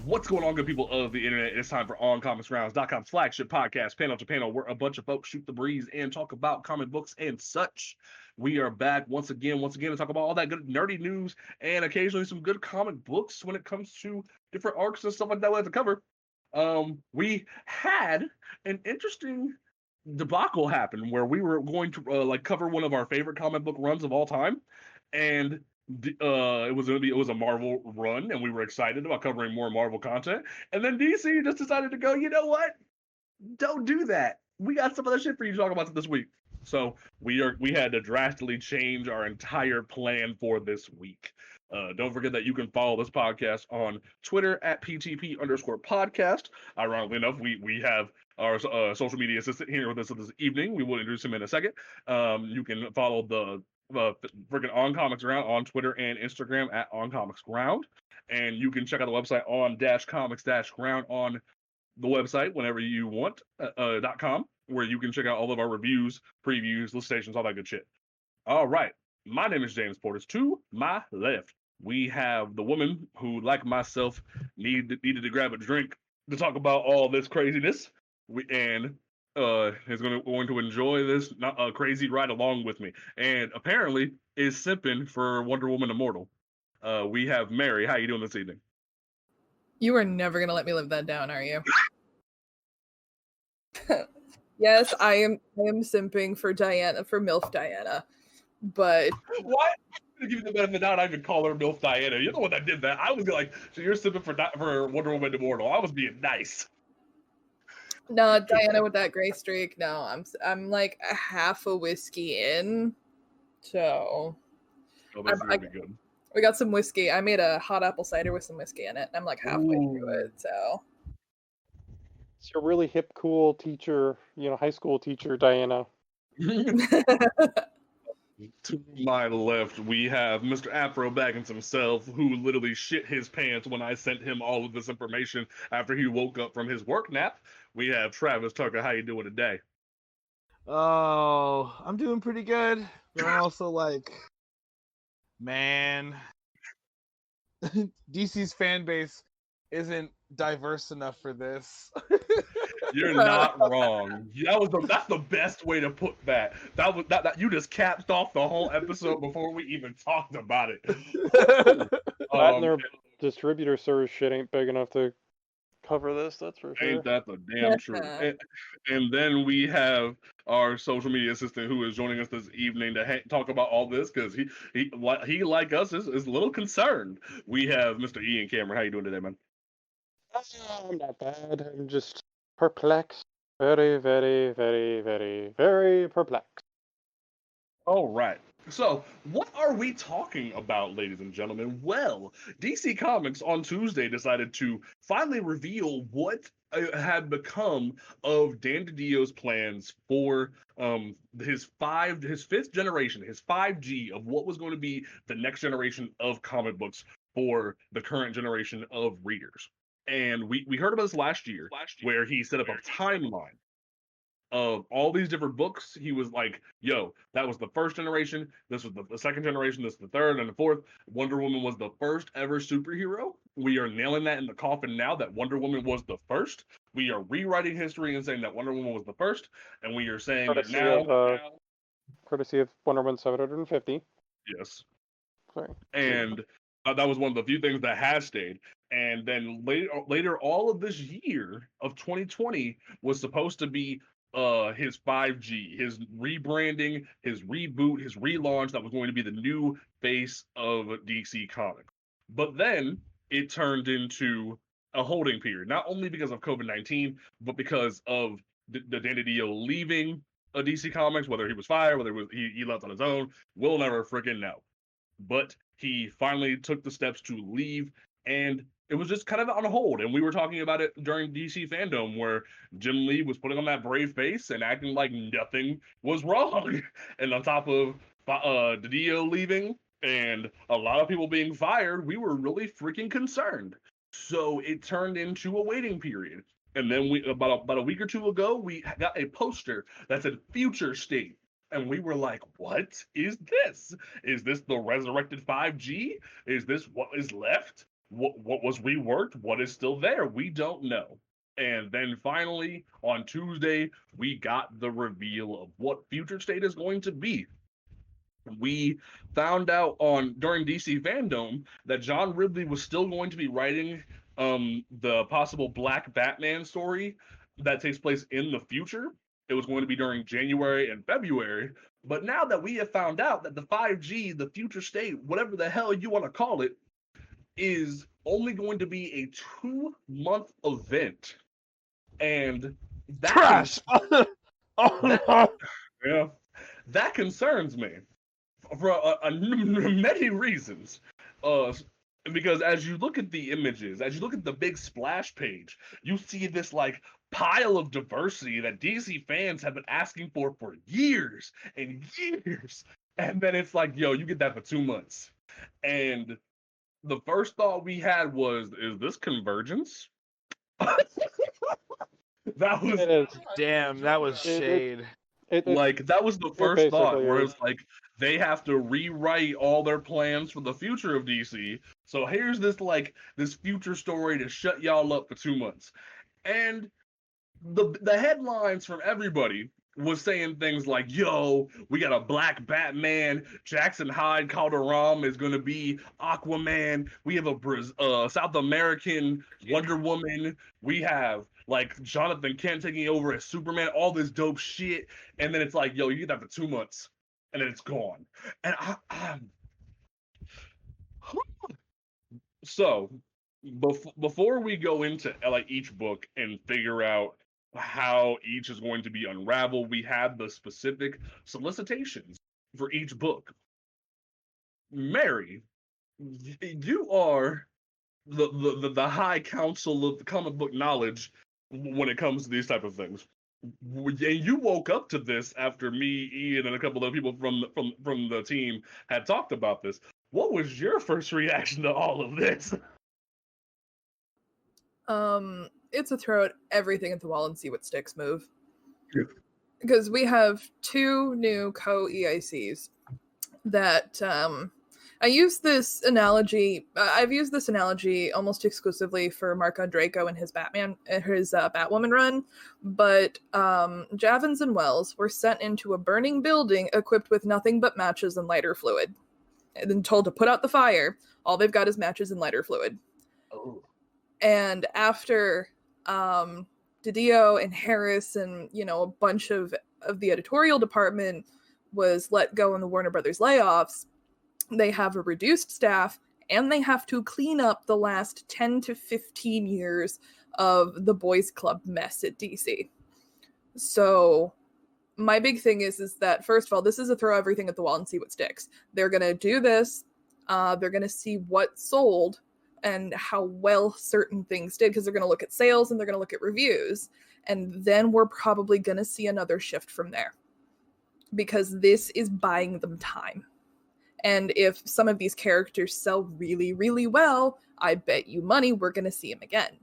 What's going on, good people of the internet? It's time for OnComicsRounds.com's flagship podcast, Panel to Panel, where a bunch of folks shoot the breeze and talk about comic books and such. We are back once again to talk about all that good nerdy news and occasionally some good comic books when it comes to different arcs and stuff like that we have to cover. We had an interesting debacle happen where we were going to cover one of our favorite comic book runs of all time, and it was a Marvel run, and we were excited about covering more Marvel content. And then DC just decided to go, you know what? Don't do that. We got some other shit for you to talk about this week. So we had to drastically change our entire plan for this week. Don't forget that you can follow this podcast on Twitter at PTP_podcast. Ironically enough, we have our social media assistant here with us this evening. We will introduce him in a second. You can follow the freaking On Comics Ground on Twitter and Instagram at On Comics Ground, and you can check out the website on -comics-ground on the website whenever you want .com, where you can check out all of our reviews, previews, list stations, all that good shit. All right, my name is James Portis. To my left, we have the woman who, like myself, needed to grab a drink to talk about all this craziness. Is going to enjoy this crazy ride along with me, and apparently is simping for Wonder Woman Immortal. We have Mary. How you doing this evening? You are never going to let me live that down, are you? Yes, I am simping for Diana, for MILF Diana, but... What? I'm going to give you the benefit of the doubt. I even call her MILF Diana. You're the one that did that. I was like, so you're simping for Wonder Woman Immortal. I was being nice. No, Diana with that gray streak. No, I'm like a half a whiskey in, so... Oh, that's going to be good. We got some whiskey. I made a hot apple cider with some whiskey in it. I'm like halfway through it, so... It's your really hip, cool teacher, high school teacher, Diana. To my left, we have Mr. Afro Baggins himself, who literally shit his pants when I sent him all of this information after he woke up from his work nap. We have Travis Tucker. How you doing today? Oh, I'm doing pretty good, but I'm also like, man, DC's fan base isn't diverse enough for this. You're not wrong. That's the best way to put that. That you just capped off the whole episode before we even talked about it. Their distributor service shit ain't big enough to cover this. That's for sure. Ain't that the damn truth? And then we have our social media assistant who is joining us this evening to talk about all this, because he like us is a little concerned. We have Mr. Ian Cameron. How you doing today, man? I'm not bad. I'm just perplexed. Very, very, very, very, very perplexed. All right. So, what are we talking about, ladies and gentlemen? Well, DC Comics on Tuesday decided to finally reveal what had become of Dan DiDio's plans for his fifth generation, his 5G of what was going to be the next generation of comic books for the current generation of readers. And we heard about this last year, where he set up a timeline of all these different books. He was like, yo, that was the first generation, this was the second generation, this is the third and the fourth. Wonder Woman was the first ever superhero. We are nailing that in the coffin now, that Wonder Woman was the first. We are rewriting history and saying that Wonder Woman was the first, and we are saying that now... Courtesy of Wonder Woman 750. Yes. Sorry. And that was one of the few things that has stayed. And then later, all of this year of 2020 was supposed to be his 5G, his rebranding, his reboot, his relaunch. That was going to be the new face of DC Comics. But then it turned into a holding period, not only because of COVID-19, but because of the Danny Dio leaving a DC Comics, whether he was fired, whether he left on his own, we'll never freaking know. But he finally took the steps to leave, and it was just kind of on hold. And we were talking about it during DC Fandom, where Jim Lee was putting on that brave face and acting like nothing was wrong. And on top of Didio leaving and a lot of people being fired, we were really freaking concerned. So it turned into a waiting period. And then we about a week or two ago, we got a poster that said Future State. And we were like, what is this? Is this the resurrected 5G? Is this what is left? What was reworked? What is still there? We don't know. And then finally, on Tuesday, we got the reveal of what Future State is going to be. We found out during DC Fandom that John Ridley was still going to be writing the possible Black Batman story that takes place in the future. It was going to be during January and February. But now that we have found out that the 5G, the future state, whatever the hell you want to call it, is only going to be a 2-month event. And that Trash. Yeah, that concerns me for many reasons. Because as you look at the images, as you look at the big splash page, you see this like pile of diversity that DC fans have been asking for years and years. And then it's like, yo, you get that for 2 months. And the first thought we had was, is this convergence? That was It is. Damn, that was shade. that was the first thought, basically where is. it's like they have to rewrite all their plans for the future of DC. So here's this future story to shut y'all up for 2 months. And the headlines from everybody was saying things like, yo, we got a Black Batman, Jackson Hyde Calderon is going to be Aquaman, we have a South American Wonder Woman, we have like Jonathan Kent taking over as Superman, all this dope shit. And then it's like, yo, you get that for 2 months and then it's gone. And so before we go into like each book and figure out how each is going to be unraveled, we have the specific solicitations for each book. Mary, you are the high council of the comic book knowledge when it comes to these type of things. And you woke up to this after me, Ian, and a couple of people from the team had talked about this. What was your first reaction to all of this? It's a throw at everything at the wall and see what sticks move. Yeah. Because we have 2 new co-EICs that I use this analogy. I've used this analogy almost exclusively for Marco Draco and his Batwoman run. But Javins and Wells were sent into a burning building equipped with nothing but matches and lighter fluid, and then told to put out the fire. All they've got is matches and lighter fluid. Oh. And after Didio and Harris and a bunch of the editorial department was let go in the Warner Brothers layoffs, they have a reduced staff and they have to clean up the last 10 to 15 years of the boys club mess at DC. So my big thing is that, first of all, this is a throw everything at the wall and see what sticks. They're going to do this. They're going to see what sold and how well certain things did, because they're going to look at sales and they're going to look at reviews. And then we're probably going to see another shift from there, because this is buying them time. And if some of these characters sell really, really well, I bet you money we're going to see them again.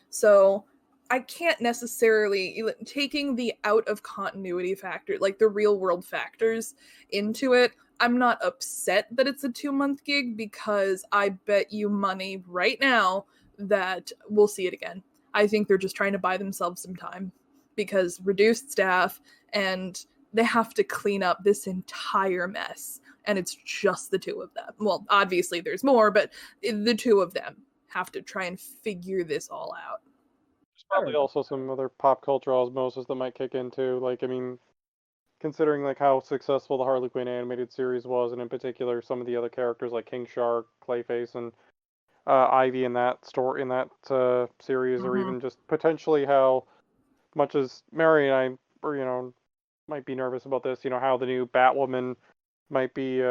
So I can't necessarily, taking the out of continuity factor, like the real world factors into it, I'm not upset that it's a 2-month gig, because I bet you money right now that we'll see it again. I think they're just trying to buy themselves some time, because reduced staff and they have to clean up this entire mess. And it's just the 2 of them. Well, obviously there's more, but the 2 of them have to try and figure this all out. There's probably also some other pop culture osmosis that might kick in too. Like, I mean, considering like how successful the Harley Quinn animated series was, and in particular some of the other characters like King Shark, Clayface, and Ivy in that series, or even just potentially how much as Mary and I, or might be nervous about this, how the new Batwoman might be,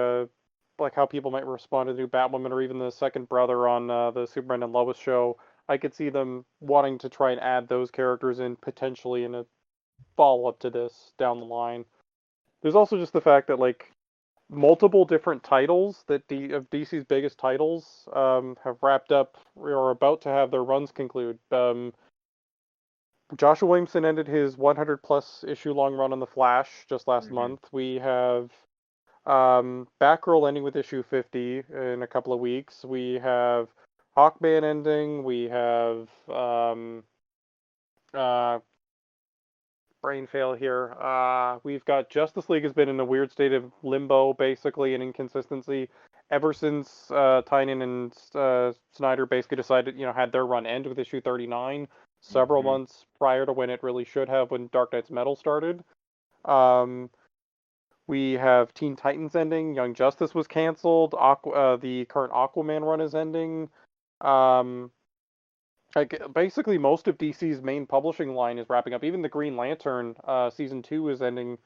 like how people might respond to the new Batwoman, or even the second brother on the Superman and Lois show. I could see them wanting to try and add those characters in potentially in a follow-up to this down the line. There's also just the fact that like multiple different titles of DC's biggest titles have wrapped up or are about to have their runs conclude. Joshua Williamson ended his 100 plus issue long run on The Flash just last month. We have Batgirl ending with issue 50 in a couple of weeks. We have Hawkman ending. We have brain fail here. We've got Justice League has been in a weird state of limbo, basically, and inconsistency ever since Tynion and Snyder basically decided, had their run end with issue 39 several months prior to when it really should have, when Dark Knight's Metal started. We have Teen Titans ending. Young Justice was canceled. The current Aquaman run is ending. Basically, most of DC's main publishing line is wrapping up. Even the Green Lantern season 2 is ending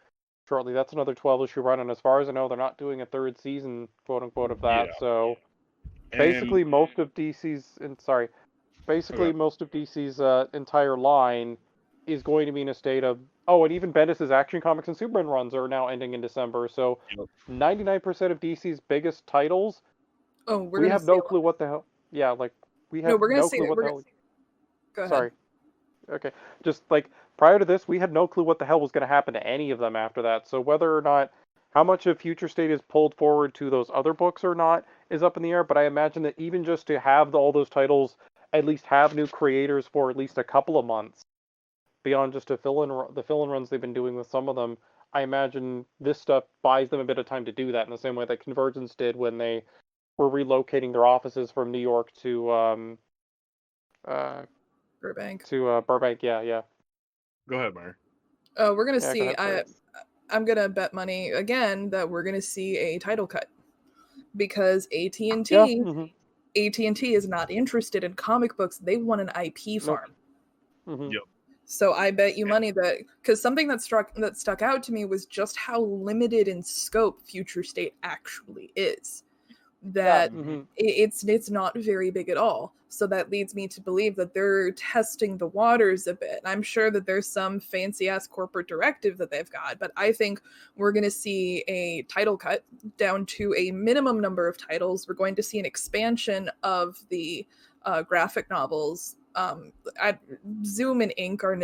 shortly. That's another 12-issue run, and as far as I know, they're not doing a third season, quote unquote, of that. Yeah. So basically, most of DC's most of DC's entire line is going to be in a state of and even Bendis' Action Comics and Superman runs are now ending in December. So 99% of DC's biggest titles, we have no clue what the hell. Yeah, like we have no clue what the hell. Go ahead. Sorry. Okay. Just like prior to this, we had no clue what the hell was going to happen to any of them after that. So whether or not how much of Future State is pulled forward to those other books or not is up in the air. But I imagine that even just to have all those titles at least have new creators for at least a couple of months, beyond just the fill-in runs they've been doing with some of them, I imagine this stuff buys them a bit of time to do that in the same way that Convergence did when they were relocating their offices from New York to Burbank. Burbank, yeah. Go ahead, Mary. We're gonna see. I'm gonna bet money again that we're gonna see a title cut because AT&T is not interested in comic books. They want an IP farm. Yep. So I bet you money that, because something that stuck out to me was just how limited in scope Future State actually is. That it's not very big at all. So that leads me to believe that they're testing the waters a bit. I'm sure that there's some fancy ass corporate directive that they've got, but I think we're going to see a title cut down to a minimum number of titles. We're going to see an expansion of the graphic novels. Zoom and Ink aren't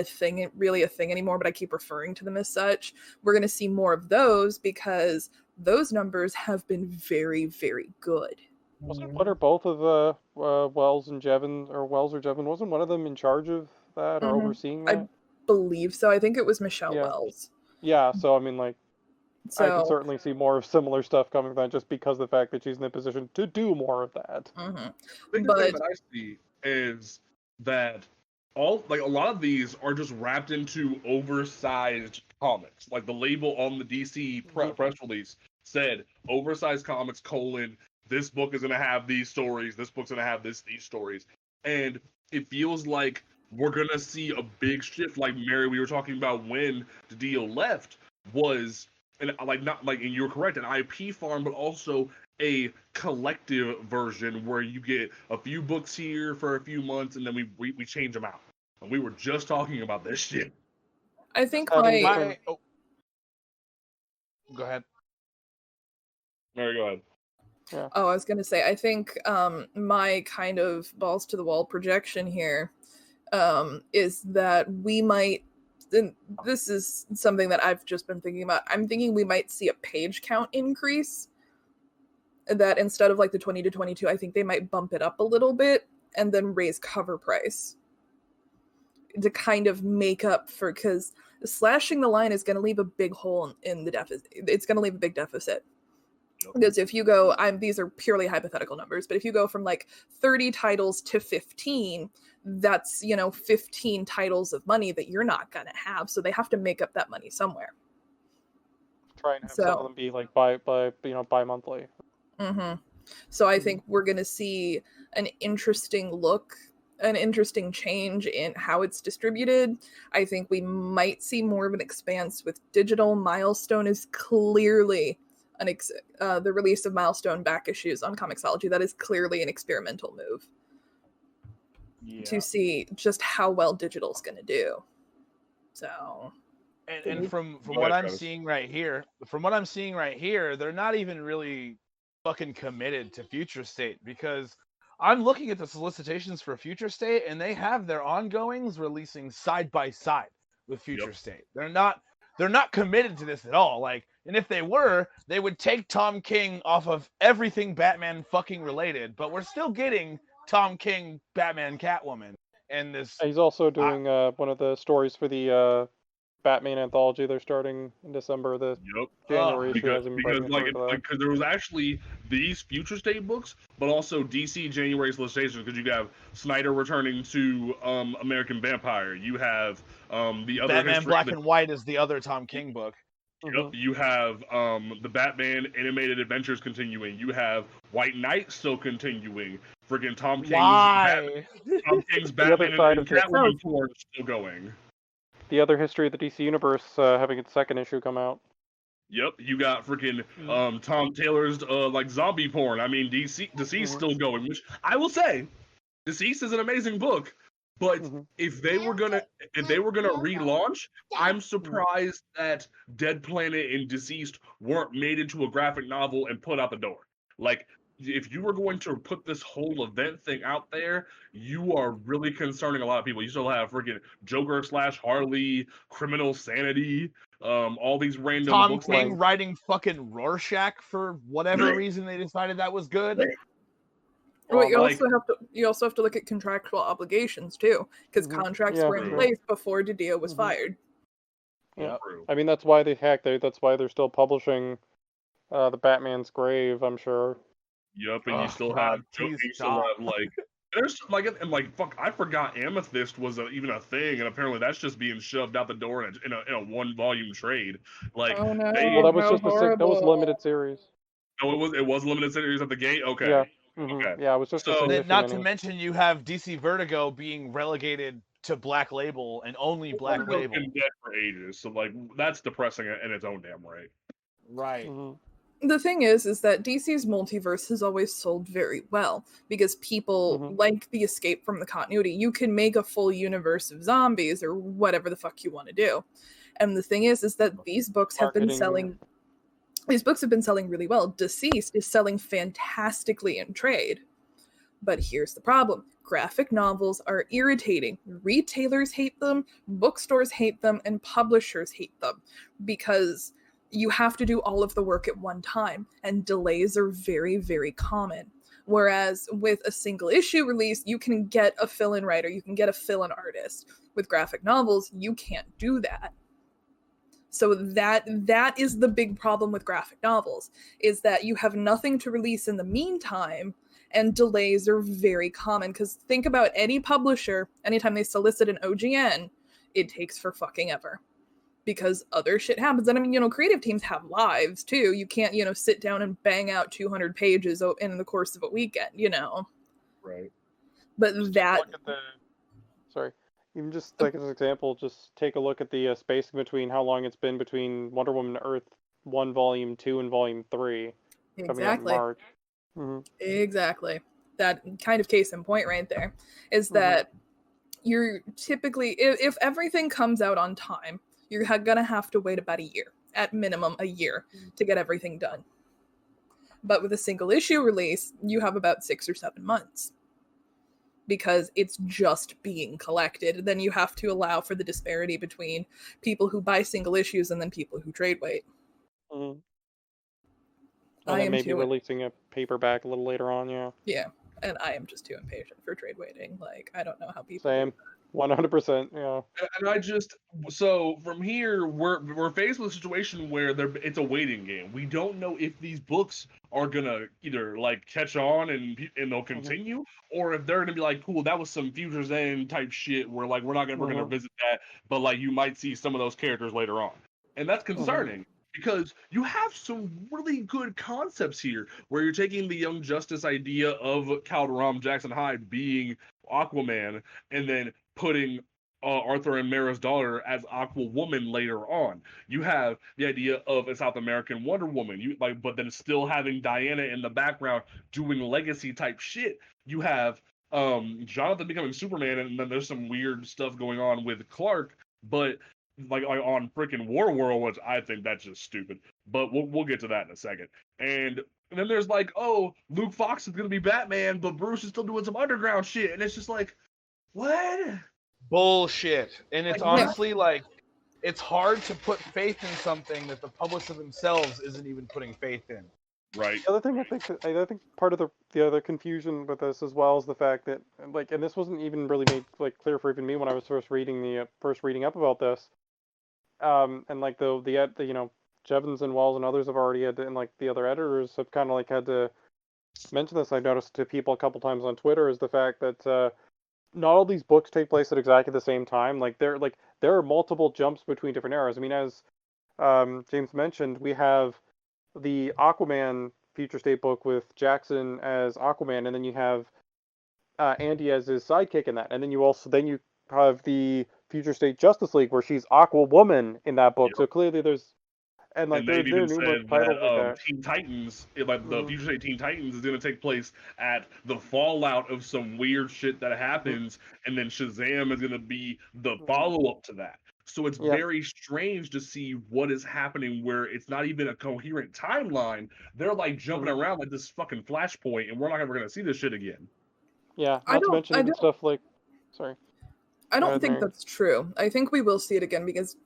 really a thing anymore, but I keep referring to them as such. We're going to see more of those because those numbers have been very, very good. Wasn't one or both of Wells or Jevin, wasn't one of them in charge of that or overseeing that? I believe so. I think it was Michelle Wells. Yeah, so I mean, like, I can certainly see more of similar stuff coming from that just because of the fact that she's in a position to do more of that. The thing that I see is that a lot of these are just wrapped into oversized comics. Like the label on the DC press release said oversized comics : this book is going to have these stories, this book's going to have these stories. And it feels like we're going to see a big shift, like Mary, we were talking about when DiDio left, was, and and you're correct, an IP farm, but also a collective version where you get a few books here for a few months and then we change them out. And we were just talking about this shit. I think Go ahead. Mary, go ahead. Yeah. I was going to say, I think my kind of balls to the wall projection here is that we might, and this is something that I've just been thinking about, I'm thinking we might see a page count increase, that instead of like the 20 to 22, I think they might bump it up a little bit and then raise cover price to kind of make up for, because slashing the line is going to leave a big hole in the deficit. It's going to leave a big deficit. Because if you go, these are purely hypothetical numbers, but if you go from like 30 titles to 15, that's, 15 titles of money that you're not going to have. So they have to make up that money somewhere. Try and have some of them be like bi-monthly. So I think we're going to see an interesting look, an interesting change in how it's distributed. I think we might see more of an expanse with digital. Milestone is clearly the release of Milestone back issues on Comixology. That is clearly an experimental move to see just how well digital's going to do. So, and from what I'm seeing right here, they're not even really fucking committed to Future State, because I'm looking at the solicitations for Future State and they have their ongoings releasing side by side with Future State. They're not committed to this at all. Like, and if they were, they would take Tom King off of everything Batman fucking related, but we're still getting Tom King, Batman, Catwoman, and this. He's also doing one of the stories for the Batman anthology they're starting in December. The January issue has him because there was actually these Future State books, but also DC January solicitations, because you have Snyder returning to American Vampire. You have the other Batman Black and White is the other Tom King book. Yep. You have the Batman animated adventures continuing. You have White Knight still continuing. Freaking Tom King's Batman and Catwoman tour is still going. The other history of the DC Universe having its second issue come out. Yep, you got freaking Tom Taylor's like zombie porn. I mean, Deceased still going, which I will say, Deceased is an amazing book. But if they were gonna relaunch, I'm surprised that Dead Planet and Deceased weren't made into a graphic novel and put out the door. Like, if you were going to put this whole event thing out there, you are really concerning a lot of people. You still have freaking Joker / Harley, Criminal Sanity, all these random Tom books. King writing fucking Rorschach for whatever reason they decided that was good. Well, you also have to look at contractual obligations too, because contracts were in place before DiDio was fired. Yeah, I mean that's why that's why they're still publishing the Batman's Grave, I'm sure. Yep, and you still have there's fuck, I forgot Amethyst was even a thing, and apparently that's just being shoved out the door in a 1-volume trade. Like, oh no, that was just that was limited series. Oh, it was limited series at the gate. Okay. Yeah. Okay. Yeah, it was just not to mention you have DC Vertigo being relegated to Black Label and only Black Label. Been dead for ages, so like that's depressing in its own damn right. Right. The thing is that DC's multiverse has always sold very well because people like the escape from the continuity. You can make a full universe of zombies or whatever the fuck you want to do. And the thing is that these books have been selling. These books have been selling really well. Deceased is selling fantastically in trade. But here's the problem. Graphic novels are irritating. Retailers hate them, bookstores hate them, and publishers hate them because you have to do all of the work at one time, and delays are very, very common. Whereas with a single issue release, you can get a fill-in writer, you can get a fill-in artist. With graphic novels, you can't do that. So that is the big problem with graphic novels, is that you have nothing to release in the meantime, and delays are very common. Because think about any publisher, anytime they solicit an OGN, it takes for fucking ever. Because other shit happens. And I mean, creative teams have lives too. You can't, sit down and bang out 200 pages in the course of a weekend, Right. But even just like as an example, just take a look at the spacing between how long it's been between Wonder Woman Earth 1 Volume 2 and Volume 3 coming out in March. Exactly. That kind of case in point right there is that you're typically, if everything comes out on time, you're gonna have to wait about a year, at minimum a year, to get everything done. But with a single issue release, you have about 6 or 7 months. Because it's just being collected. Then you have to allow for the disparity between people who buy single issues and then people who trade wait. And then maybe releasing a paperback a little later on, Yeah, and I am just too impatient for trade waiting. Like, I don't know how people... Same. 100%, yeah. And so from here, we're faced with a situation where it's a waiting game. We don't know if these books are gonna either like catch on and they'll continue, or if they're gonna be like, cool, that was some Future's End type shit where like we're gonna visit that, but like you might see some of those characters later on, and that's concerning because you have some really good concepts here where you're taking the Young Justice idea of Calderon Jackson Hyde being Aquaman and then putting Arthur and Mara's daughter as Aquawoman later on. You have the idea of a South American Wonder Woman, but then still having Diana in the background doing legacy type shit. You have Jonathan becoming Superman, and then there's some weird stuff going on with Clark, but like on freaking War World, which I think that's just stupid. But we'll get to that in a second. And then there's like, oh, Luke Fox is gonna be Batman, but Bruce is still doing some underground shit, and it's just like, what? Bullshit. And it's honestly like, it's hard to put faith in something that the publisher themselves isn't even putting faith in. Right. The other thing I think part of the other confusion with this as well is the fact that, like, and this wasn't even really made like clear for even me when I was first reading up about this, and like the you know, Jevons and Wells and others have already had to, and like the other editors have kind of like had to mention this. I've noticed to people a couple times on Twitter is the fact that not all these books take place at exactly the same time. Like there are multiple jumps between different eras. I mean, as James mentioned, we have the Aquaman Future State book with Jackson as Aquaman, and then you have Andy as his sidekick in that, and then you have the Future State Justice League where she's Aquawoman in that book. Yep. So clearly there's and like there are numerous titles that Teen Titans, like the Future State Teen Titans, is going to take place at the fallout of some weird shit that happens, and then Shazam is going to be the follow up to that. So it's very strange to see what is happening where it's not even a coherent timeline. They're like jumping around like this fucking Flashpoint, and we're not ever going to see this shit again. Yeah, not to mention even stuff like... Sorry. I don't think that's true. I think we will see it again because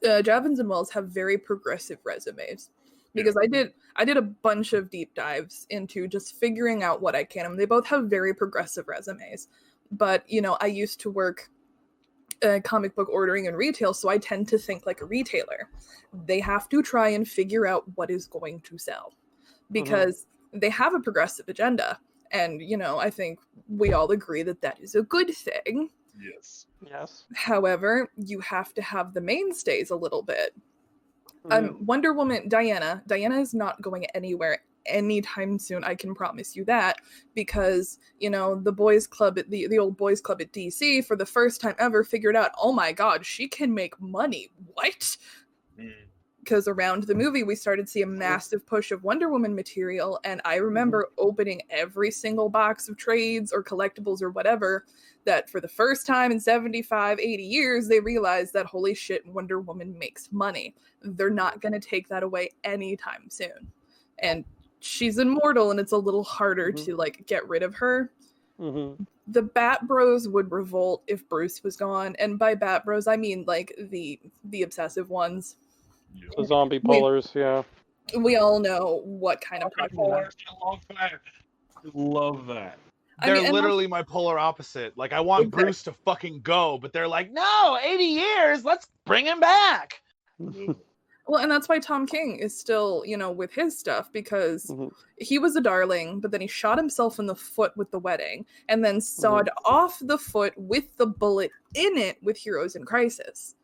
Javins and Wells have very progressive resumes. Because I did a bunch of deep dives into just figuring out what I can. And they both have very progressive resumes. But, you know, I used to work comic book ordering and retail, so I tend to think like a retailer. They have to try and figure out what is going to sell because they have a progressive agenda, and you know, I think we all agree that that is a good thing. Yes. However, you have to have the mainstays a little bit. Wonder Woman, Diana is not going anywhere anytime soon, I can promise you that, because you know, the boys club at the old boys club at DC for the first time ever figured out, oh my god, she can make money. What? Because around the movie we started to see a massive push of Wonder Woman material, and I remember opening every single box of trades or collectibles or whatever, that for the first time in 75-80 years they realized that holy shit, Wonder Woman makes money. They're not going to take that away anytime soon, and she's immortal, and it's a little harder to like get rid of her. The Bat Bros would revolt if Bruce was gone, and by Bat Bros I mean like the obsessive ones. The zombie pullers, We all know what kind of talking about. I love that. They're literally my polar opposite. Like, I want Bruce to fucking go, but they're like, no, 80 years, let's bring him back. Well, and that's why Tom King is still, you know, with his stuff, because he was a darling, but then he shot himself in the foot with The Wedding, and then sawed off the foot with the bullet in it with Heroes in Crisis.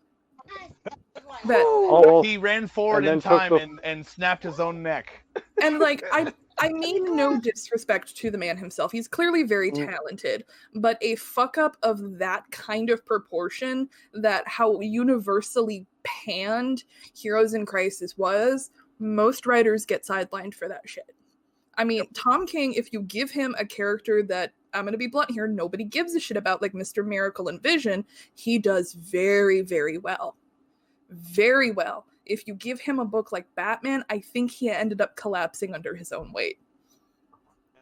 He ran forward in time and snapped his own neck. And like, I mean no disrespect to the man himself. He's clearly very talented, but a fuck up of that kind of proportion, that how universally panned Heroes in Crisis was, most writers get sidelined for that shit. I mean, Tom King, if you give him a character that, I'm going to be blunt here, nobody gives a shit about, like Mr. Miracle and Vision, he does very, very well. Very well. If you give him a book like Batman, I think he ended up collapsing under his own weight.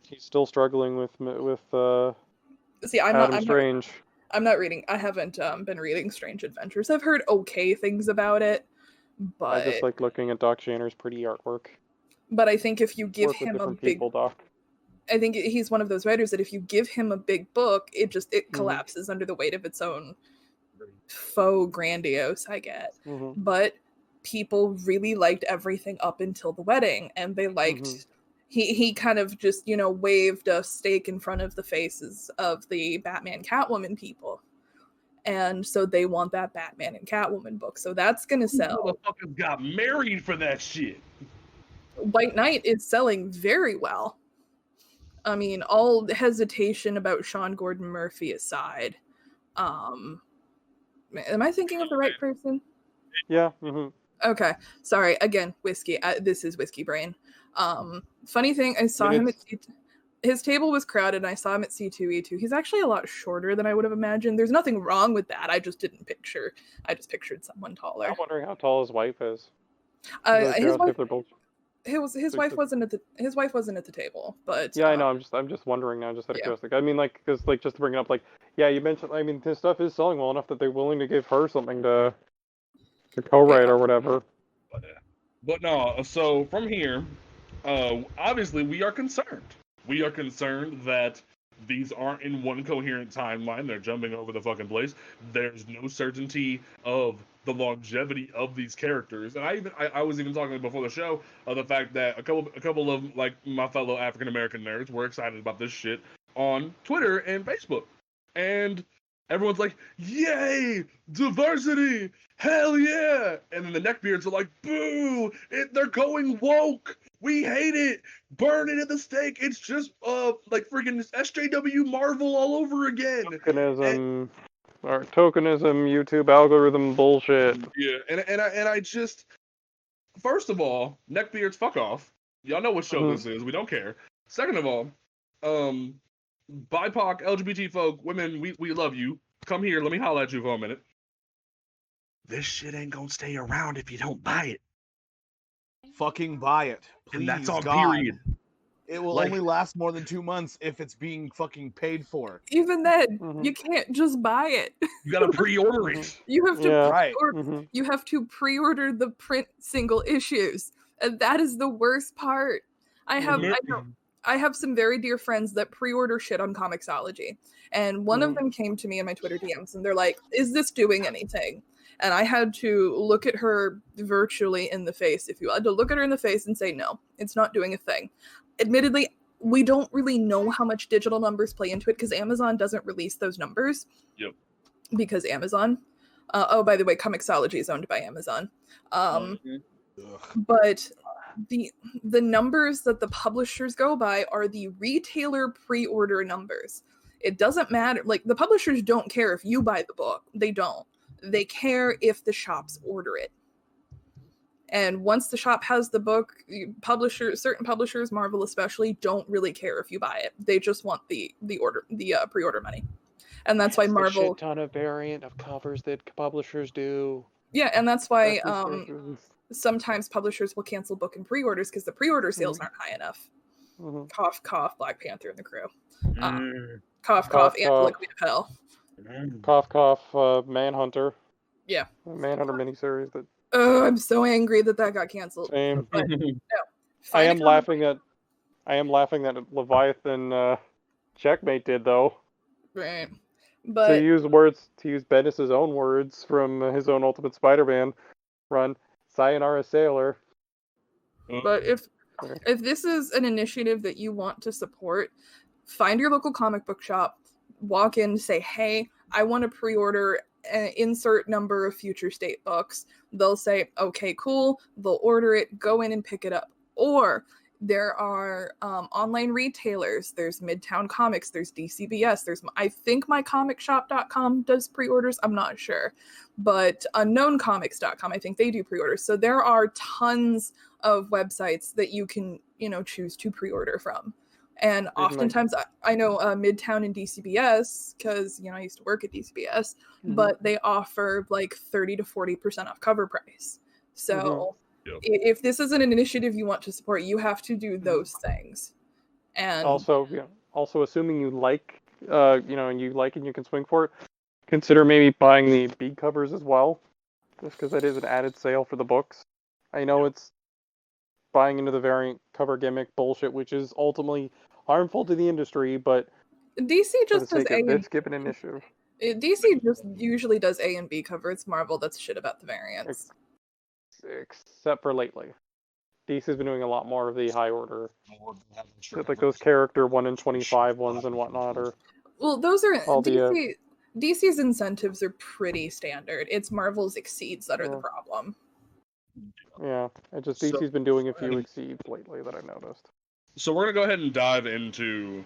He's still struggling with I'm Strange. I'm not reading. I haven't been reading Strange Adventures. I've heard okay things about it, but I just like looking at Doc Shaner's pretty artwork. But I think if you give him a big I think he's one of those writers that if you give him a big book, it collapses under the weight of its own faux grandiose, I get. But people really liked everything up until The Wedding, and they liked he kind of just, you know, waved a stake in front of the faces of the Batman Catwoman people. And so they want that Batman and Catwoman book. So that's going to sell. Motherfuckers got married for that shit. White Knight is selling very well. I mean, all hesitation about Sean Gordon Murphy aside. Am I thinking of the right person? Yeah. Mm-hmm. Okay. Sorry. Again, whiskey. This is whiskey brain. Funny thing, I saw him at his table was crowded, and I saw him at C2E2. He's actually a lot shorter than I would have imagined. There's nothing wrong with that. I just pictured someone taller. I'm wondering how tall his wife is. His wife, both... his wife wasn't at the table, but yeah, I know. I'm just wondering now, just out of curiosity. I mean, like, because like just to bring it up, like, yeah, you mentioned. I mean, his stuff is selling well enough that they're willing to give her something to co-write or whatever. But no. So from here, obviously, we are concerned. We are concerned that these aren't in one coherent timeline. They're jumping over the fucking place. There's no certainty of the longevity of these characters. And I was even talking before the show of the fact that a couple of like my fellow African American nerds were excited about this shit on Twitter and Facebook. And everyone's like, yay, diversity, hell yeah. And then the neckbeards are like, boo, they're going woke. We hate it. Burn it at the stake. It's just like freaking SJW Marvel all over again. Tokenism, YouTube algorithm bullshit. Yeah, and I just, first of all, neckbeards, fuck off. Y'all know what show this is. We don't care. Second of all, BIPOC, LGBT folk, women, we love you. Come here. Let me holler at you for a minute. This shit ain't gonna stay around if you don't buy it. Fucking buy it. Please, and that's on God. period. It will only last more than 2 months if it's being fucking paid for. Even then, you can't just buy it. You gotta pre-order it. You have to you have to pre-order the print single issues, and that is the worst part. I have some very dear friends that pre-order shit on Comixology, and one of them came to me in my Twitter DMs, and they're like, "Is this doing anything?" And I had to look at her virtually in the face, if you had to look at her in the face and say, no, it's not doing a thing. Admittedly, we don't really know how much digital numbers play into it because Amazon doesn't release those numbers. Yep. Because Amazon. Oh, by the way, Comixology is owned by Amazon. But the numbers that the publishers go by are the retailer pre-order numbers. It doesn't matter. Like, the publishers don't care if you buy the book. They don't. They care if the shops order it. And once the shop has the book, certain publishers, Marvel especially, don't really care if you buy it. They just want the pre-order money. And that's why Marvel... a shit ton of variant of covers that publishers do. Yeah, and that's why sometimes publishers will cancel book and pre-orders because the pre-order sales aren't high enough. Cough, cough, Black Panther and the Crew. Cough, cough, and Liquid of Hell. Cough, cough, Manhunter. Yeah. Manhunter miniseries. I'm so angry that got canceled. Same. But, no, I am laughing at Leviathan Checkmate did, though. Right. But to use Bendis' own words from his own Ultimate Spider-Man run, sayonara sailor. But if this is an initiative that you want to support, find your local comic book shop, walk in, say, hey, I want to pre-order an insert number of Future State books. They'll say, okay, cool. They'll order it, go in and pick it up. Or there are online retailers. There's Midtown Comics. There's DCBS. I think mycomicshop.com does pre-orders. I'm not sure. But unknowncomics.com, I think they do pre-orders. So there are tons of websites that you can, choose to pre-order from. And oftentimes, I know Midtown and DCBS, because, I used to work at DCBS, but they offer like 30 to 40% off cover price. So if this is an initiative you want to support, you have to do those things. And also assuming you like, and you like and you can swing for it, consider maybe buying the B covers as well, just because that is an added sale for the books. I know it's buying into the variant cover gimmick bullshit, which is ultimately harmful to the industry, but DC just does A and given an issue. DC just usually does A and B cover. It's Marvel that's shit about the variants. Except for lately. DC's been doing a lot more of the high order. Like those character 1 in 25 ones and whatnot. Or well, those are DC. DC's incentives are pretty standard. It's Marvel's exceeds that are the problem. Yeah, it just DC's been doing a few exceeds lately that I've noticed. So we're gonna go ahead and dive into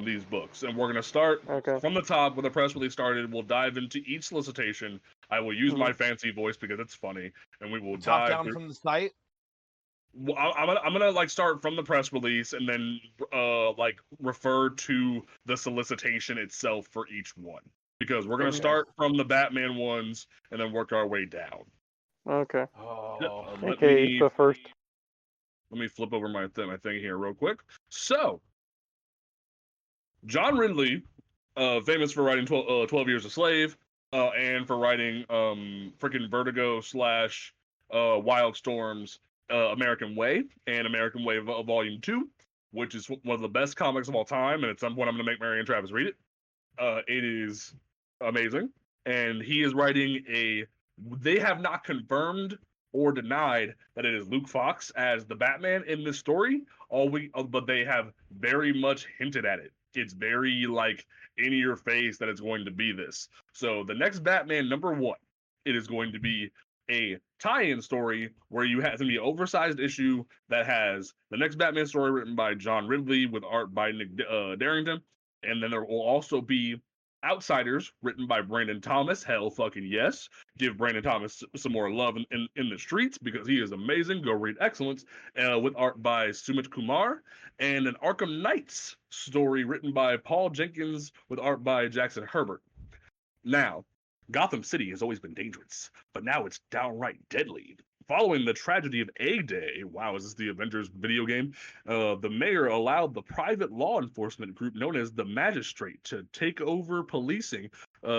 these books, and we're gonna start from the top where the press release started. We'll dive into each solicitation. I will use my fancy voice because it's funny, and we will top dive down from the site. I'm gonna like start from the press release and then like refer to the solicitation itself for each one, because we're gonna start from the Batman ones and then work our way down. Okay. Okay, the first. Let me flip over my thing here real quick. So, John Ridley, famous for writing 12 Years a Slave, and for writing freaking Vertigo / Wildstorm's American Way and American Way Volume 2, which is one of the best comics of all time, and at some point I'm going to make Mary and Travis read it. It is amazing, and he is writing they have not confirmed or denied that it is Luke Fox as the Batman in this story, but they have very much hinted at it. It's very like in your face that it's going to be this. So the next Batman #1, it is going to be a tie-in story where you have to be an oversized issue that has the next Batman story written by John Ridley with art by Nick Darrington, and then there will also be Outsiders written by Brandon Thomas. Hell fucking yes. Give Brandon Thomas some more love in the streets because he is amazing. Go read Excellence, with art by Sumit Kumar, and an Arkham Knights story written by Paul Jenkins with art by Jackson Herbert. Now, Gotham City has always been dangerous, but now it's downright deadly. Following the tragedy of A-Day, wow, is this the Avengers video game? The mayor allowed the private law enforcement group known as the Magistrate to take over policing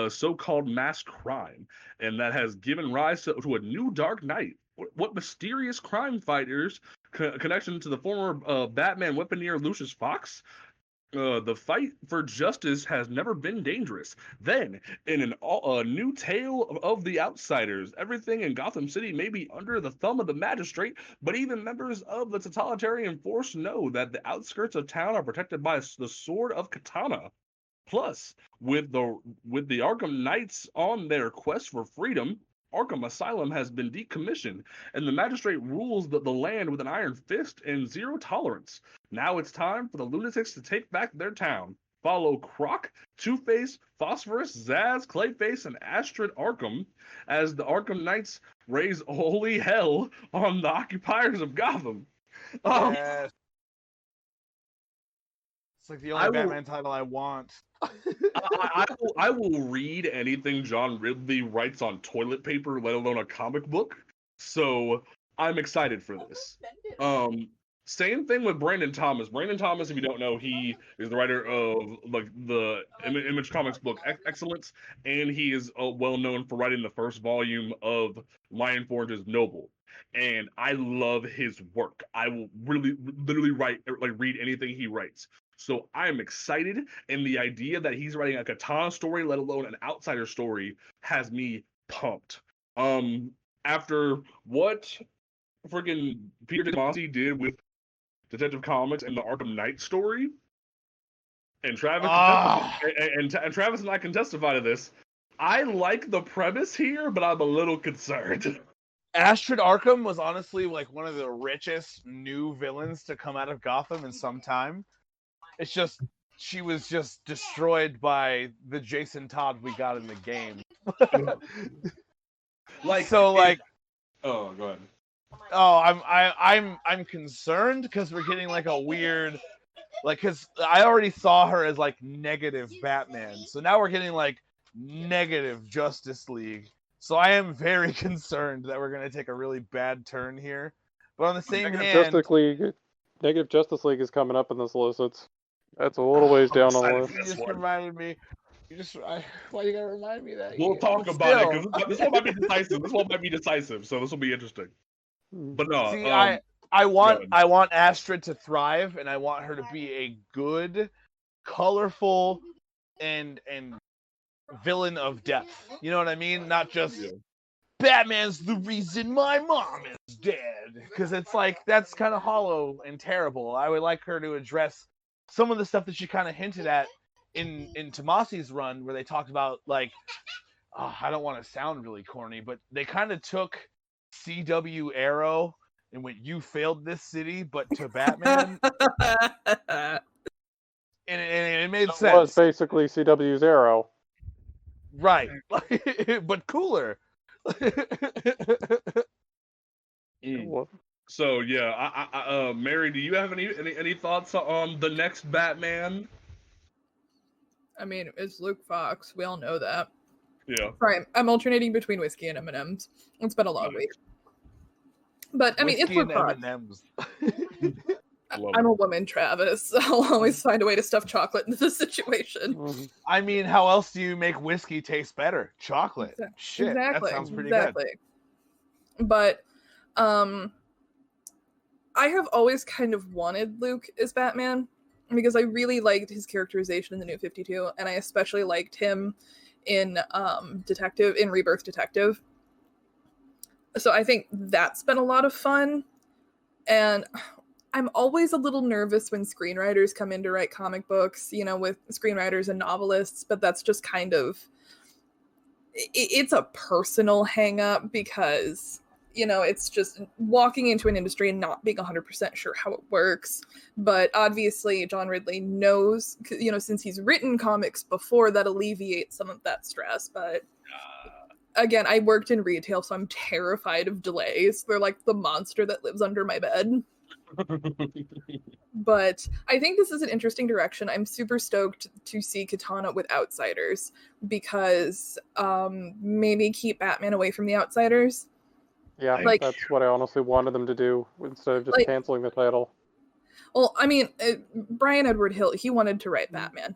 so-called mass crime, and that has given rise to a new Dark Knight. What mysterious crime fighters connection to the former Batman weaponeer Lucius Fox? The fight for justice has never been dangerous. Then, in a new tale of the Outsiders, everything in Gotham City may be under the thumb of the Magistrate, but even members of the totalitarian force know that the outskirts of town are protected by the Sword of Katana. Plus, with the Arkham Knights on their quest for freedom, Arkham Asylum has been decommissioned, and the Magistrate rules the land with an iron fist and zero tolerance. Now it's time for the lunatics to take back their town. Follow Croc, Two-Face, Phosphorus, Zaz, Clayface, and Astrid Arkham as the Arkham Knights raise holy hell on the occupiers of Gotham. Yes. It's like the only Batman title I want. I will read anything John Ridley writes on toilet paper, let alone a comic book. So I'm excited for this. Same thing with Brandon Thomas. Brandon Thomas, if you don't know, he is the writer of like the Image Comics book Excellence, and he is well known for writing the first volume of Lion Forge's Noble. And I love his work. I will literally read anything he writes. So I am excited, and the idea that he's writing a Katana story, let alone an Outsider story, has me pumped. After what freaking Peter Tomasi did with Detective Comics and the Arkham Knight story, and Travis and Travis and I can testify to this. I like the premise here, but I'm a little concerned. Astrid Arkham was honestly like one of the richest new villains to come out of Gotham in some time. It's just she was just destroyed by the Jason Todd we got in the game. Oh, go ahead. Oh, I'm concerned because we're getting like a weird, like, because I already saw her as like negative Batman, so now we're getting like negative Justice League. So I am very concerned that we're gonna take a really bad turn here. But on the same hand, Negative Justice League is coming up in the solicits. That's a little ways down on the list. You just reminded me. Why you gotta remind me that? We'll talk about it because this one might be decisive. This one might be decisive, so this will be interesting. But no, see, I want Astrid to thrive, and I want her to be a good, colorful, and villain of depth. You know what I mean? Not just Batman's the reason my mom is dead, because it's like that's kind of hollow and terrible. I would like her to address some of the stuff that she kind of hinted at in Tomasi's run where they talked about like, I don't want to sound really corny, but they kind of took CW Arrow and went, "You failed this city," but to Batman, and it made sense. It was basically CW's Arrow, right? But cooler. So yeah, Mary, do you have any thoughts on the next Batman? I mean, it's Luke Fox. We all know that. Yeah. Right. I'm alternating between whiskey and M&Ms. It's been a long week. But I mean, it's Luke Fox. M&Ms. I'm a woman, Travis. I'll always find a way to stuff chocolate into this situation. I mean, how else do you make whiskey taste better? Chocolate. Shit, exactly. That sounds pretty good. But I have always kind of wanted Luke as Batman because I really liked his characterization in the New 52, and I especially liked him in Rebirth Detective. So I think that's been a lot of fun, and I'm always a little nervous when screenwriters come in to write comic books, with screenwriters and novelists, but that's just kind of, it's a personal hang up because, it's just walking into an industry and not being 100% sure how it works. But obviously John Ridley knows, since he's written comics before, that alleviates some of that stress. But again, I worked in retail, so I'm terrified of delays. They're like the monster that lives under my bed. But I think this is an interesting direction. I'm super stoked to see Katana with Outsiders because maybe keep Batman away from the Outsiders. Yeah, that's what I honestly wanted them to do instead of just canceling the title. Well, I mean, Brian Edward Hill, he wanted to write Batman.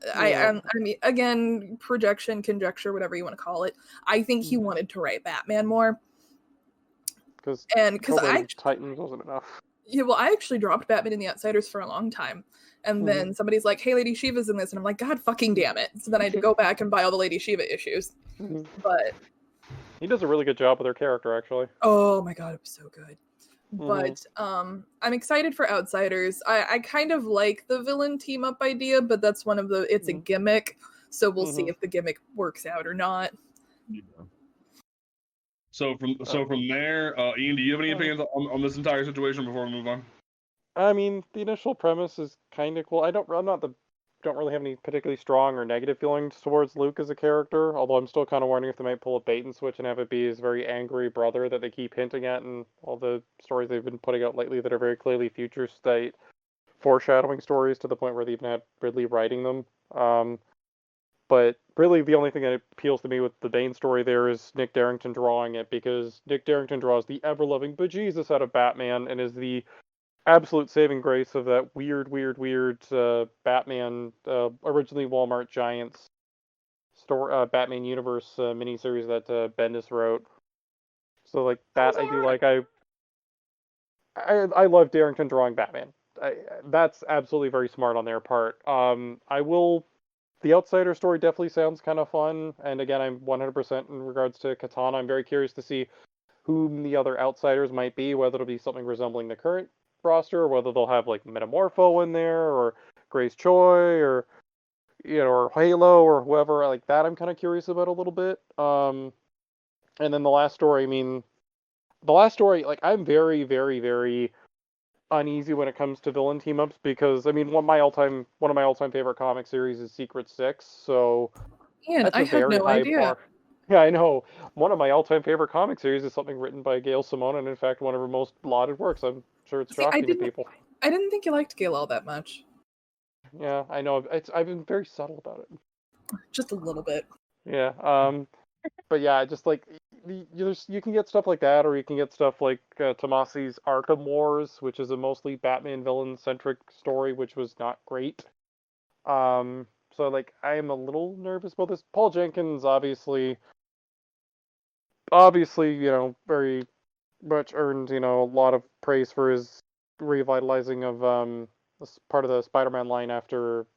Yeah. I mean, again, projection, conjecture, whatever you want to call it. I think he wanted to write Batman more. Because Titans wasn't enough. Yeah, well, I actually dropped Batman in the Outsiders for a long time. And then somebody's like, hey, Lady Shiva's in this. And I'm like, God fucking damn it. So then I had to go back and buy all the Lady Shiva issues. But he does a really good job with her character, actually. Oh my God, it was so good. But I'm excited for Outsiders. I kind of like the villain team up idea, but that's one of it's a gimmick. So we'll see if the gimmick works out or not. Yeah. So from there, Ian, do you have any opinions on this entire situation before we move on? I mean, the initial premise is kind of cool. I don't really have any particularly strong or negative feelings towards Luke as a character, although I'm still kind of wondering if they might pull a bait and switch and have it be his very angry brother that they keep hinting at in all the stories they've been putting out lately that are very clearly future state foreshadowing stories to the point where they even had Ridley writing them. But really the only thing that appeals to me with the Bane story there is Nick Darrington drawing it, because Nick Darrington draws the ever-loving bejesus out of Batman and is the absolute saving grace of that weird Batman, originally Walmart Giants Batman Universe miniseries that Bendis wrote. So like that I do like. I love Darrington drawing Batman. That's absolutely very smart on their part. The Outsider story definitely sounds kind of fun, and again, I'm 100% in regards to Katana. I'm very curious to see whom the other Outsiders might be, whether it'll be something resembling the current roster, or whether they'll have like Metamorpho in there, or Grace Choi, or or Halo, or whoever like that. I'm kind of curious about a little bit. And then the last story, like I'm very, very, very uneasy when it comes to villain team ups, because I mean one of my all-time favorite comic series is Secret Six, so Ian, I had no idea. Bar. Yeah, I know. One of my all-time favorite comic series is something written by Gail Simone, and in fact one of her most lauded works. I'm sure it's shocking to people. I didn't think you liked Gail all that much. Yeah, I know. I've been very subtle about it. Just a little bit. Yeah. But yeah, just like you can get stuff like that, or you can get stuff like Tomasi's Arkham Wars, which is a mostly Batman villain-centric story, which was not great. So like I am a little nervous about this. Paul Jenkins obviously, very much earned, a lot of praise for his revitalizing of this part of the Spider-Man line after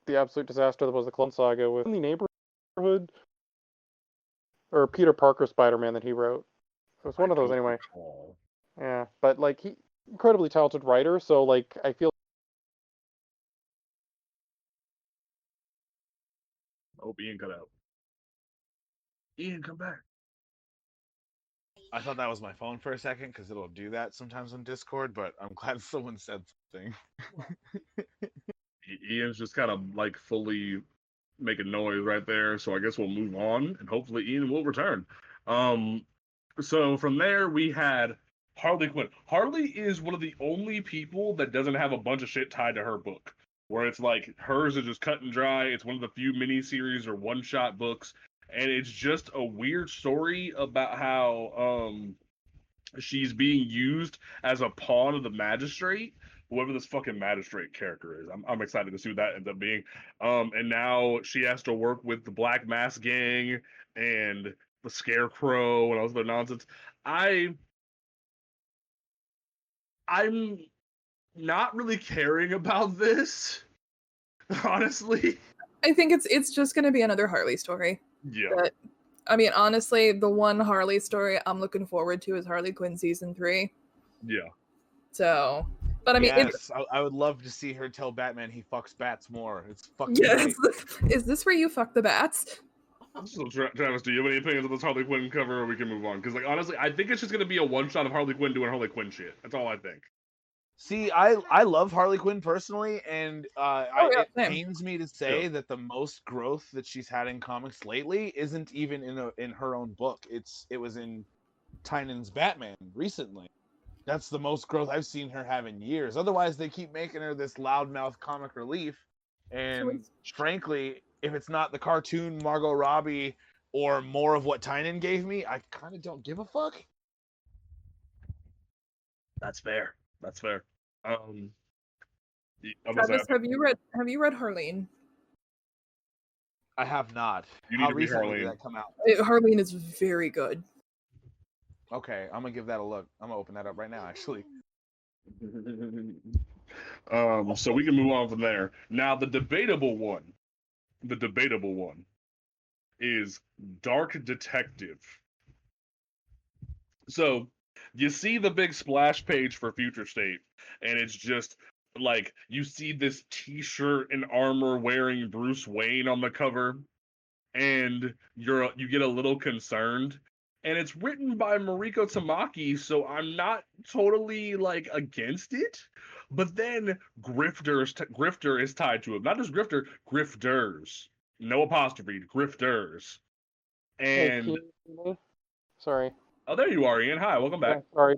the absolute disaster that was the Clone Saga with the Neighborhood, or Peter Parker Spider-Man that he wrote. It was one of those anyway. Yeah, but like he incredibly talented writer, so like I feel hope Ian cut out. Ian, come back. I thought that was my phone for a second because it'll do that sometimes on Discord, but I'm glad someone said something. Ian's just kind of like fully making noise right there, so I guess we'll move on and hopefully Ian will return. So from there we had Harley Quinn. Harley is one of the only people that doesn't have a bunch of shit tied to her book, where it's like hers is just cut and dry. It's one of the few miniseries or one-shot books, and it's just a weird story about how she's being used as a pawn of the magistrate, whoever this fucking magistrate character is. I'm excited to see what that ends up being. And now she has to work with the Black Mask Gang and the Scarecrow and all this other nonsense. I'm not really caring about this, honestly. I think it's just gonna be another Harley story. Yeah. But, I mean, honestly, the one Harley story I'm looking forward to is Harley Quinn season 3. Yeah. So, but I mean, yes, I would love to see her tell Batman he fucks bats more. It's fucking yes. great. Is this where you fuck the bats? So, Travis, do you have any opinions on this Harley Quinn cover, or we can move on? Because, like, honestly, I think it's just gonna be a one shot of Harley Quinn doing Harley Quinn shit. That's all I think. See, I love Harley Quinn personally, and it same. pains me to say that the most growth that she's had in comics lately isn't even in her own book. It was in Tynan's Batman recently. That's the most growth I've seen her have in years. Otherwise, they keep making her this loudmouth comic relief, and frankly, if it's not the cartoon Margot Robbie or more of what Tynan gave me, I kind of don't give a fuck. That's fair. That's fair. Travis, have you read Harleen? I have not. You need How to read recently Harleen. did that come out? Harleen is very good. Okay, I'm gonna give that a look. I'm gonna open that up right now, actually. So we can move on from there. Now the debatable one is Dark Detective. So you see the big splash page for Future State, and it's just like you see this t-shirt and armor wearing Bruce Wayne on the cover, and you get a little concerned. And it's written by Mariko Tamaki, so I'm not totally like against it. But then Grifter is tied to it. Not just Grifter, Grifters. No apostrophe, Grifters. And sorry. Oh, there you are, Ian. Hi, welcome back. Yeah, sorry,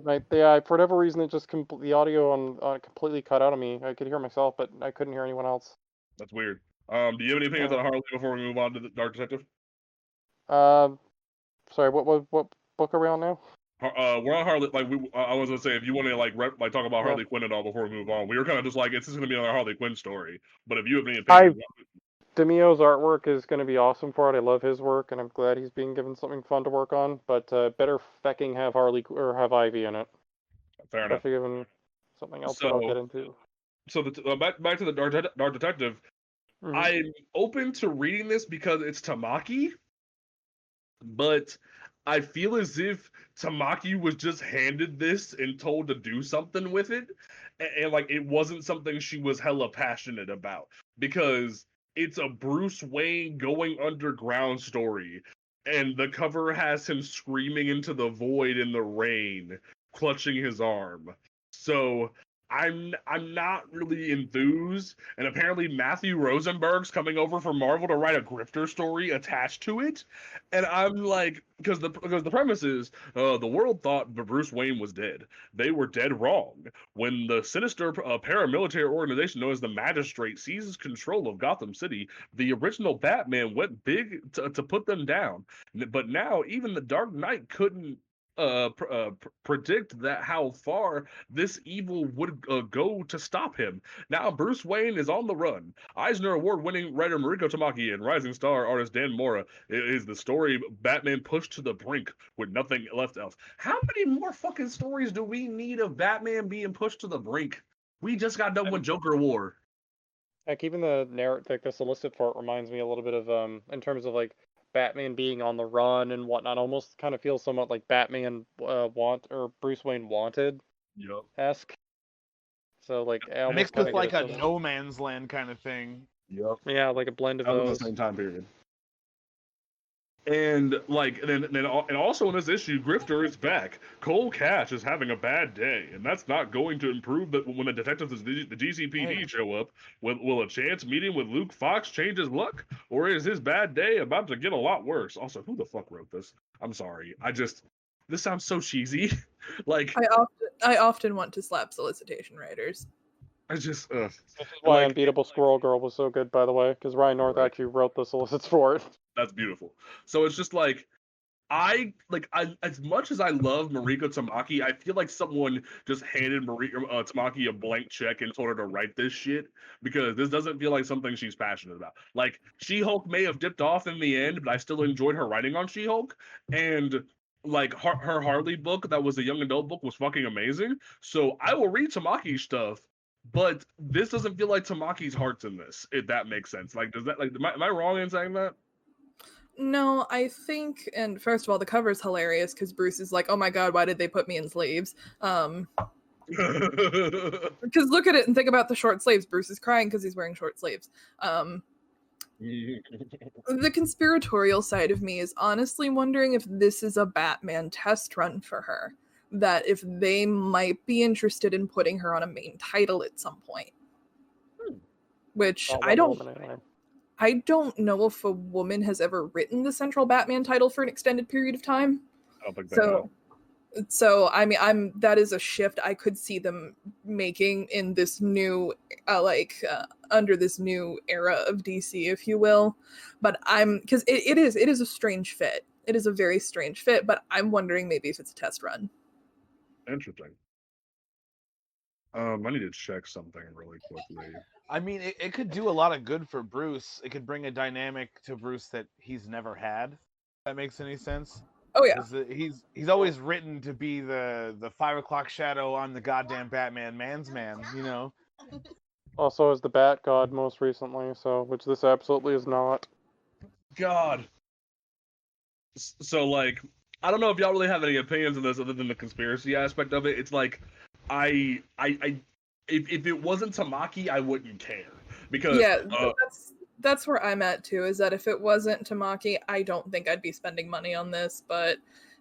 for whatever reason, it just the audio on completely cut out of me. I could hear myself, but I couldn't hear anyone else. That's weird. Do you have any opinions on Harley before we move on to the Dark Detective? Sorry, what book are we on now? We're on Harley. Like I was gonna say, if you want to like talk about Harley Quinn at all before we move on, we were kind of just like, it's just gonna be another Harley Quinn story. But if you have any opinions, Demio's artwork is going to be awesome for it. I love his work, and I'm glad he's being given something fun to work on. But better fecking have Harley or have Ivy in it. Fair enough. Especially given something else that I'll get into. So back to the Dark Detective. Mm-hmm. I'm open to reading this because it's Tamaki, but I feel as if Tamaki was just handed this and told to do something with it, and like it wasn't something she was hella passionate about, because it's a Bruce Wayne going underground story, and the cover has him screaming into the void in the rain, clutching his arm. So I'm not really enthused, and apparently Matthew Rosenberg's coming over from Marvel to write a Grifter story attached to it, and I'm like, because the premise is the world thought Bruce Wayne was dead. They were dead wrong. When the sinister paramilitary organization known as the Magistrate seizes control of Gotham City, the original Batman went big to put them down. But now even the Dark Knight couldn't predict that how far this evil would go to stop him. Now Bruce Wayne is on the run. Eisner Award-winning writer Mariko Tamaki and rising star artist Dan Mora is the story Batman pushed to the brink with nothing left else. How many more fucking stories do we need of Batman being pushed to the brink? We just got done with Joker War. Like even the narrative, like the solicit for it reminds me a little bit of in terms of like Batman being on the run and whatnot. Almost kind of feels somewhat like Batman Bruce Wayne Wanted esque. So like mixed with like a No Man's Land kind of thing. Yep. Yeah, like a blend of those. The same time period. And like, and also in this issue, Grifter is back. Cole Cash is having a bad day, and that's not going to improve. But when the detectives of the GCPD show up, will a chance meeting with Luke Fox change his luck, or is his bad day about to get a lot worse? Also, who the fuck wrote this? I'm sorry. This sounds so cheesy. Like, I often want to slap solicitation writers. This is why Unbeatable Squirrel Girl was so good, by the way, because Ryan North actually wrote the solicits for it. That's beautiful. So it's just like, I as much as I love Mariko Tamaki, I feel like someone just handed Tamaki a blank check and told her to write this shit, because this doesn't feel like something she's passionate about. Like, She-Hulk may have dipped off in the end, but I still enjoyed her writing on She-Hulk, and like her Harley book that was a young adult book was fucking amazing. So I will read Tamaki's stuff, but this doesn't feel like Tamaki's heart's in this, if that makes sense. Like, does that, like, am I wrong in saying that? No, I think, and first of all, the cover is hilarious because Bruce is like, "Oh my god, why did they put me in sleeves?" Because look at it and think about the short sleeves. Bruce is crying because he's wearing short sleeves. The conspiratorial side of me is honestly wondering if this is a Batman test run for her. That if they might be interested in putting her on a main title at some point. Which I don't know if a woman has ever written the central Batman title for an extended period of time. I don't think so. So I mean, that is a shift I could see them making in this new, under this new era of DC, if you will. But because it is a strange fit. It is a very strange fit. But I'm wondering maybe if it's a test run. Interesting. I need to check something really quickly. I mean, it could do a lot of good for Bruce. It could bring a dynamic to Bruce that he's never had. If that makes any sense? Oh yeah. He's always written to be the 5 o'clock shadow. I'm the goddamn Batman, man's man. You know. Also, as the Bat God most recently, so which this absolutely is not. God. So like, I don't know if y'all really have any opinions on this other than the conspiracy aspect of it. It's like, if it wasn't Tamaki, I wouldn't care, because that's where I'm at too. Is that if it wasn't Tamaki, I don't think I'd be spending money on this. But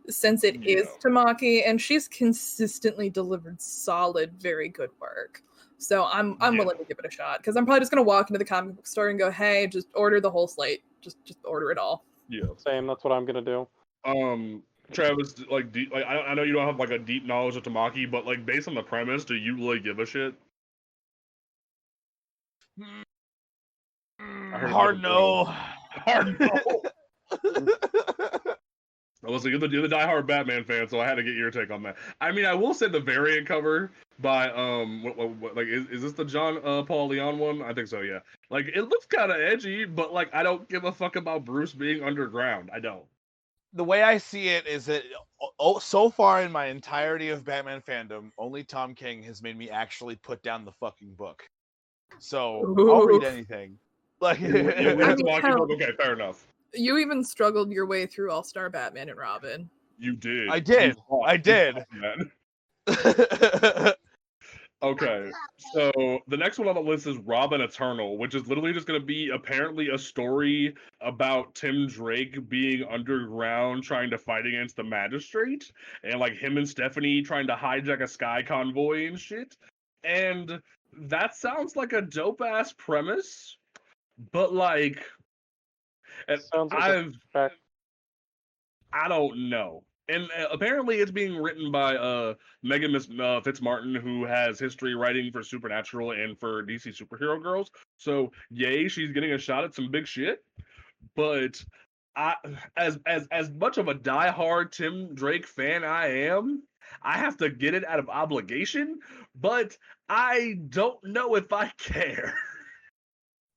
since it is Tamaki, and she's consistently delivered solid, very good work, so I'm willing to give it a shot. Because I'm probably just gonna walk into the comic book store and go, "Hey, just order the whole slate. Just order it all." Yeah, same. That's what I'm gonna do. Travis, like, I know you don't have like a deep knowledge of Tamaki, but like, based on the premise, do you really give a shit? Hard no. Hard no. Listen, you're the diehard Batman fan, so I had to get your take on that. I mean, I will say the variant cover by like is this the John Paul Leon one? I think so, yeah. Like, it looks kind of edgy, but like, I don't give a fuck about Bruce being underground. I don't. The way I see it is that so far in my entirety of Batman fandom, only Tom King has made me actually put down the fucking book. So I'll read anything. Like, okay, fair enough. You even struggled your way through All-Star Batman and Robin. You did. I did. Okay, so the next one on the list is Robin Eternal, which is literally just going to be apparently a story about Tim Drake being underground trying to fight against the Magistrate, and like him and Stephanie trying to hijack a sky convoy and shit. And that sounds like a dope-ass premise, but like, I don't know. And apparently it's being written by Megan Fitzmartin, who has history writing for Supernatural and for DC Superhero Girls. So yay, she's getting a shot at some big shit. But as much of a diehard Tim Drake fan I am, I have to get it out of obligation. But I don't know if I care.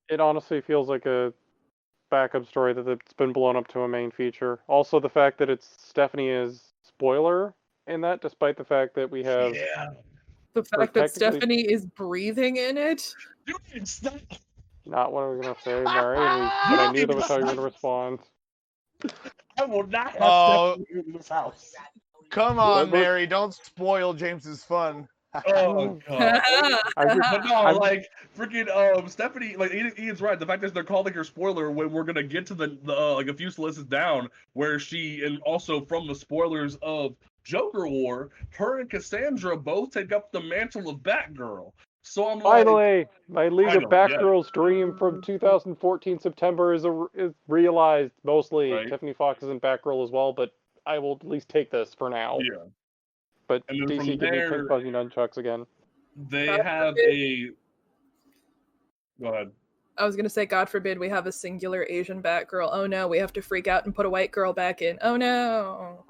It honestly feels like a backup story that's been blown up to a main feature. Also, the fact that it's Stephanie is spoiler in that, despite the fact that we have the fact that Stephanie is breathing in it. Not what I was gonna say, Mary, but I knew that was how you were gonna respond. I will not have Stephanie in this house. Come on, Mary, don't spoil James's fun. Oh god. But no, I'm- like freaking Stephanie, like Ian's right. The fact is they're calling her spoiler when we're gonna get to the like a few solicits down where she, and also from the spoilers of Joker War, her and Cassandra both take up the mantle of Batgirl. So I'm like, Finally, my League of Finally, yeah. Batgirl's dream from 2014 September is realized. Mostly, Right. Tiffany Fox is in Batgirl as well, but I will at least take this for now. yeah. But And then DC from give me there- pink fuzzy nunchucks again. They God have forbid. a. Go ahead. I was gonna say, God forbid we have a singular Asian Batgirl. Oh no, we have to freak out and put a white girl back in. Oh no.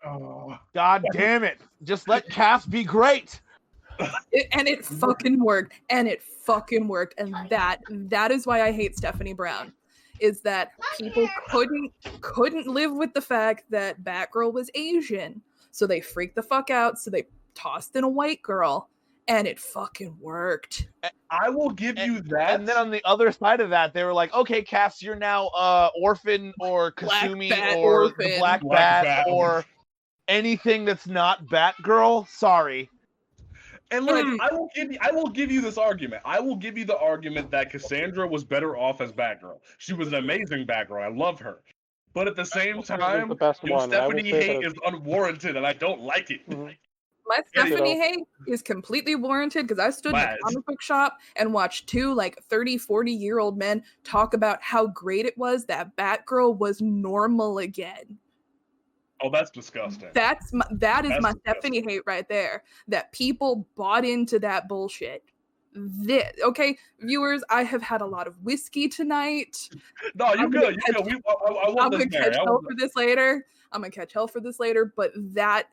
Oh. God damn it! Just let Cass be great. And it fucking worked. And it fucking worked. And that is why I hate Stephanie Brown. Is that people couldn't live with the fact that Batgirl was Asian. So they freaked the fuck out. So they tossed in a white girl. And it fucking worked. I will give you that. And then on the other side of that, they were like, "Okay, Cass, you're now Orphan or Kasumi Bat or Orphan. the Black Black Bat Bat. or anything that's not Batgirl." Sorry. And like, I will give you this argument. I will give you the argument that Cassandra was better off as Batgirl. She was an amazing Batgirl. I love her. But at the same time, the best your one, and I will Stephanie say hate that- is unwarranted, and I don't like it. Mhm. My Yeah, you Stephanie know. hate is completely warranted because I stood in a Waz. comic book shop and watched two like 30, 40-year-old men talk about how great it was that Batgirl was normal again. Oh, that's disgusting. That is That's my disgusting. Stephanie hate right there. That people bought into that bullshit. Okay, viewers, I have had a lot of whiskey tonight. No, you I'm good. gonna You catch- good. I I'm want gonna this, Mary. catch hell for this later. But that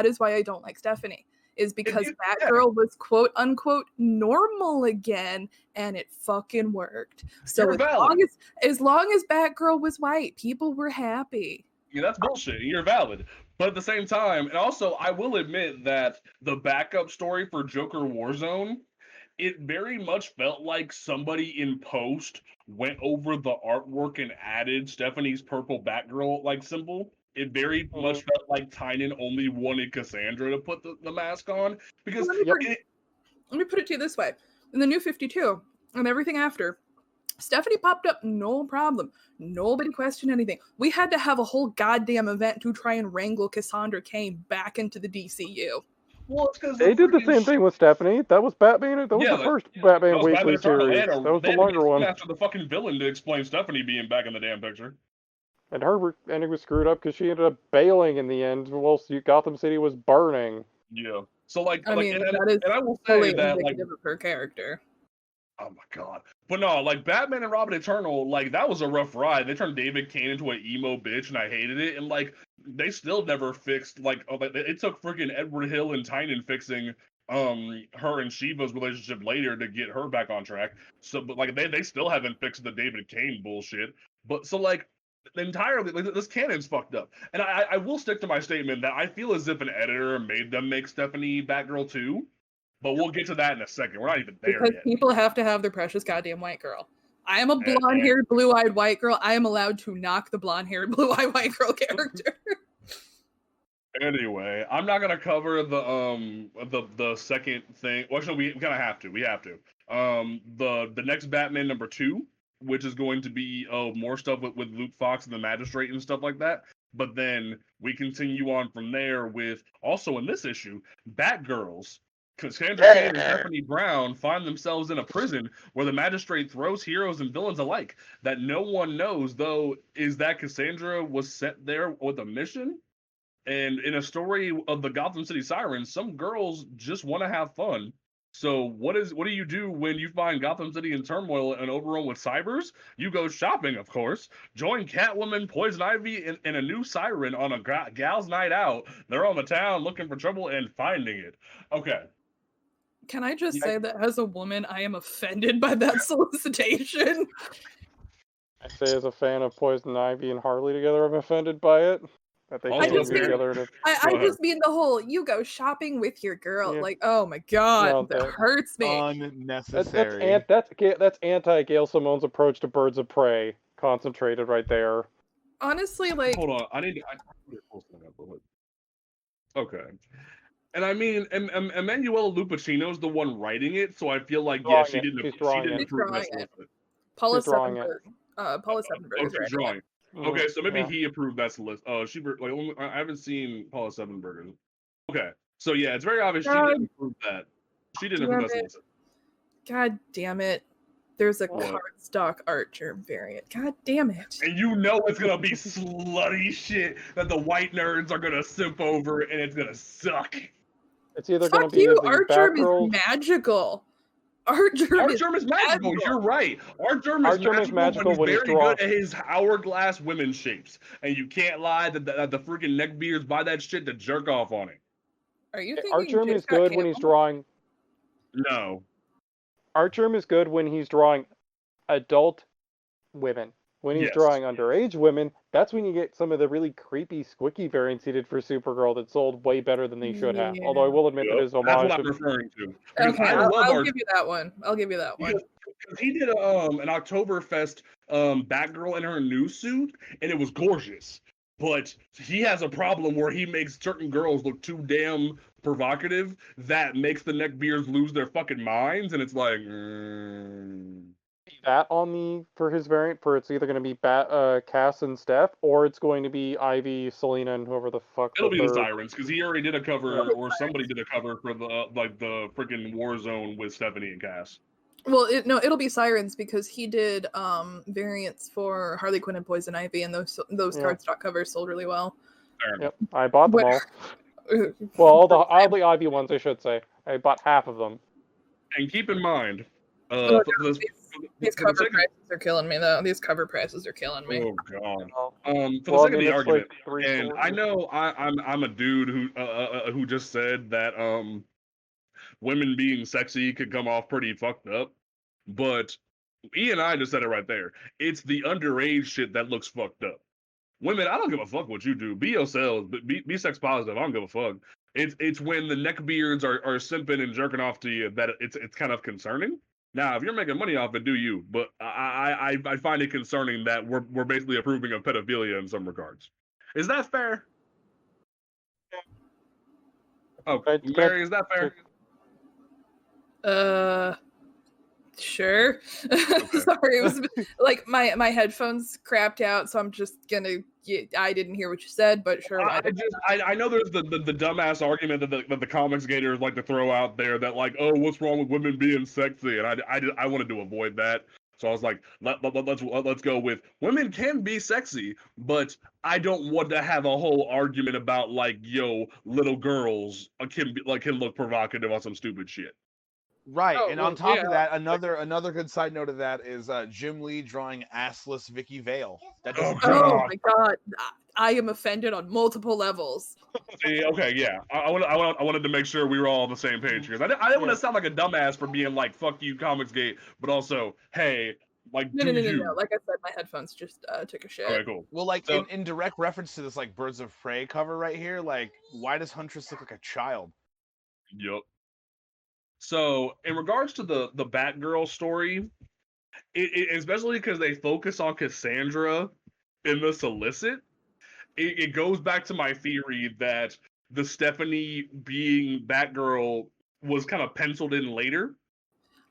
is why I don't like Stephanie. Is because yeah. Batgirl was quote unquote normal again, and it fucking worked. So You're valid. as long as Batgirl was white, people were happy. Yeah, that's bullshit. You're valid. But at the same time, and also, I will admit that the backup story for Joker Warzone, it very much felt like somebody in post went over the artwork and added Stephanie's purple Batgirl like symbol. It very much felt like Tynan only wanted Cassandra to put the mask on because Let me put it to you this way: in the New 52 and everything after, Stephanie popped up, no problem. Nobody questioned anything. We had to have a whole goddamn event to try and wrangle Cassandra Cain back into the DCU. well, it's because They did the same thing with Stephanie. That was Batman. That was Yeah, the first Batman That was Weekly Batman Eternal. series. That was the longer one. After the fucking villain to explain Stephanie being back in the damn picture. And her ending was screwed up because she ended up bailing in the end. Well, Gotham City was burning. Yeah. So like, I mean, that is and I will say fully that like, indicative of her character. oh my god. But no, like Batman and Robin Eternal, like that was a rough ride. They turned David Kane into an emo bitch, and I hated it. And like, they still never fixed like it took freaking Edward Hill and Tynan fixing her and Shiva's relationship later to get her back on track. So, but like they still haven't fixed the David Kane bullshit. But so like. Entirely, like this canon's fucked up, and I will stick to my statement that I feel as if an editor made them make Stephanie Batgirl too, but we'll get to that in a second. We're not even there Because yet. people have to have their precious goddamn white girl. I am a blonde-haired, blue-eyed white girl. I am allowed to knock the blonde-haired, blue-eyed white girl character. Anyway, I'm not gonna cover the second thing. Well, actually, we kind of have to. We have to. The next Batman #2, which is going to be more stuff with Luke Fox and the Magistrate and stuff like that. But then we continue on from there with also in this issue, Batgirls. Cassandra Cain and Stephanie Brown find themselves in a prison where the Magistrate throws heroes and villains alike. That no one knows, though, is that Cassandra was sent there with a mission. And in a story of the Gotham City Sirens, some girls just want to have fun. So what do you do when you find Gotham City in turmoil and overrun with cybers? You go shopping, of course. Join Catwoman, Poison Ivy, and a new siren on a gal's night out. They're on the town looking for trouble and finding it. Okay. Can I just say that as a woman, I am offended by that solicitation? I say as a fan of Poison Ivy and Harley together, I'm offended by it. That they Also, can't be Mary- together to... I just mean the whole, you go shopping with your girl. Yeah. Like, oh my god, No, that that- hurts me. Unnecessary. That's anti-Gail Simone's approach to Birds of Prey, concentrated right there. Honestly, like, Hold on. I need to pull something up. Okay. And I mean, Emanuela Lupacino's the one writing it, so I feel like Drawing she it. didn't She's she drawing didn't it. approve Drawing this it. solicit. Paula She's drawing it. Sevenberg. Paula Sevenberg is she's writing drawing. it. Okay, so maybe Yeah. he approved that solicit. Oh, I haven't seen Paula Sevenberg. Okay, so yeah, it's very obvious she didn't approve that. She didn't approve that solicit. God damn it. There's a What? cardstock art germ variant. God damn it. And you know it's gonna be slutty shit that the white nerds are gonna simp over, and it's gonna suck. It's either going to Fuck be you, the art germ Batgirl. is magical. Art germ is magical. You're right. Art germ is magical when he's very good at his hourglass women shapes. And you can't lie that the freaking neckbeards buy that shit to jerk off on it. Are you thinking Art germ is J. Scott good when he's Campbell? drawing. No. Art germ is good when he's drawing adult women. When he's Yes. drawing underage women, that's when you get some of the really creepy, squicky variants he did for Supergirl that sold way better than they should have. Yeah. Although I will admit that his That's homage. what I'm referring to. Because Okay, I love I'll Art give you that one. I'll give you that one. because he did an Oktoberfest Batgirl in her new suit, and it was gorgeous. But he has a problem where he makes certain girls look too damn provocative that makes the neckbeards lose their fucking minds, and it's like. That on for his variant for it's either going to be Cass and Steph, or it's going to be Ivy, Selena, and whoever the fuck. It'll be the third. Sirens because he already did a cover, or somebody did a cover for the the freaking Warzone with Stephanie and Cass. Well, it'll be Sirens because he did variants for Harley Quinn and Poison Ivy, and those cardstock covers sold really well. Yep, I bought them all. Well, all the Ivy ones, I should say. I bought half of them. And keep in mind, these cover prices are killing me, though. These cover prices are killing me. Oh god. For Well, the sake of the argument, like and stories. I know I'm a dude who just said that women being sexy could come off pretty fucked up, but E and I just said it right there. It's the underage shit that looks fucked up. Women, I don't give a fuck what you do. Be yourselves, but be sex positive. I don't give a fuck. It's when the neckbeards are simping and jerking off to you that it's kind of concerning. Now, if you're making money off it, do you? But I find it concerning that we're basically approving of pedophilia in some regards. Is that fair? Oh, Mary, is that fair? Sure. Okay. Sorry, it was like my headphones crapped out, so I'm just gonna. I didn't hear what you said, but sure. I know there's the dumbass argument that the comics gators like to throw out there that like, oh, what's wrong with women being sexy, and I wanted to avoid that. So I was like, let's go with women can be sexy, but I don't want to have a whole argument about like, yo, little girls can look provocative on some stupid shit. Right, and on top of that, another good side note of that is Jim Lee drawing assless Vicky Vale. That doesn't oh my god, I am offended on multiple levels. See, okay, yeah, I wanted to make sure we were all on the same page because I didn't want to sound like a dumbass for being like fuck you Comicsgate, but also hey, like no. Like I said, my headphones just took a shit. Okay, cool. Well, like in direct reference to this like Birds of Prey cover right here, like why does Huntress look like a child? Yep. So, in regards to the Batgirl story, it especially because they focus on Cassandra in the solicit, it goes back to my theory that the Stephanie being Batgirl was kind of penciled in later.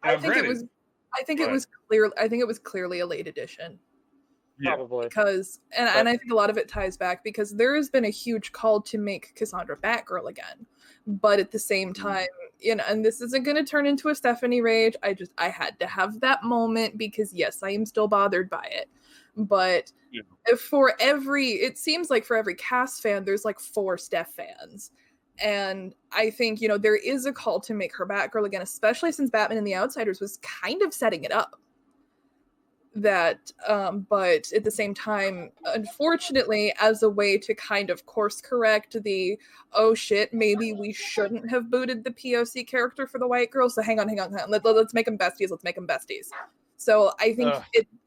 I think it was clearly a late edition. Yeah. Probably. Because and I think a lot of it ties back because there has been a huge call to make Cassandra Batgirl again. But at the same time, and this isn't going to turn into a Stephanie rage. I had to have that moment because yes, I am still bothered by it. But it seems like for every Cass fan, there's like 4 Steph fans. And I think, there is a call to make her Batgirl again, especially since Batman and the Outsiders was kind of setting it up. That but at the same time, unfortunately, as a way to kind of course correct the oh shit, maybe we shouldn't have booted the POC character for the white girl, so hang on. Let's make them besties. So I think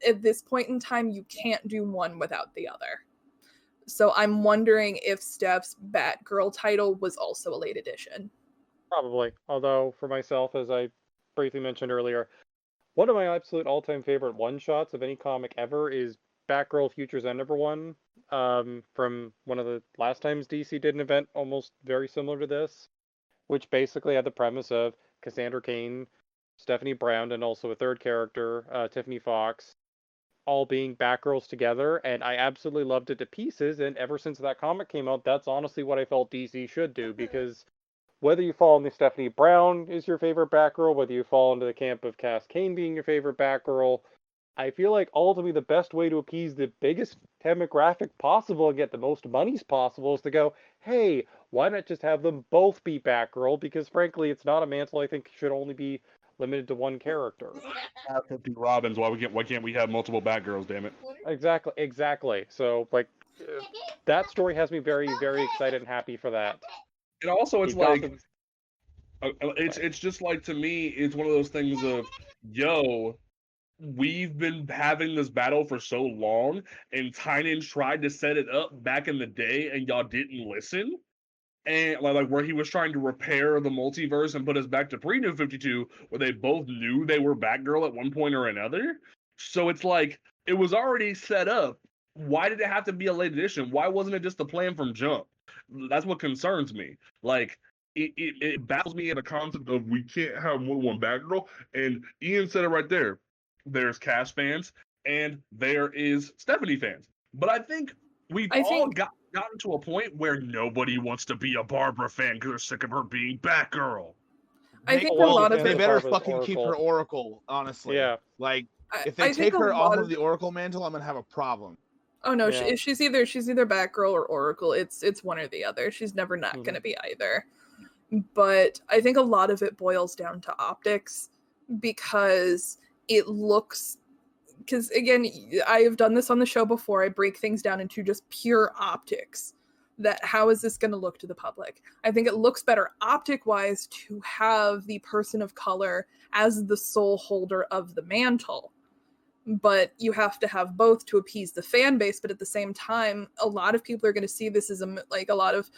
at this point in time you can't do one without the other. So I'm wondering if Steph's Batgirl title was also a late edition. Probably. Although for myself, as I briefly mentioned earlier, one of my absolute all-time favorite one-shots of any comic ever is Batgirl Future's End #1, from one of the last times DC did an event almost very similar to this. which basically had the premise of Cassandra Cain, Stephanie Brown, and also a third character, Tiffany Fox, all being Batgirls together, and I absolutely loved it to pieces, and ever since that comic came out, that's honestly what I felt DC should do, because whether you fall into Stephanie Brown is your favorite Batgirl, whether you fall into the camp of Cass Cain being your favorite Batgirl, I feel like ultimately the best way to appease the biggest demographic possible and get the most monies possible is to go, hey, why not just have them both be Batgirl? Because frankly, it's not a mantle I think should only be limited to one character. 50 Robins. Why can't we have multiple Batgirls? Damn it! Exactly. So like, that story has me very, very excited and happy for that. And also, it's like, it's just like, to me, it's one of those things of, yo, we've been having this battle for so long, and Tynan tried to set it up back in the day, and y'all didn't listen. And like where he was trying to repair the multiverse and put us back to pre-New 52, where they both knew they were Batgirl at one point or another. So it's like, it was already set up. Why did it have to be a late edition? Why wasn't it just the plan from jump? That's what concerns me. Like, it baffles me in the concept of we can't have more than one Batgirl. And Ian said it right there. There's Cass fans and there is Stephanie fans. But I think we've all gotten to a point where nobody wants to be a Barbara fan because they're sick of her being Batgirl. I think a lot of they it, better fucking keep her Oracle, honestly. Yeah. Like, if they take her off of the Oracle mantle, I'm gonna have a problem. Oh no, she's either Batgirl or Oracle. It's one or the other. She's never not gonna be either. But I think a lot of it boils down to optics, because it looks, because again, I have done this on the show before. I break things down into just pure optics. That how is this going to look to the public? I think it looks better optic-wise to have the person of color as the sole holder of the mantle. But you have to have both to appease the fan base. But at the same time, a lot of people are going to see this as like a lot of,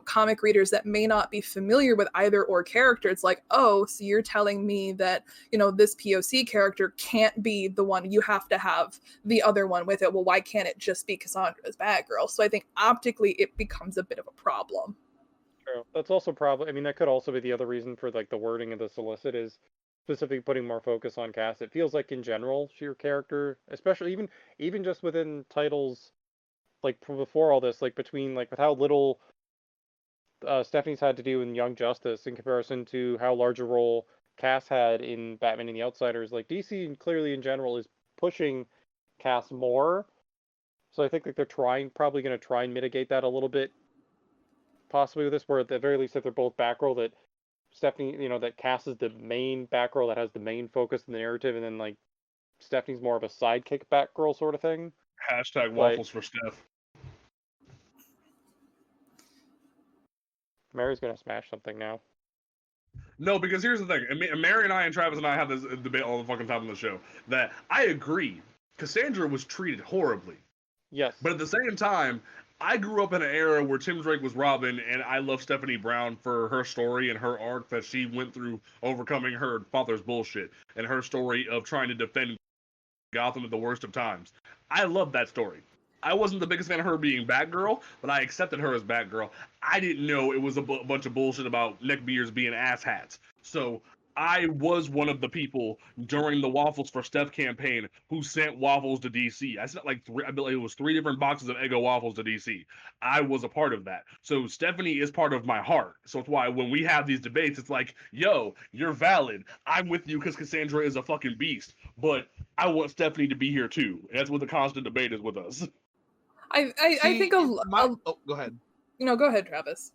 comic readers that may not be familiar with either or character. It's like, oh, so you're telling me that, this POC character can't be the one. You have to have the other one with it. Well, why can't it just be Cassandra's Batgirl? So I think optically it becomes a bit of a problem. True. That's also probably, that could also be the other reason for like the wording of the solicit is specifically putting more focus on Cass. It feels like in general, your character, especially even just within titles, like before all this, like between like with how little Stephanie's had to do in Young Justice in comparison to how large a role Cass had in Batman and the Outsiders, like DC clearly in general is pushing Cass more. So I think like they're probably going to try and mitigate that a little bit, possibly with this, where at the very least if they're both Batgirl, that Stephanie, that Cass is the main Batgirl that has the main focus in the narrative, and then like Stephanie's more of a sidekick Batgirl sort of thing. # waffles for Steph. Mary's gonna smash something now. No, because here's the thing. And Mary and I and Travis and I have this debate all the fucking time on the show. That I agree, Cassandra was treated horribly. Yes. But at the same time, I grew up in an era where Tim Drake was Robin, and I love Stephanie Brown for her story and her arc that she went through overcoming her father's bullshit, and her story of trying to defend Gotham at the worst of times. I love that story. I wasn't the biggest fan of her being Batgirl, but I accepted her as Batgirl. I didn't know it was a bunch of bullshit about neckbeards being asshats. So I was one of the people during the Waffles for Steph campaign who sent waffles to DC. I sent like I believe it was 3 different boxes of Eggo waffles to DC. I was a part of that. So Stephanie is part of my heart. So it's why when we have these debates, it's like, yo, you're valid. I'm with you because Cassandra is a fucking beast. But I want Stephanie to be here too. And that's what the constant debate is with us. I think go ahead. Go ahead, Travis.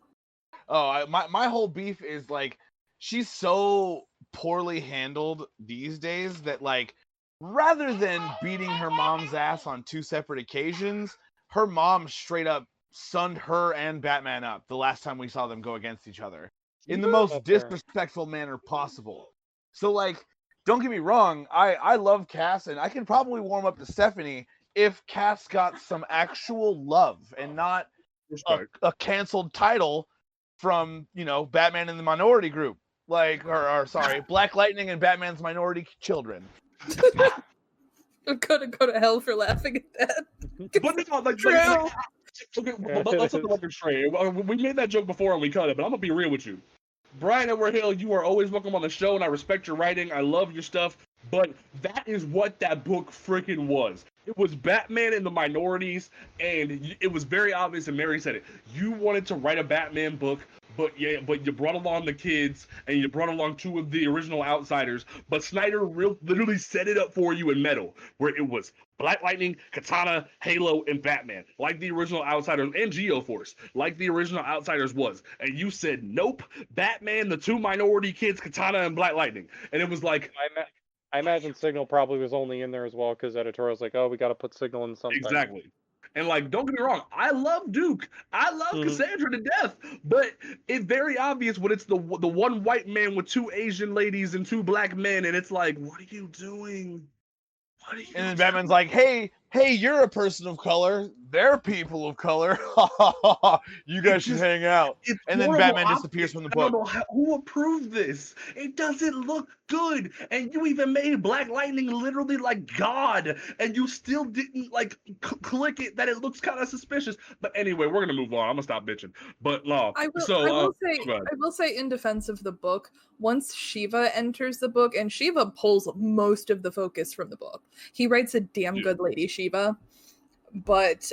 Oh, my whole beef is like, she's so poorly handled these days that, like, rather than beating her mom's ass on 2 separate occasions, her mom straight up sunned her and Batman up the last time we saw them go against each other in the most disrespectful manner possible. So, like, don't get me wrong, I love Cass, and I can probably warm up to Stephanie if Cass got some actual love and not a canceled title from, Batman and the Minority Group. Like, or sorry, Black Lightning and Batman's Minority Children. I'm gonna go to hell for laughing at that. But it's not like, okay, let's look at the straight. We made that joke before and we cut it, but I'm gonna be real with you. Brian Edward Hill, you are always welcome on the show, and I respect your writing. I love your stuff, but that is what that book freaking was. It was Batman and the minorities, and it was very obvious, and Mary said it. You wanted to write a Batman book, but you brought along the kids, and you brought along two of the original outsiders, but Snyder literally set it up for you in metal, where it was Black Lightning, Katana, Halo, and Batman, like the original Outsiders, and Geoforce, like the original Outsiders was. And you said, nope, Batman, the two minority kids, Katana, and Black Lightning. And it was like... I imagine Signal probably was only in there as well, because editorial's like, oh, we got to put Signal in something. Exactly. And, like, don't get me wrong, I love Duke. I love Cassandra to death. But it's very obvious when it's the one white man with two Asian ladies and two black men, and it's like, what are you doing? And then Batman's like, hey, you're a person of color. They're people of color. You guys should hang out. And then Batman disappears from the book. I don't know who approved this. It doesn't look good. And you even made Black Lightning literally like God. And you still didn't like click it that it looks kind of suspicious. But anyway, we're going to move on. I'm going to stop bitching. But Law. I will say in defense of the book, once Shiva enters the book, and Shiva pulls most of the focus from the book. He writes a damn good Lady Shiva. But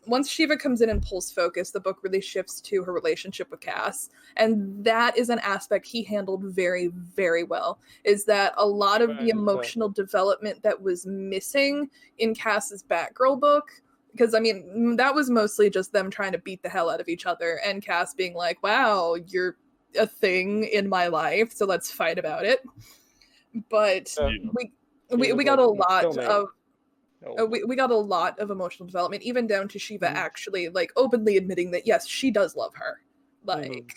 once Shiva comes in and pulls focus, the book really shifts to her relationship with Cass. And that is an aspect he handled very, very well, is that a lot of the emotional development that was missing in Cass's Batgirl book, because, I mean, that was mostly just them trying to beat the hell out of each other, and Cass being like, wow, you're a thing in my life, so let's fight about it. But we got a lot of... we got a lot of emotional development, even down to Shiva actually like openly admitting that yes, she does love her. Like,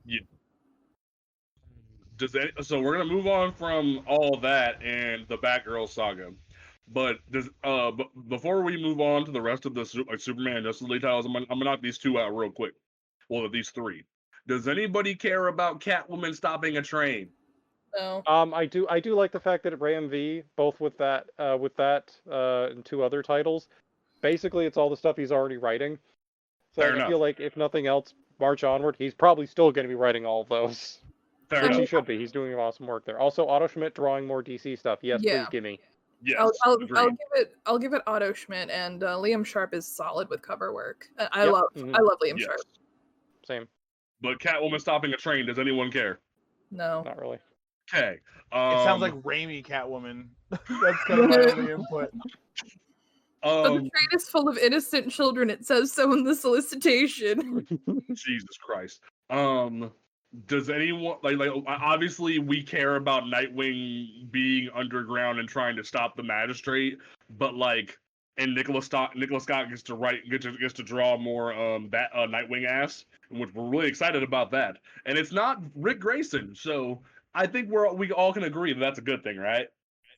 yeah. So we're gonna move on from all that and the Batgirl saga, but before we move on to the rest of the Superman and Justice League titles, I'm gonna knock these two out real quick. Well, these three. Does anybody care about Catwoman stopping a train? No. I do like the fact that Ram V, both with that and two other titles, basically it's all the stuff he's already writing. So I feel like if nothing else, March onward, he's probably still going to be writing all of those. Which he should be. He's doing awesome work there. Also, Otto Schmidt drawing more DC stuff. Yes, please give me. Yes, I'll give it Otto Schmidt, and Liam Sharp is solid with cover work. I love Liam Sharp. Same. But Catwoman stopping a train, does anyone care? No. Not really. Okay. It sounds like Raimi Catwoman. That's kind of my only input. But the train is full of innocent children. It says so in the solicitation. Jesus Christ. Does anyone like obviously we care about Nightwing being underground and trying to stop the magistrate, but like, and Nicholas Scott gets to draw more Nightwing ass, which we're really excited about that. And it's not Rick Grayson, so I think we all can agree that that's a good thing, right?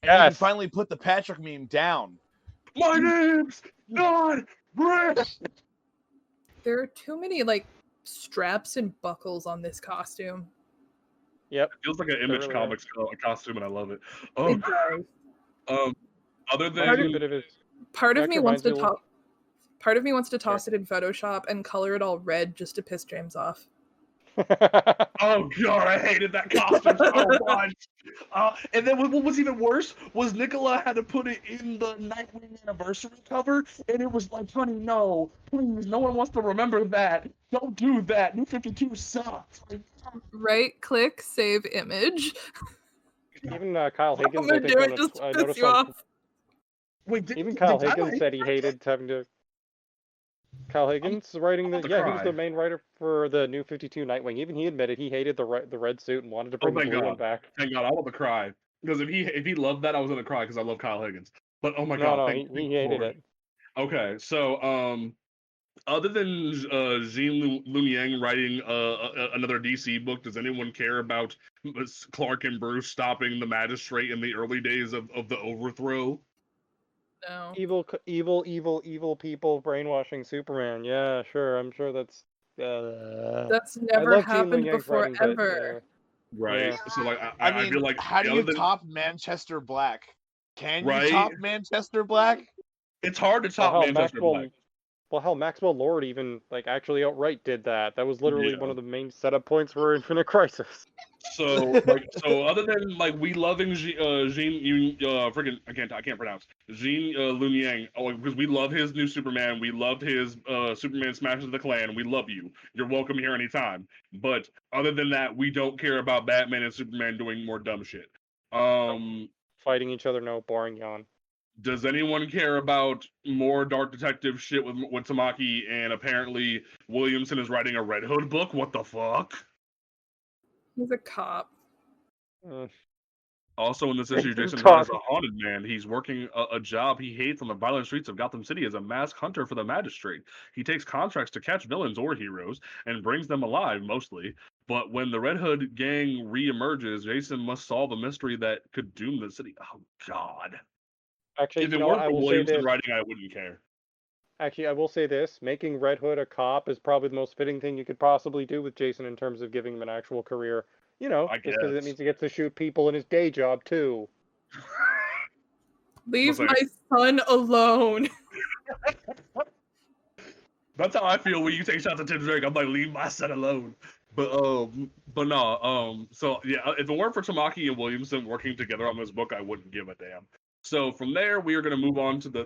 And you can finally put the Patrick meme down. My name's not Rick! There are too many, like, straps and buckles on this costume. Yep. It feels like an Image Comics costume, and I love it. It does. Other than... Part of me wants to toss it in Photoshop and color it all red just to piss James off. Oh god, I hated that costume so much. And then what was even worse was Nicola had to put it in the Nightwing anniversary cover, and it was like, honey, no, please, no one wants to remember that. Don't do that. New 52 sucks. Right click, save image. Even Kyle Higgins, I'm gonna do it just to piss you off. Wait, even Kyle Higgins said he hated having to. Kyle Higgins writing he was the main writer for the New 52 Nightwing. Even he admitted he hated the red suit and wanted to bring the blue one back. Thank God, I want to cry because if he loved that, I was gonna cry because I love Kyle Higgins. But oh my God, he hated it. Okay, so other than Jean Lumiere writing another DC book, does anyone care about Clark and Bruce stopping the magistrate in the early days of the overthrow? No. Evil people brainwashing Superman. Yeah, sure. I'm sure that's never happened before ever. Right. Yeah. So like, I feel like how do you top Manchester Black? Can you top Manchester Black? It's hard to top Manchester Black. Well, hell, Maxwell Lord even like actually outright did that. That was literally one of the main setup points for Infinite Crisis. So other than like we loving Jean, freaking I can't pronounce Jean Lun Yang, because we love his new Superman, we loved his Superman Smashes the Klan, we love you. You're welcome here anytime. But other than that, we don't care about Batman and Superman doing more dumb shit. Fighting each other, no, boring yawn. Does anyone care about more Dark Detective shit with Tamaki? And apparently Williamson is writing a Red Hood book. What the fuck? He's a cop. Also in this issue, Jason Todd is a haunted man. He's working a job he hates on the violent streets of Gotham City as a masked hunter for the Magistrate. He takes contracts to catch villains or heroes and brings them alive, mostly. But when the Red Hood gang re-emerges, Jason must solve a mystery that could doom the city. Oh, God. Actually, if it weren't for Williamson writing, I wouldn't care. Actually, I will say this. Making Red Hood a cop is probably the most fitting thing you could possibly do with Jason in terms of giving him an actual career. You know, just because it means he gets to shoot people in his day job, too. Leave my son alone. That's how I feel when you take shots at Tim Drake. I'm like, leave my son alone. But no. So yeah, if it weren't for Tamaki and Williamson working together on this book, I wouldn't give a damn. So from there, we are going to move on to the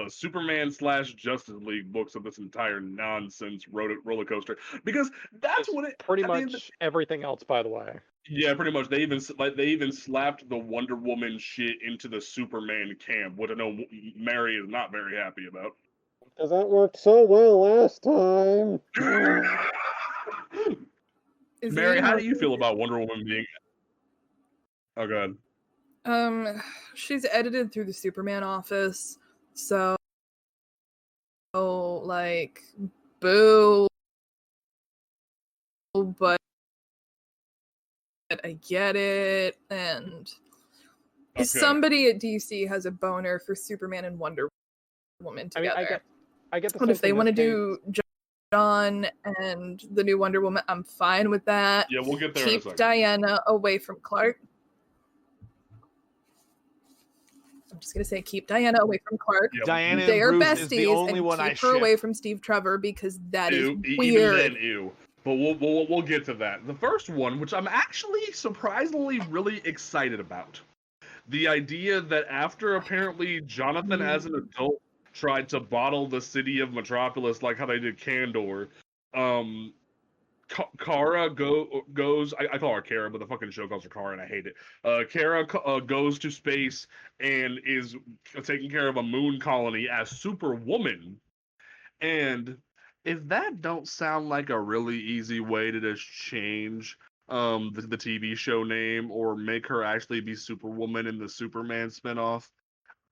Superman / Justice League books of this entire nonsense roller coaster, because that's what it pretty much everything else, by the way. Yeah, pretty much. They even slapped the Wonder Woman shit into the Superman camp, which I know Mary is not very happy about. Because that worked so well last time. Mary, how do you feel about Wonder Woman being? Oh god. She's edited through the Superman office, so like, boo. But I get it, and somebody at DC has a boner for Superman and Wonder Woman together. I mean, I get the sense if they want to do John and the new Wonder Woman, I'm fine with that. Yeah, we'll get there. Keep Diana away from Clark. I'm just gonna say, keep Diana away from Clark. Yep. Diana they are Bruce besties, is the only and one keep I her ship. away from Steve Trevor because that is weird. Even then, ew. But we'll get to that. The first one, which I'm actually surprisingly really excited about, the idea that after apparently Jonathan, as an adult, tried to bottle the city of Metropolis like how they did Kandor, Kara goes. I call her Kara, but the fucking show calls her Kara, and I hate it. Kara goes to space and is taking care of a moon colony as Superwoman. And if that don't sound like a really easy way to just change the TV show name or make her actually be Superwoman in the Superman spinoff,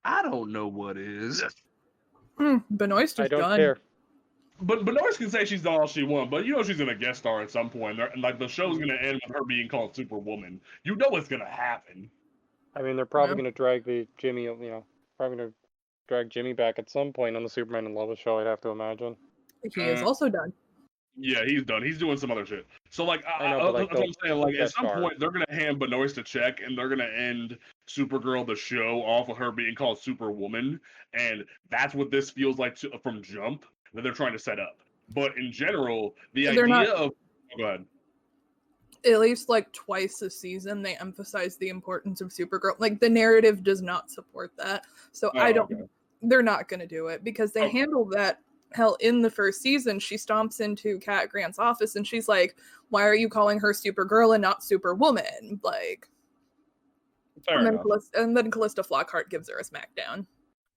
I don't know what is. Benoist is I don't done. care. But Benoist can say she's done all she wants, but you know she's gonna guest star at some point. And like the show's gonna end with her being called Superwoman. You know what's gonna happen. I mean, they're probably gonna drag Jimmy back at some point on the Superman and Lois show. I'd have to imagine. He is also done. Yeah, he's done. He's doing some other shit. So like, I know, that's what I'm saying. Like, at some star. point, they're gonna hand Benoist a check, and they're gonna end Supergirl the show off of her being called Superwoman, and that's what this feels like from Jump that they're trying to set up. But in general, the idea of go ahead. At least like twice a season, they emphasize the importance of Supergirl. Like the narrative does not support that, so they're not gonna do it because they handle that. Hell, in the first season, she stomps into Cat Grant's office and she's like, "Why are you calling her Supergirl and not Superwoman?" Like, and then Callista Flockhart gives her a smackdown.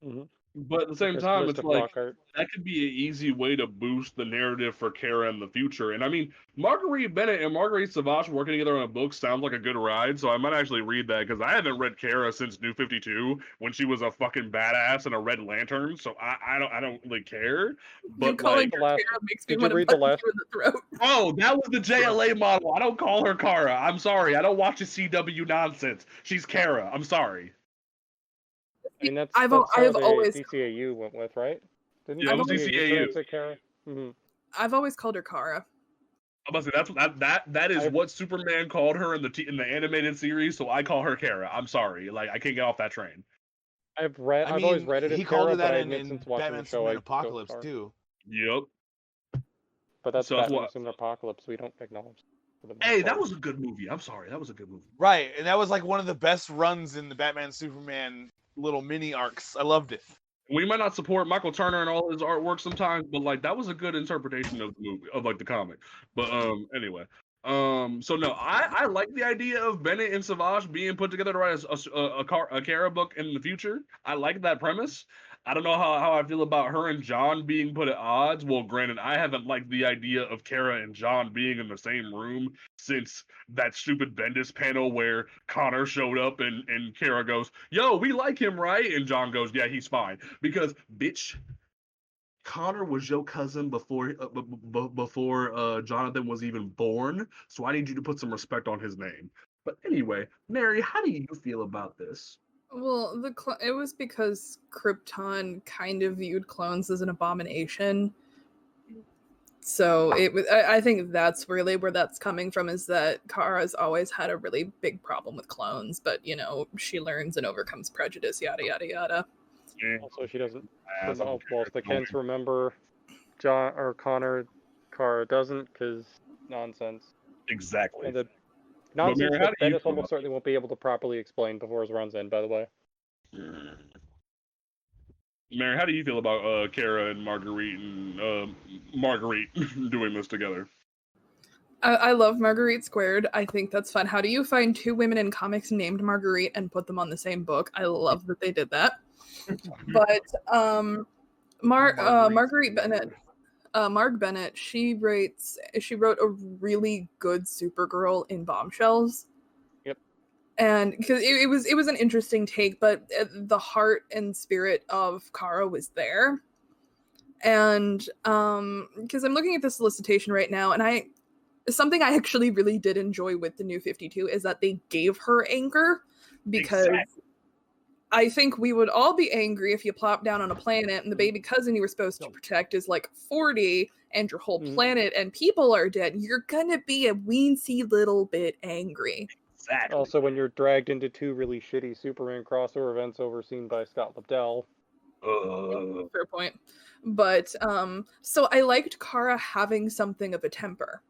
Mm-hmm. But at the same time, it's like that could be an easy way to boost the narrative for Kara in the future. And I mean, Marguerite Bennett and Marguerite Savage working together on a book sounds like a good ride. So I might actually read that because I haven't read Kara since New 52 when she was a fucking badass in a Red Lantern. So I don't really care. But you calling her Kara makes me want to punch you in the throat. Oh, that was the JLA model. I don't call her Kara. I'm sorry. I don't watch the CW nonsense. She's Kara. I'm sorry. I mean, that's I've always DCAU went with, right? Didn't it was DCAU. Kara? Mm-hmm. I've always called her Kara. I'm about to say that is what Superman called her in the animated series, so I call her Kara. I'm sorry, like I can't get off that train. I've always read it as he called Kara, her that but in Batman Superman Apocalypse too. Yep. But that's So Batman Assuming Apocalypse. We don't acknowledge. Hey, that was a good movie. I'm sorry, that was a good movie. Right, and that was like one of the best runs in the Batman Superman little mini arcs. I loved it. We might not support Michael Turner and all his artwork sometimes, but like that was a good interpretation of the movie, of like the comic. But anyway, so no, I like the idea of Bennett and Savage being put together to write a Kara book in the future. I like that premise. I don't know how I feel about her and John being put at odds. Well, granted, I haven't liked the idea of Kara and John being in the same room since that stupid Bendis panel where Connor showed up and Kara goes, "Yo, we like him, right?" And John goes, "Yeah, he's fine." Because, bitch, Connor was your cousin before Jonathan was even born, so I need you to put some respect on his name. But anyway, Mary, how do you feel about this? Well, it was because Krypton kind of viewed clones as an abomination. So it was. I think that's really where that's coming from. Is that Kara's always had a really big problem with clones, but she learns and overcomes prejudice. Yada yada yada. Also, she doesn't. Well, if the Kents remember John or Connor, Kara doesn't, because nonsense. Exactly. And the nonsense that Bendis almost certainly won't be able to properly explain before his runs end, by the way. Mary, how do you feel about Kara and Marguerite doing this together? I love Marguerite Squared. I think that's fun. How do you find two women in comics named Marguerite and put them on the same book? I love that they did that. But Marguerite Bennett, Marg Bennett, she wrote a really good Supergirl in Bombshells. Yep. And because it was an interesting take, but the heart and spirit of Kara was there. And because I'm looking at the solicitation right now, and something I actually really did enjoy with the New 52 is that they gave her anger, because I think we would all be angry if you plop down on a planet and the baby cousin you were supposed to protect is like 40 and your whole planet and people are dead. You're gonna be a weensy little bit angry. Exactly. Also, when you're dragged into two really shitty Superman crossover events overseen by Scott Lobdell. Fair point. But so I liked Kara having something of a temper.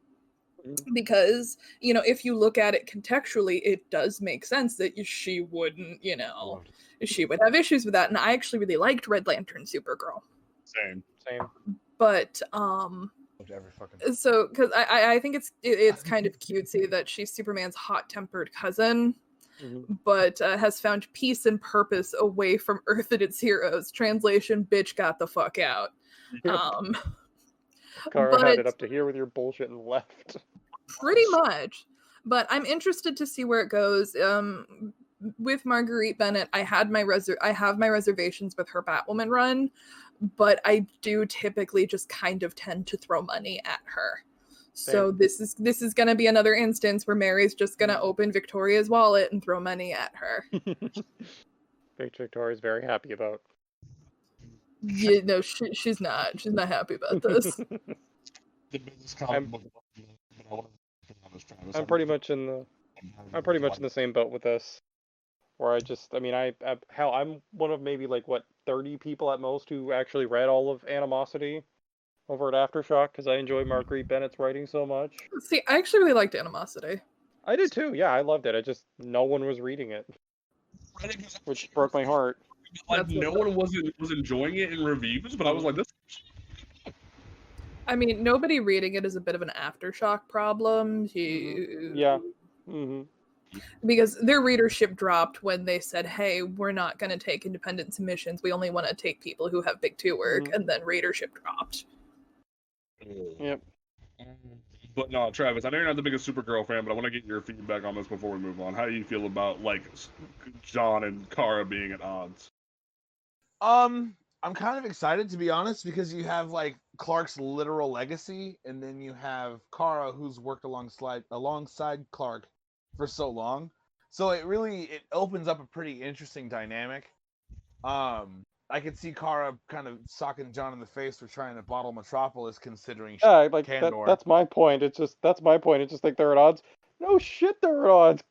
Because, if you look at it contextually, it does make sense that she wouldn't, she would have issues with that. And I actually really liked Red Lantern Supergirl. Same. But, so, because I think it's kind of cutesy that she's Superman's hot-tempered cousin, but has found peace and purpose away from Earth and its heroes. Translation, bitch got the fuck out. Kara had it up to here with your bullshit and left. Pretty much. But I'm interested to see where it goes. With Marguerite Bennett, I have my reservations with her Batwoman run, but I do typically just kind of tend to throw money at her. So this is going to be another instance where Mary's just going to open Victoria's wallet and throw money at her. Which Victoria's very happy about. Yeah, no, she's not. She's not happy about this. I'm pretty much in the same boat with this, where I'm one of maybe 30 people at most who actually read all of Animosity over at Aftershock, because I enjoy Marguerite Bennett's writing so much. See, I actually really liked Animosity. I did too. Yeah, I loved it. No one was reading it, which broke my heart. No one was enjoying it in reviews, but I was like, this. I mean, nobody reading it is a bit of an Aftershock problem. Yeah. Mm-hmm. Because their readership dropped when they said, hey, we're not going to take independent submissions. We only want to take people who have Big 2 work. And then readership dropped. Yep. But no, Travis, I know you're not the biggest Supergirl fan, but I want to get your feedback on this before we move on. How do you feel about, John and Kara being at odds? I'm kind of excited, to be honest, because you have Clark's literal legacy, and then you have Kara, who's worked alongside Clark for so long. So it opens up a pretty interesting dynamic. I could see Kara kind of socking John in the face for trying to bottle Metropolis, considering Kandor. That's my point. It's just they're at odds. No shit, they're at odds.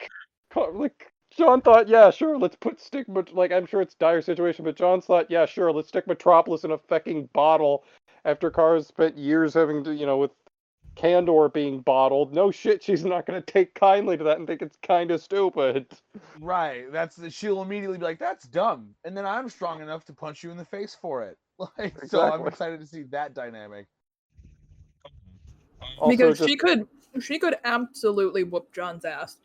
John thought, yeah, sure, let's I'm sure it's a dire situation, but John thought, yeah, sure, let's stick Metropolis in a fucking bottle after Kara spent years having to, with Candor being bottled, no shit, she's not going to take kindly to that and think it's kind of stupid. Right. She'll immediately be like, "That's dumb," and then I'm strong enough to punch you in the face for it. So I'm Exactly. excited to see that dynamic. Also, Because she could absolutely whoop John's ass.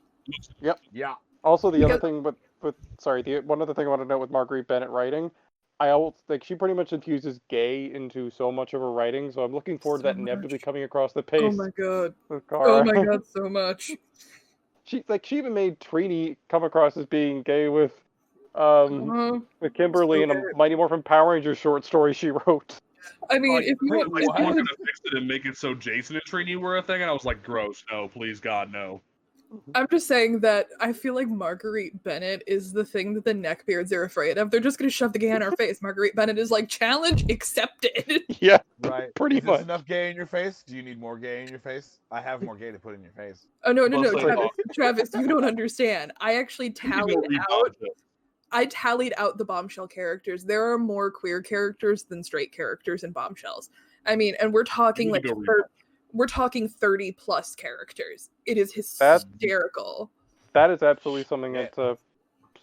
Yep. Yeah. Also, the other thing one other thing I want to note with Marguerite Bennett writing, I always like she pretty much infuses gay into so much of her writing, so I'm looking forward to that So inevitably much. coming across the page Oh my god. with Oh Kara. my god, so much. She even made Trini come across as being gay with Kimberly So in a good. Mighty Morphin Power Rangers short story she wrote. I mean, Like, if you wait, want, We're gonna fix it and make it so Jason and Trini were a thing, and I was like, gross, no, please God, no. I'm just saying that I feel like Marguerite Bennett is the thing that the neckbeards are afraid of. They're just gonna shove the gay in our face. Marguerite Bennett is like, challenge accepted. Yeah, right. pretty Is much. this enough gay in your face? Do you need more gay in your face? I have more gay to put in your face. Oh no, Plus, like, Travis, you don't understand. I actually You tallied don't read out. Bombshell. I tallied out the Bombshell characters. There are more queer characters than straight characters in Bombshells. I mean, and we're talking You like need to go read we're talking 30 plus characters. It is hysterical. That is absolutely something Yeah. that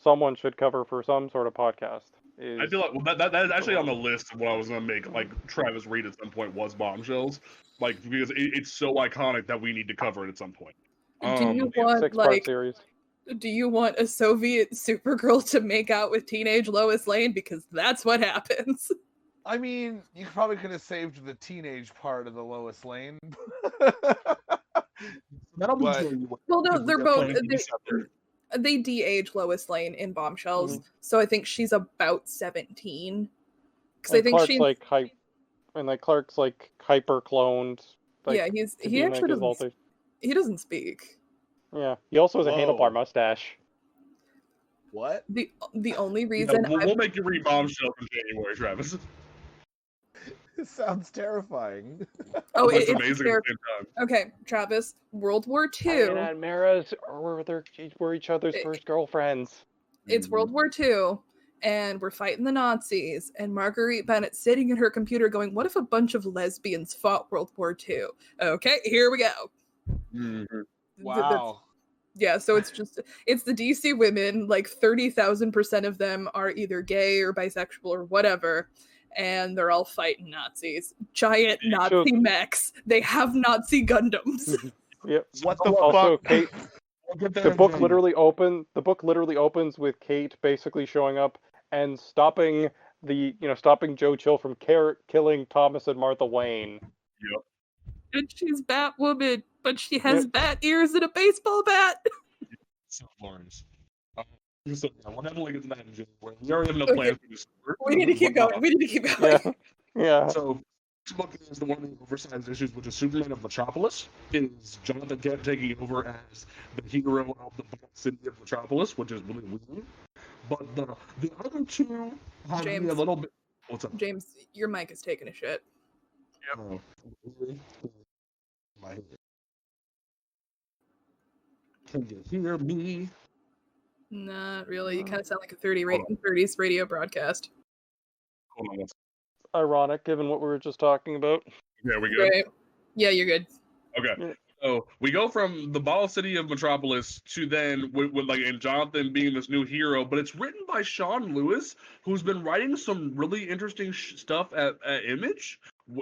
someone should cover for some sort of podcast. I feel like that is actually on the list of what I was gonna make like Travis read at some point was Bombshells, like because it's so iconic that we need to cover it at some point. Do you want 6-part series. do you want a Soviet Supergirl to make out with teenage Lois Lane? Because that's what happens. I mean, you probably could have saved the teenage part of the Lois Lane. That'll be But- true. Well, no, they're both Separate. they de-age Lois Lane in Bombshells, Mhm. so I think she's about 17. Because I And think Clark's she, like Clark's like hyper cloned. Like, yeah, to he be actually his alter. he doesn't speak. Yeah, he also has a Whoa. handlebar mustache. What? The only Yeah, reason we'll make you read Bombshell in January, Travis. It sounds terrifying. oh, It's it's amazing fair- at the same time. Okay, Travis, World War II. Diana and Mara's were each other's It- first girlfriends. It's World War II, and we're fighting the Nazis, and Marguerite Bennett sitting at her computer going, what if a bunch of lesbians fought World War II? Okay, here we go. Mhm. Wow. Yeah, so it's the DC women, like 30,000% of them are either gay or bisexual or whatever, and they're all fighting Nazis. Giant Nazi mechs. They have Nazi Gundams. Yep. What the Also, fuck? Kate. We'll get there The in book January. literally opens with Kate basically showing up and stopping Joe Chill from killing Thomas and Martha Wayne. And she's Batwoman, but she has bat ears and a baseball bat. So Lawrence. So yeah, we'll definitely get to that in January. We already have no Okay. plans for this. We need to keep going. We need to keep going. Yeah. Yeah. So this book is the one of the oversized issues, which is Superman of Metropolis. Is Jonathan Kent taking over as the hero of the city of Metropolis, which is really weird. But the other two have me James. a little bit. What's up? James, your mic is taking a shit. Oh, really? My hair. Can you hear me? Not really. You kind of sound like a 30s radio broadcast. Hold on. Ironic, given what we were just talking about. Yeah, we good. Right. Yeah, you're good. Okay. Yeah. So we go from the bottle city of Metropolis to then with like and Jonathan being this new hero, but it's written by Sean Lewis, who's been writing some really interesting stuff at Image,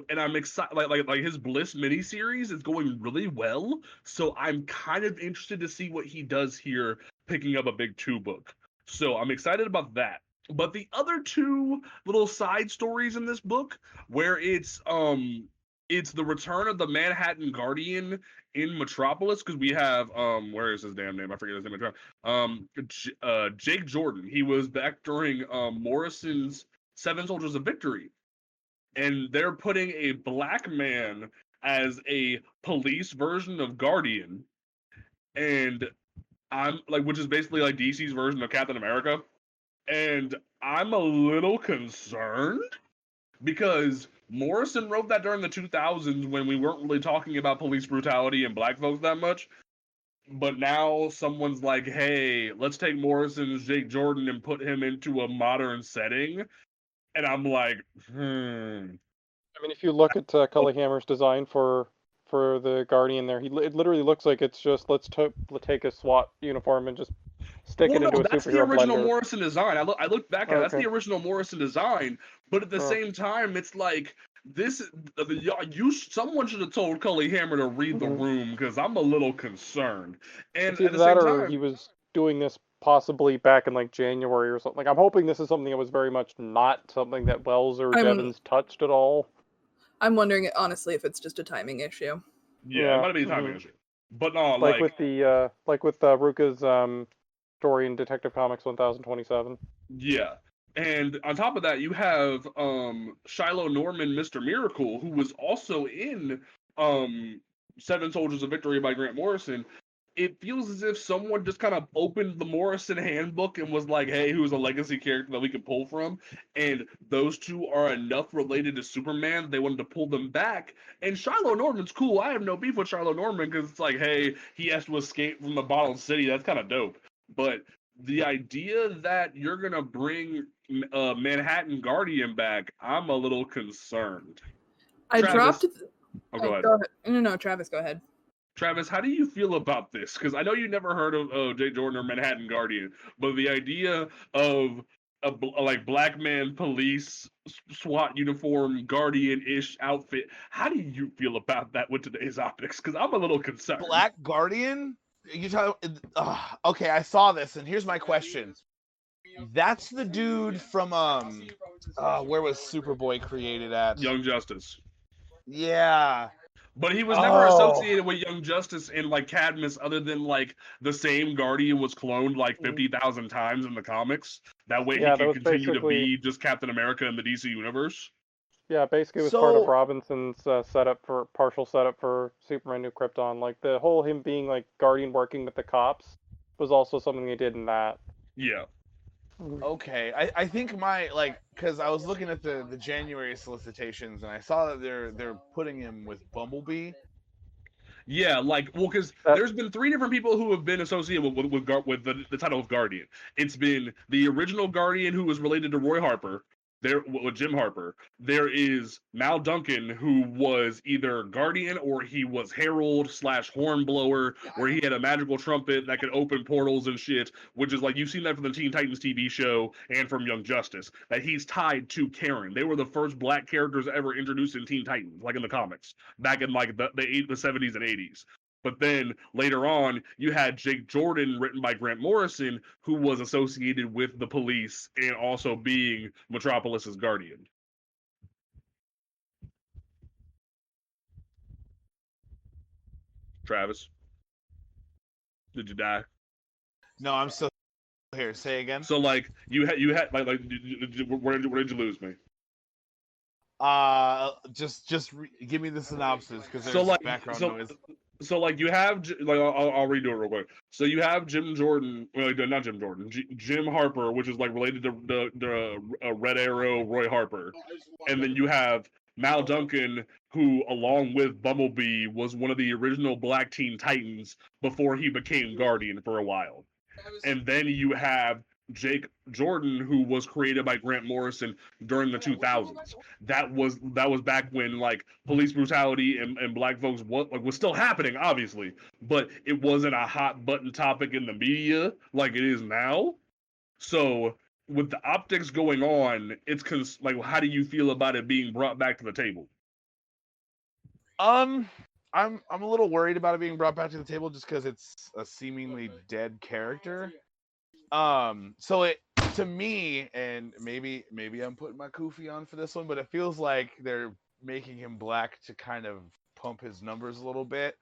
and I'm excited. Like his Bliss miniseries is going really well, so I'm kind of interested to see what he does here, picking up a big 2 book. So I'm excited about that. But the other 2 little side stories in this book, where it's the return of the Manhattan Guardian in Metropolis, because we have where is his damn name? I forget his name. Jake Jordan. He was back during Morrison's 7 Soldiers of Victory, and they're putting a black man as a police version of Guardian, and I'm like, which is basically like DC's version of Captain America, and I'm a little concerned because Morrison wrote that during the 2000s when we weren't really talking about police brutality and black folks that much. But now someone's like, hey, let's take Morrison's Jake Jordan and put him into a modern setting. And I'm like, I mean, if you look at Cully Hammer's design for the Guardian there, it literally looks like it's just let's take a SWAT uniform and just stick it into a that's the superhero original blender. Morrison design. I looked back at it. That's Okay. the original Morrison design, but at the same time, it's like someone should have told Cully Hammer to read the room, because I'm a little concerned. And It's at the that, same or time, he was doing this possibly back in like January or something. Like, I'm hoping this is something that was very much not something that Wells or Jevons touched at all. I'm wondering, honestly, if it's just a timing issue. Yeah, it might be a timing issue. But no, like with the Ruka's story in Detective Comics 1027. Yeah. And on top of that, you have Shiloh Norman, Mr. Miracle, who was also in Seven Soldiers of Victory by Grant Morrison. It feels as if someone just kind of opened the Morrison handbook and was like, hey, who's a legacy character that we can pull from? And those two are enough related to Superman, they wanted to pull them back. And Shiloh Norman's cool. I have no beef with Shiloh Norman, because it's like, hey, he has to escape from the bottled city. That's kind of dope. But the idea that you're going to bring Manhattan Guardian back, I'm a little concerned. Go ahead. No, Travis, go ahead. Travis, how do you feel about this? Because I know you never heard of Jay Jordan or Manhattan Guardian, but the idea of a black man police SWAT uniform Guardian-ish outfit, how do you feel about that with today's optics? Because I'm a little concerned. Black Guardian? Okay, I saw this, and here's my question. That's the dude from where was Superboy created at? Young Justice. Yeah. But he was never associated with Young Justice in like Cadmus, other than like the same Guardian was cloned like 50,000 times in the comics. That way he can continue to be just Captain America in the DC universe. Yeah, basically it was part of Robinson's partial setup for Superman New Krypton. Like the whole him being like Guardian working with the cops was also something he did in that. Yeah. Okay, I think because I was looking at the January solicitations and I saw that they're putting him with Bumblebee. Yeah, because there's been 3 different people who have been associated with the title of Guardian. It's been the original Guardian, who was related to Roy Harper. There with Jim Harper. There is Mal Duncan, who was either Guardian or he was Herald / Hornblower, where he had a magical trumpet that could open portals and shit, which is like, you've seen that from the Teen Titans TV show and from Young Justice, that he's tied to Karen. They were the first black characters ever introduced in Teen Titans, like in the comics, back in like the 70s and 80s. But then later on, you had Jake Jordan, written by Grant Morrison, who was associated with the police and also being Metropolis's Guardian. Travis, did you die? No, I'm still here. Say again. So you had where did you lose me? Just give me the synopsis, because there's background noise. So you have I'll redo it real quick. So you have Jim Jordan, not Jim Jordan, Jim Harper, which is related to the Red Arrow Roy Harper, and then you have Mal Duncan, who along with Bumblebee was one of the original Black Teen Titans before he became Guardian for a while, and then you have Jake Jordan, who was created by Grant Morrison during the 2000s. That was back when police brutality and black folks was still happening, obviously, but it wasn't a hot button topic in the media like it is now. So with the optics going on, it's how do you feel about it being brought back to the table? I'm a little worried about it being brought back to the table, just because it's a seemingly dead character. So it, to me, and maybe I'm putting my kufi on for this one, but it feels like they're making him black to kind of pump his numbers a little bit.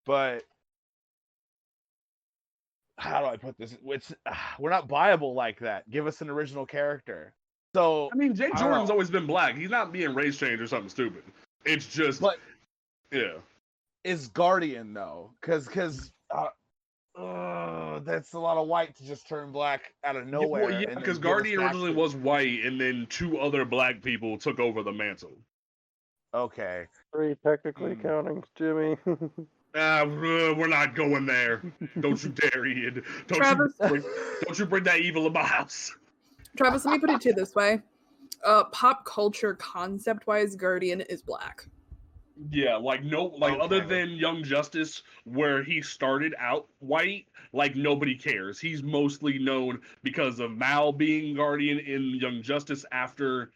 But how do I put this? We're not buyable like that. Give us an original character. So I mean, Jake Jordan's always been black. He's not being race changed or something stupid. It's just, yeah. Is Guardian though? Because that's a lot of white to just turn black out of nowhere. Well, yeah, because Guardian originally was white, and then 2 other black people took over the mantle. Okay. 3 technically counting Jimmy. We're not going there. Don't you dare, Ian. Don't you bring that evil in my house. Travis, let me put it to you this way. pop culture concept wise, Guardian is black. Yeah, other Okay. than Young Justice, where he started out white, like nobody cares. He's mostly known because of Mal being Guardian in Young Justice after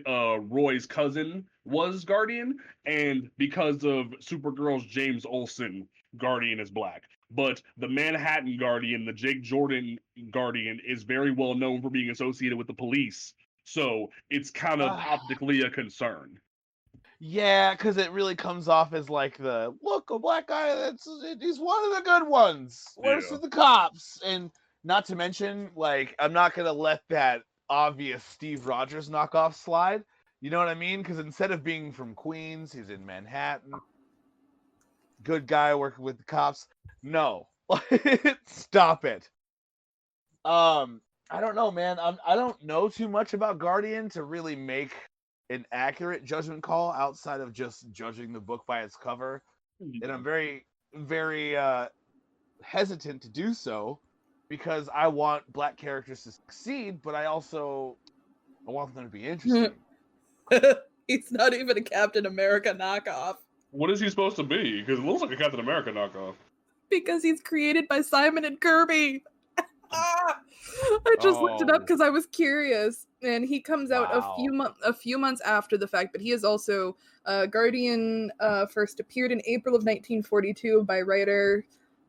Roy's cousin was Guardian, and because of Supergirl's James Olsen, Guardian is black. But the Manhattan Guardian, the Jake Jordan Guardian, is very well known for being associated with the police. So it's kind of optically a concern. Yeah, because it really comes off as like a black guy he's one of the good ones. Works Yeah. with the cops. And not to mention, like, I'm not gonna let that obvious Steve Rogers knockoff slide. You know what I mean? Because instead of being from Queens, he's in Manhattan. Good guy working with the cops. No. Stop it. I don't know, man. I don't know too much about Guardian to really make an accurate judgment call outside of just judging the book by its cover. And I'm very, very hesitant to do so because I want black characters to succeed, but I want them to be interesting. He's not even a Captain America knockoff. What is he supposed to be? Because it looks like a Captain America knockoff. Because he's created by Simon and Kirby. I just looked it up because I was curious, and he comes out a few months after the fact. But he is also Guardian. First appeared in April of 1942 by writer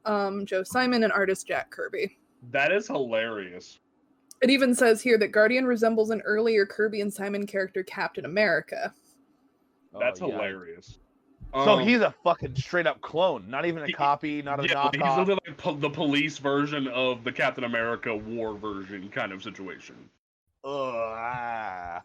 Joe Simon and artist Jack Kirby. That is hilarious. It even says here that Guardian resembles an earlier Kirby and Simon character, Captain America. That's hilarious. So he's a fucking straight up clone, not even a copy, not a knockoff. He's literally like the police version of the Captain America war version kind of situation. I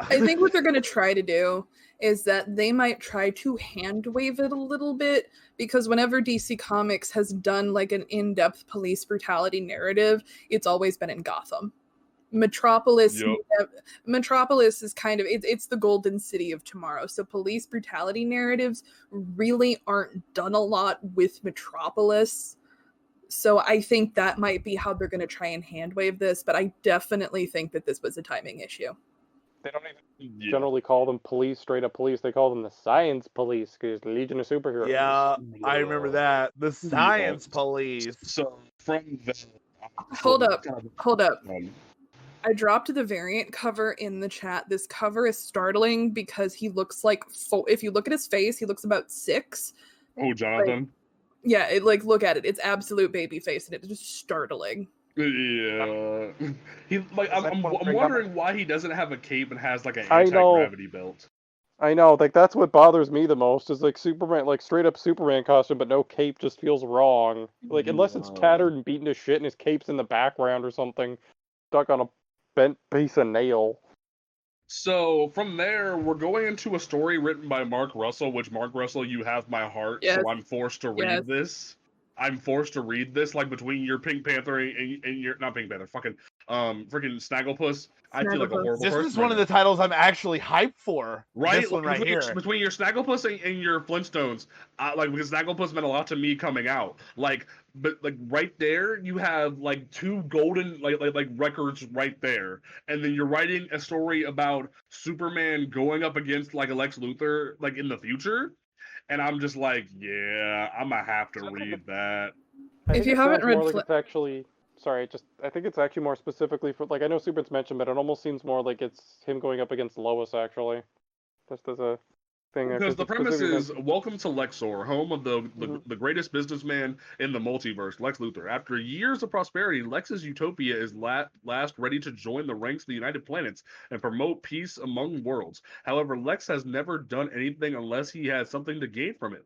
think what they're going to try to do is that they might try to hand wave it a little bit, because whenever DC Comics has done like an in-depth police brutality narrative, it's always been in Gotham. Metropolis is kind of it's the golden city of tomorrow, so police brutality narratives really aren't done a lot with Metropolis. So I think that might be how they're going to try and hand wave this, but I definitely think that this was a timing issue. They don't even generally call them police, straight up police. They call them the Science Police, because the Legion of Superheroes. Yeah, I remember that. The Science Police. So from the Hold up. I dropped the variant cover in the chat. This cover is startling because he looks like, if you look at his face, he looks about 6. Oh, Jonathan. Look at it. It's absolute baby face, and it's just startling. Yeah. I'm wondering why he doesn't have a cape and has like an anti-gravity belt. I know, like that's what bothers me the most is like Superman, like straight up Superman costume, but no cape just feels wrong. Like unless it's tattered and beaten to shit and his cape's in the background or something, stuck on a bent piece of nail. So from there, we're going into a story written by Mark Russell, which Mark Russell, you have my heart, so I'm forced to read this. I'm forced to read this, like between your Pink Panther and your not Pink Panther, freaking Snagglepuss. I feel like a horrible person. This is one of the titles I'm actually hyped for. Right, this one right here. Between your Snagglepuss and your Flintstones, because Snagglepuss meant a lot to me coming out. But right there, you have like 2 golden like records right there, and then you're writing a story about Superman going up against like Lex Luthor like in the future. And I'm just like, yeah, I'm gonna have to read that. If you haven't read, it's actually I think it's actually more specifically for like I know Superman's mentioned, but it almost seems more like it's him going up against Lois actually. Just as a thing. Because the premise is, welcome to Lexor, home of the greatest businessman in the multiverse, Lex Luthor. After years of prosperity, Lex's utopia is last ready to join the ranks of the United Planets and promote peace among worlds. However, Lex has never done anything unless he has something to gain from it.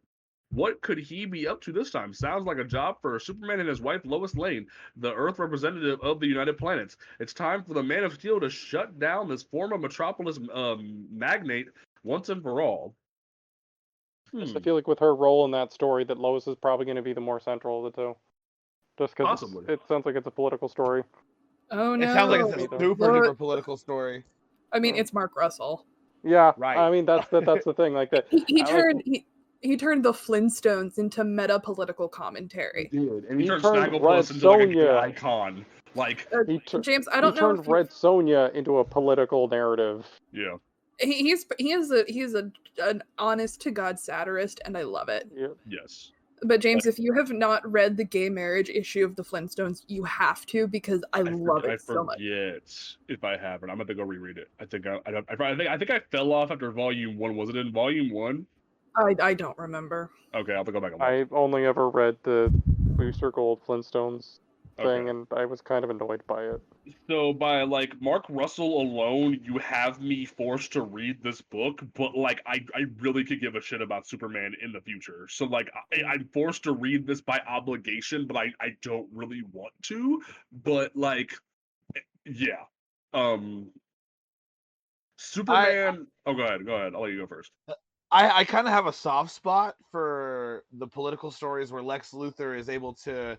What could he be up to this time? Sounds like a job for Superman and his wife Lois Lane, the Earth representative of the United Planets. It's time for the Man of Steel to shut down this former Metropolis magnate once and for all. I feel like with her role in that story, that Lois is probably going to be the more central of the two. Just because it sounds like it's a political story. Oh no! It sounds like it's a super political story. I mean, it's Mark Russell. Yeah, right. I mean that's the thing. Like that. He turned the Flintstones into meta-political commentary. He did, and he He turned turned Snagglepuss Red into like a gay Sonja. icon. Like James, I don't he know turned if Red Sonja into a political narrative. yeah. he is an honest to God satirist, and I love it. Yeah. Yes. But James, if you have not read the gay marriage issue of the Flintstones, you have to, because I love it so much. If I haven't. I'm going to go reread it. I think I think I fell off after volume 1. Was it in volume 1? I don't remember. Okay, I'll have to go back and look. I only ever read the Booster Gold Flintstones thing, Okay. and I was kind of annoyed by it. So by like Mark Russell alone, you have me forced to read this book, but like I really could give a shit about Superman in the future. So like I'm forced to read this by obligation, but I don't really want to. But like, yeah, Superman. Go ahead. I'll let you go first. I kind of have a soft spot for the political stories where Lex Luthor is able to,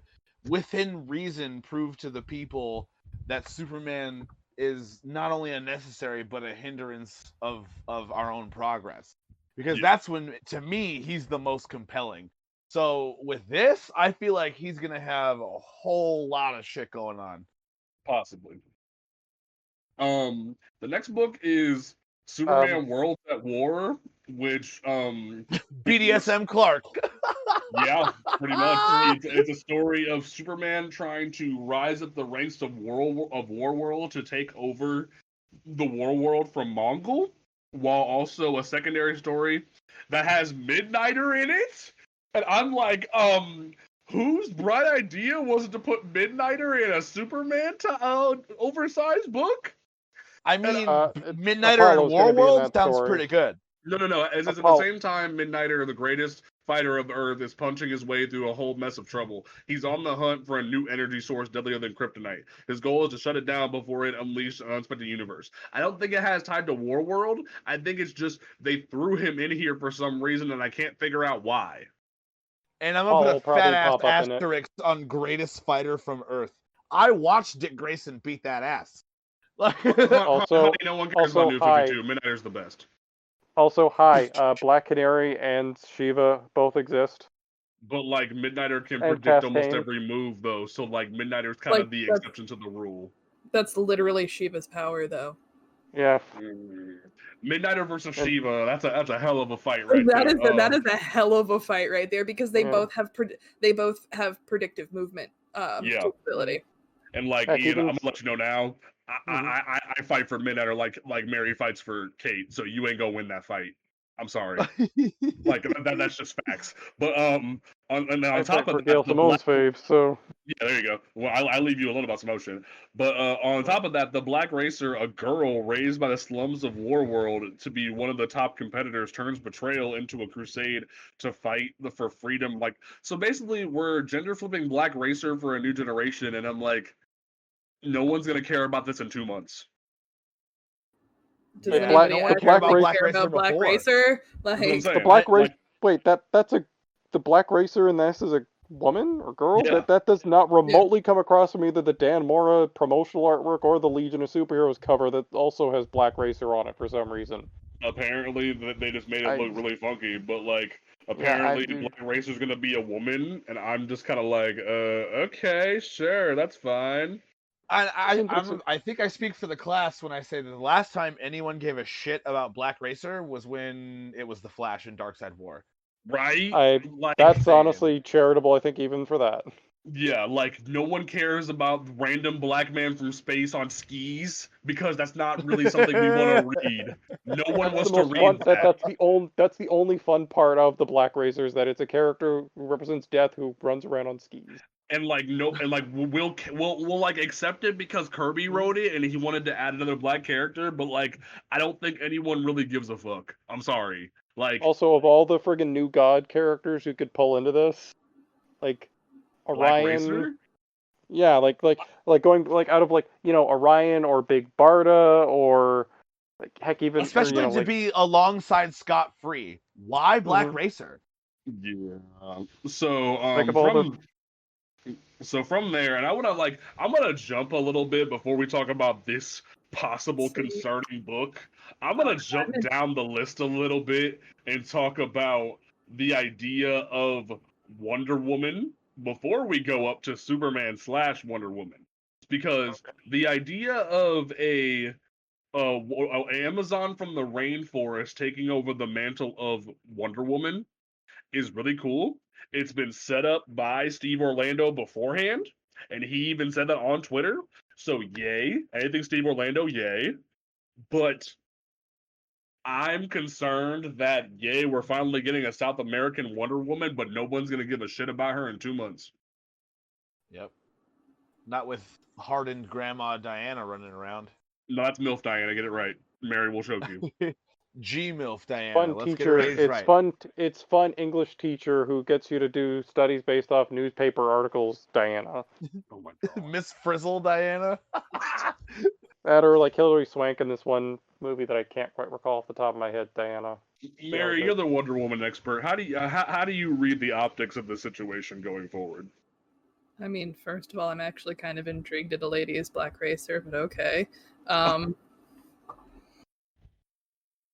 within reason, prove to the people that Superman is not only unnecessary but a hindrance of our own progress. Because that's when, to me, he's the most compelling. So with this, I feel like he's gonna have a whole lot of shit going on. Possibly. The next book is Superman Worlds at War, which BDSM Clark. Yeah, pretty much. It's a story of Superman trying to rise up the ranks of Warworld to take over the Warworld from Mongol, while also a secondary story that has Midnighter in it. And I'm like, whose bright idea was it to put Midnighter in a Superman oversized book? I mean, Midnighter and Warworld sounds pretty good. No. At the same time, Midnighter, the greatest fighter of Earth, is punching his way through a whole mess of trouble. He's on the hunt for a new energy source deadlier than kryptonite. His goal is to shut it down before it unleashes an unexpected universe. I don't think it has tied to Warworld. I think it's just they threw him in here for some reason, and I can't figure out why. And I'm gonna put a fat-ass asterisk on greatest fighter from Earth. I watched Dick Grayson beat that ass. Also, no one cares about New 52. Midnighter's the best. Also, Black Canary and Shiva both exist. But like Midnighter can predict almost every move, though. So like Midnighter's kind of the exception to the rule. That's literally Shiva's power, though. Yeah. Midnighter versus Shiva. That's a hell of a fight, right there. That is a hell of a fight right there, because they both have predictive movement capability. And like Ian, I'm gonna let you know now. I fight for Midnighter like Mary fights for Kate, so you ain't gonna win that fight. I'm sorry. Like that's just facts. But on top of that, Gail Simone's fave, so yeah, there you go. Well, I leave you alone about some motion. But on top of that, the Black Racer, a girl raised by the slums of Warworld to be one of the top competitors, turns betrayal into a crusade to fight for freedom. Like, so basically, we're gender flipping Black Racer for a new generation, and I'm like, no one's gonna care about this in 2 months. Does anybody care about Black Racer? Like, the Black Racer. Wait, the Black Racer in this is a woman or girl? Yeah. That does not remotely come across from either the Dan Mora promotional artwork or the Legion of Superheroes cover that also has Black Racer on it for some reason. Apparently, they just made it look really funky, but like, apparently Black Racer's gonna be a woman, and I'm just kind of like, okay, sure, that's fine. I think I speak for the class when I say that the last time anyone gave a shit about Black Racer was when it was the Flash in Darkseid War. Right? That's honestly charitable, I think, even for that. Yeah, like, no one cares about random black man from space on skis, because that's not really something we want to read. No one wants to read that. That's the only fun part of the Black Racer, is that it's a character who represents death who runs around on skis. And we'll like accept it because Kirby wrote it and he wanted to add another black character, but like I don't think anyone really gives a fuck. I'm sorry. Like, also, of all the friggin' new god characters who could pull into this, like Orion, yeah, like going like out of like, you know, Orion or Big Barda or like heck even especially to be alongside Scott Free. Why Black Racer? Yeah. So from there, and I'm gonna jump a little bit before we talk about this possible concerning book. I'm gonna jump down the list a little bit and talk about the idea of Wonder Woman before we go up to Superman / Wonder Woman. Because the idea of a Amazon from the rainforest taking over the mantle of Wonder Woman is really cool. It's been set up by Steve Orlando beforehand, and he even said that on Twitter. So yay, anything Steve Orlando, yay. But I'm concerned that yay, we're finally getting a South American Wonder Woman, but no one's gonna give a shit about her in 2 months. Yep. Not with hardened Grandma Diana running around. No, that's MILF Diana. Get it right. Mary will choke you. G MILF Diana. Fun Let's teacher. get it It's right. fun. It's fun English teacher who gets you to do studies based off newspaper articles. Diana. Oh my god. Miss Frizzle Diana. That or like Hilary Swank in this one movie that I can't quite recall off the top of my head. Diana. Mary, you're the Wonder Woman expert. How do you read the optics of the situation going forward? I mean, first of all, I'm actually kind of intrigued that a lady is Black Racer, but okay.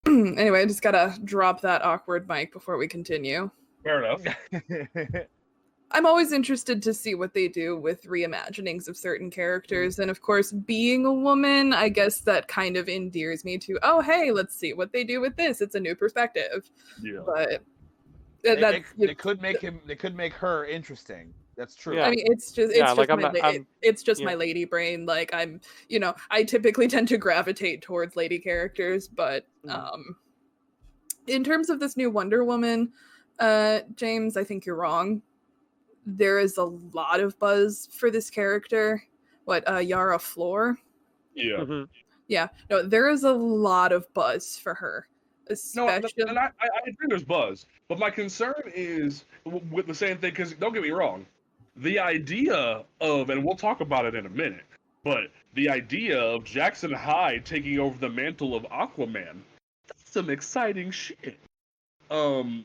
Anyway, I just gotta drop that awkward mic before we continue. Fair enough. I'm always interested to see what they do with reimaginings of certain characters, and of course, being a woman, I guess that kind of endears me to, oh, hey, let's see what they do with this. It's a new perspective. Yeah. But They could make her interesting. That's true. Yeah. I mean, it's just my lady brain. Like I typically tend to gravitate towards lady characters, but in terms of this new Wonder Woman, James, I think you're wrong. There is a lot of buzz for this character. Yara Flor? Yeah. Mm-hmm. Yeah. No, there is a lot of buzz for her. Especially... No, and I agree there's buzz, but my concern is with the same thing, because don't get me wrong, the idea of, and we'll talk about it in a minute, but the idea of Jackson Hyde taking over the mantle of Aquaman, that's some exciting shit. Aquaman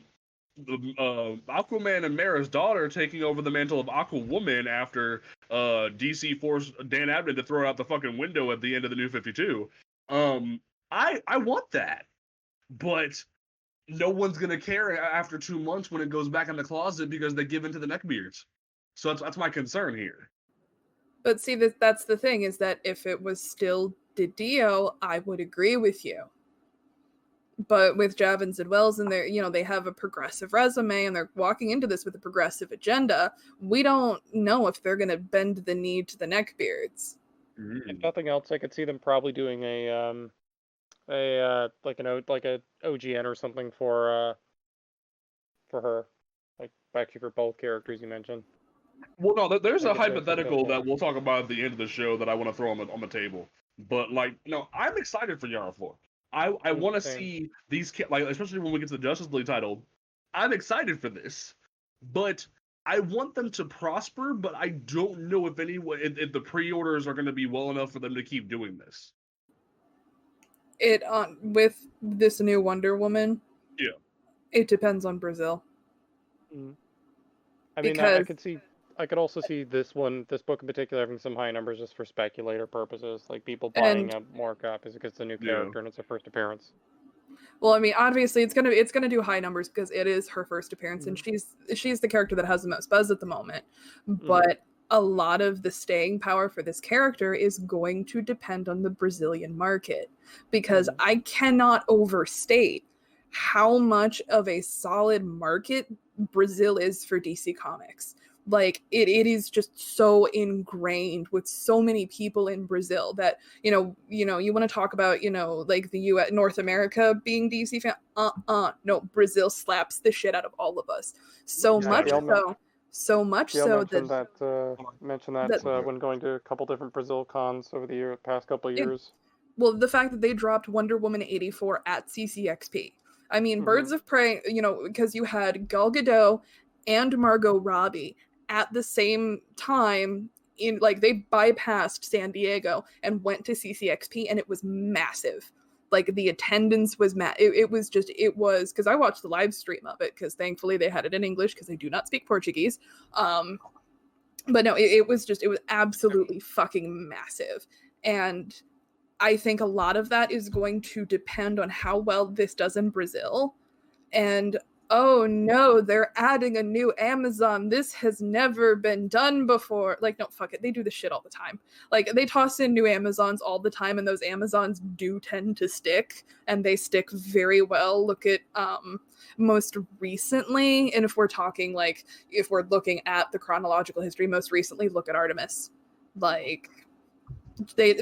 and Mara's daughter taking over the mantle of Aquawoman after DC forced Dan Abnett to throw it out the fucking window at the end of the New 52. I want that, but no one's gonna care after 2 months when it goes back in the closet because they give in to the neckbeards. So that's my concern here. But see, that's the thing, is that if it was still Didio, I would agree with you. But with Javins and Wells, and they have a progressive resume, and they're walking into this with a progressive agenda. We don't know if they're going to bend the knee to the neckbeards. If nothing else, I could see them probably doing a OGN or something for her, like actually for both characters you mentioned. Well, no, there's a hypothetical that we'll talk about at the end of the show that I want to throw on the table. But I'm excited for Yara Flor. I want to see these especially when we get to the Justice League title. I'm excited for this, but I want them to prosper. But I don't know if the pre-orders are going to be well enough for them to keep doing this. With this new Wonder Woman, yeah, it depends on Brazil. I mean, I could also see this book in particular having some high numbers just for speculator purposes, like people buying more copies because it's a new character and it's a first appearance. Well, I mean, obviously it's gonna do high numbers because it is her first appearance, and she's the character that has the most buzz at the moment. But a lot of the staying power for this character is going to depend on the Brazilian market, because I cannot overstate how much of a solid market Brazil is for DC Comics. Like it is just so ingrained with so many people in Brazil that you want to talk about like the U.S. North America being DC fan. No, Brazil slaps the shit out of all of us. So much so that mentioned that when going to a couple different Brazil cons over the past couple of years. Well, the fact that they dropped Wonder Woman 84 at CCXP. I mean, Birds of Prey, because you had Gal Gadot and Margot Robbie at the same time they bypassed San Diego and went to CCXP, and it was massive. Like the attendance was it was because I watched the live stream of it, because thankfully they had it in English because I do not speak Portuguese. But no, it was absolutely fucking massive. And I think a lot of that is going to depend on how well this does in Brazil. And oh no, they're adding a new Amazon. This has never been done before. Like, no, fuck it. They do this shit all the time. Like, they toss in new Amazons all the time, and those Amazons do tend to stick, and they stick very well. Look at most recently, and if we're talking like if we're looking at the chronological history, most recently, look at Artemis. Like, they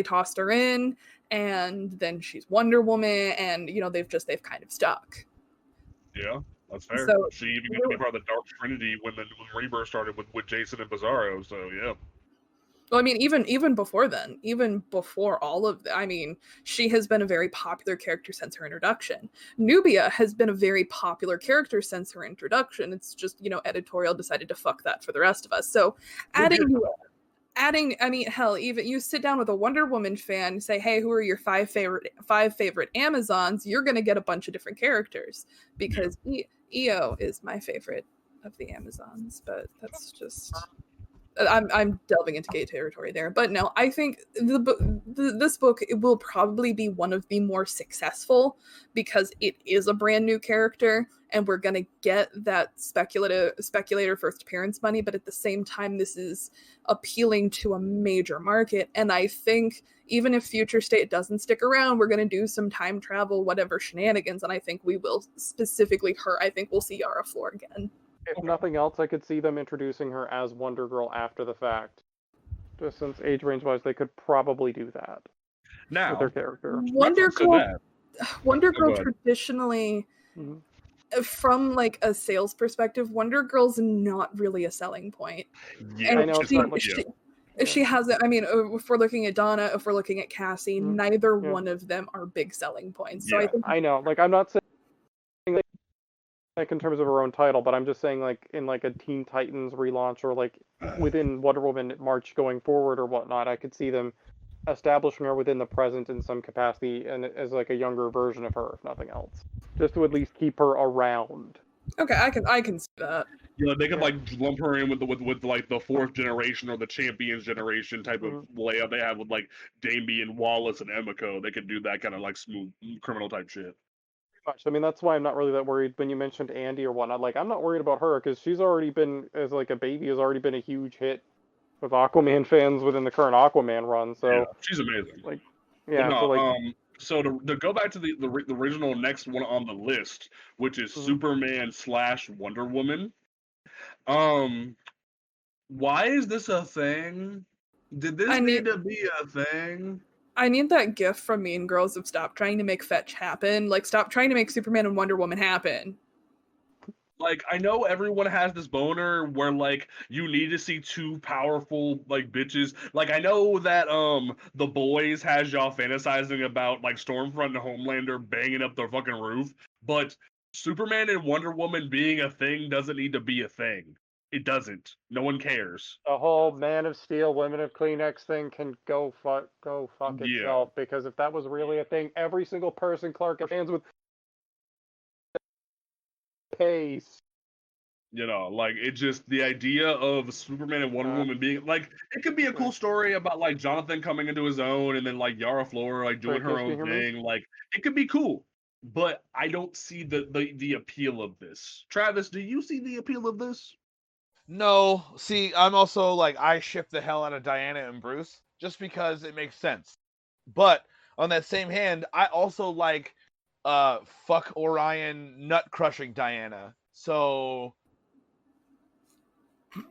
tossed her in, and then she's Wonder Woman, and they've kind of stuck. Yeah, that's fair. So, she even got to be part of the Dark Trinity when Rebirth started with Jason and Bizarro. So yeah. Well, I mean, even before then, even before all of that, I mean, she has been a very popular character since her introduction. Nubia has been a very popular character since her introduction. It's just, editorial decided to fuck that for the rest of us. So adding, I mean, hell, even you sit down with a Wonder Woman fan, say, hey, who are your five favorite Amazons? You're going to get a bunch of different characters, because Io is my favorite of the Amazons, but that's just... I'm delving into gay territory there, but no, I think this book, it will probably be one of the more successful because it is a brand new character, and we're gonna get that speculator first appearance money. But at the same time, this is appealing to a major market, and I think even if Future State doesn't stick around, we're gonna do some time travel, whatever shenanigans, and I think we will, specifically her. I think we'll see Yara Flor again. If nothing else, I could see them introducing her as Wonder Girl after the fact. Just since age range-wise, they could probably do that now with their character. Wonder Girl traditionally, from like a sales perspective, Wonder Girl's not really a selling point. Yeah, and I know. she hasn't. I mean, if we're looking at Donna, if we're looking at Cassie, neither one of them are big selling points. So I know. Like, I'm not saying like in terms of her own title, but I'm just saying like in like a Teen Titans relaunch or like within Wonder Woman March going forward or whatnot, I could see them establishing her within the present in some capacity and as like a younger version of her, if nothing else, just to at least keep her around. Okay, I can see that. They could like lump her in with like the fourth generation or the Champions generation type of layout they have with like Damian Wallace and Emiko. They could do that kind of like smooth criminal type shit. Much. I mean, that's why I'm not really that worried when you mentioned Andy or whatnot. Like, I'm not worried about her because she's already been, as like a baby, has already been a huge hit with Aquaman fans within the current Aquaman run. So yeah, she's amazing. Like, so to go back to the original next one on the list, which is Superman / Wonder Woman. Why is this a thing? Did this need to be a thing? I need that gif from Mean Girls of stop trying to make fetch happen. Like, stop trying to make Superman and Wonder Woman happen. Like, I know everyone has this boner where, like, you need to see two powerful, like, bitches. Like, I know that, The Boys has y'all fantasizing about, like, Stormfront and Homelander banging up their fucking roof. But Superman and Wonder Woman being a thing doesn't need to be a thing. It doesn't. No one cares. The whole Man of Steel, Women of Kleenex thing can go fuck itself, because if that was really a thing, every single person Clark gets hands with pace. Like, it just, the idea of Superman and Wonder Woman being, like, it could be a cool story about, like, Jonathan coming into his own and then, like, Yara Flor, like, doing her own thing. Like, it could be cool. But I don't see the appeal of this. Travis, do you see the appeal of this? No, see, I'm also like, I ship the hell out of Diana and Bruce just because it makes sense. But on that same hand, I also like fuck Orion nut crushing Diana. So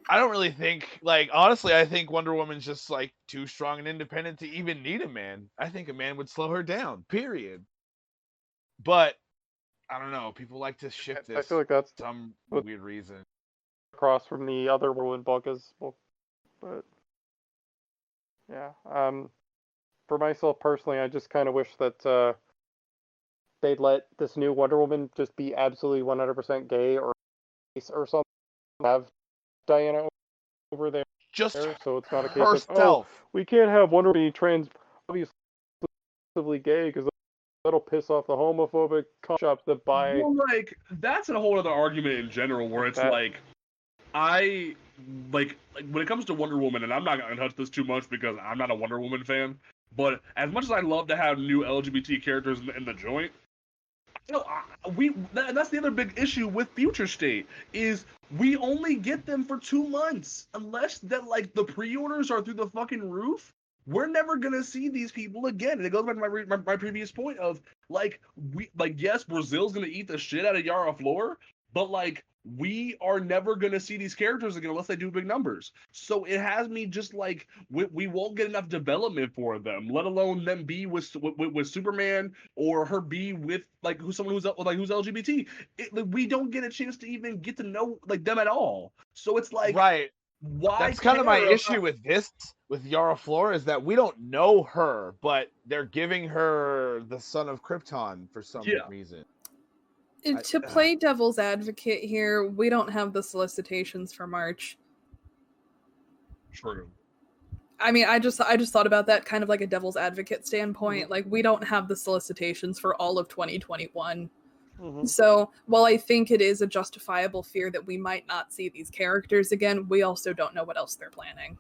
I don't really think, like, honestly, I think Wonder Woman's just like too strong and independent to even need a man. I think a man would slow her down, period. But I don't know, people like to ship this. I feel like that's some weird reason. Across from the other Woman book as well, but yeah. For myself personally, I just kind of wish that they'd let this new Wonder Woman just be absolutely 100% gay or something. Have Diana over there, just so it's not a case herself. of we can't have Wonder Woman be trans, obviously gay because that'll piss off the homophobic shops that buy. Well, like, that's a whole other argument in general where it's like. I like when it comes to Wonder Woman, and I'm not gonna touch this too much because I'm not a Wonder Woman fan. But as much as I love to have new LGBT characters in the joint, I No, that's the other big issue with Future State is we only get them for 2 months. Unless that like the pre-orders are through the fucking roof, we're never gonna see these people again. And it goes back to my previous point of like yes, Brazil's gonna eat the shit out of Yara Flor, but like we are never gonna see these characters again unless they do big numbers. So it has me just like we won't get enough development for them, let alone them be with Superman or her be with like someone who's LGBT. We don't get a chance to even get to know like them at all. So it's like right. Why? That's kind of my issue with this, with Yara Flor, is that we don't know her, but they're giving her the son of Krypton for some reason. To play devil's advocate here, we don't have the solicitations for March. True. I mean, I just thought about that kind of like a devil's advocate standpoint. Like, we don't have the solicitations for all of 2021. Mm-hmm. So while I think it is a justifiable fear that we might not see these characters again, we also don't know what else they're planning.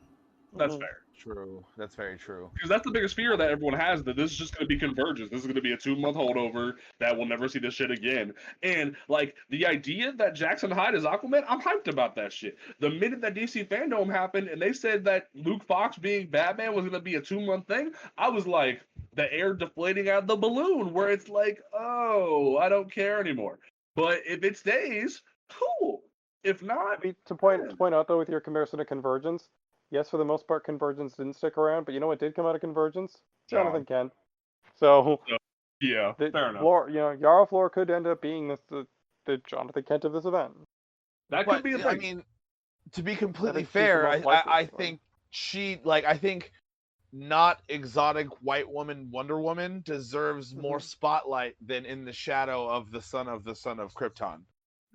That's fair. True. That's very true. Because that's the biggest fear that everyone has, that this is just going to be convergence. This is going to be a 2-month holdover that we'll never see this shit again. And, like, the idea that Jackson Hyde is Aquaman, I'm hyped about that shit. The minute that DC Fandom happened and they said that Luke Fox being Batman was going to be a 2-month thing, I was like, the air deflating out of the balloon, where it's like, oh, I don't care anymore. But if it stays, cool. If not... I mean, to point out, though, with your comparison to Convergence, yes, for the most part, Convergence didn't stick around, but you know what did come out of Convergence? Jonathan Kent. So, yeah, fair enough. Yara Flor could end up being the Jonathan Kent of this event. That could be a thing. I mean, to be completely fair, I think I think not exotic white woman Wonder Woman deserves more spotlight than in the shadow of the son of Krypton.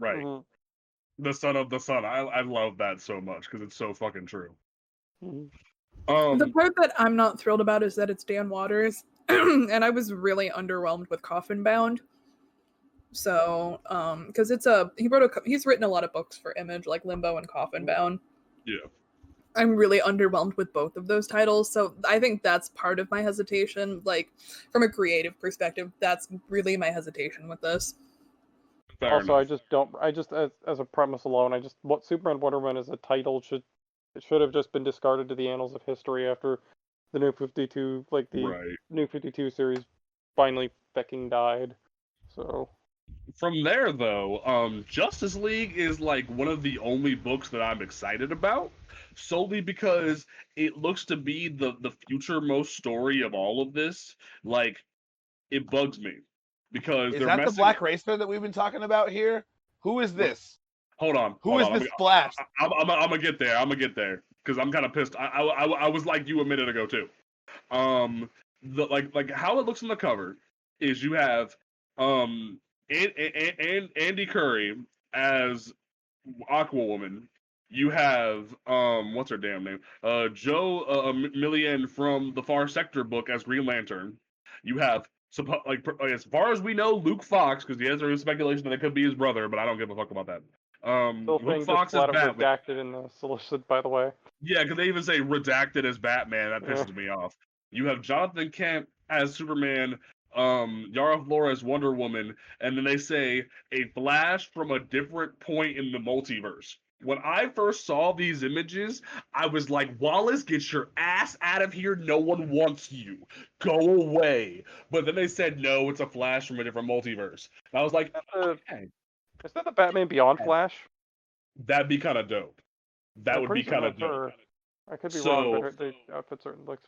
Right. Mm-hmm. The son of the sun. I love that so much because it's so fucking true. Mm-hmm. The part that I'm not thrilled about is that it's Dan Waters, and I was really underwhelmed with Coffin Bound. So, because he's written a lot of books for Image, like Limbo and Coffin Bound. Yeah. I'm really underwhelmed with both of those titles, so I think that's part of my hesitation. Like, from a creative perspective, that's really my hesitation with this. Fair enough. I just as a premise alone, what Superman Wonder Woman as a title should have just been discarded to the annals of history after the New 52, New 52 series finally fucking died. So from there, though, Justice League is like one of the only books that I'm excited about, solely because it looks to be the future-most story of all of this. Like, it bugs me. Because is that the Black Racer that we've been talking about here? Who is this? Hold on. Who is this Flash? I'm gonna get there because I'm kind of pissed. I was like you a minute ago too. Like how it looks on the cover is you have and Andy Curry as Aquawoman. You have what's her damn name? Joe Millian from the Far Sector book as Green Lantern. You have as far as we know, Luke Fox, because there is speculation that it could be his brother, but I don't give a fuck about that. Luke Fox is Batman. Redacted in the solicit, by the way. Yeah, because they even say redacted as Batman. That pisses me off. You have Jonathan Kent as Superman, Yara Flor as Wonder Woman, and then they say a Flash from a different point in the multiverse. When I first saw these images, I was like, Wallace, get your ass out of here. No one wants you. Go away. But then they said, no, it's a Flash from a different multiverse. And I was like, okay. Is that the Batman Beyond Flash? That'd be kind of dope. That would be kind of dope. I could be wrong, but the outfit certainly looks...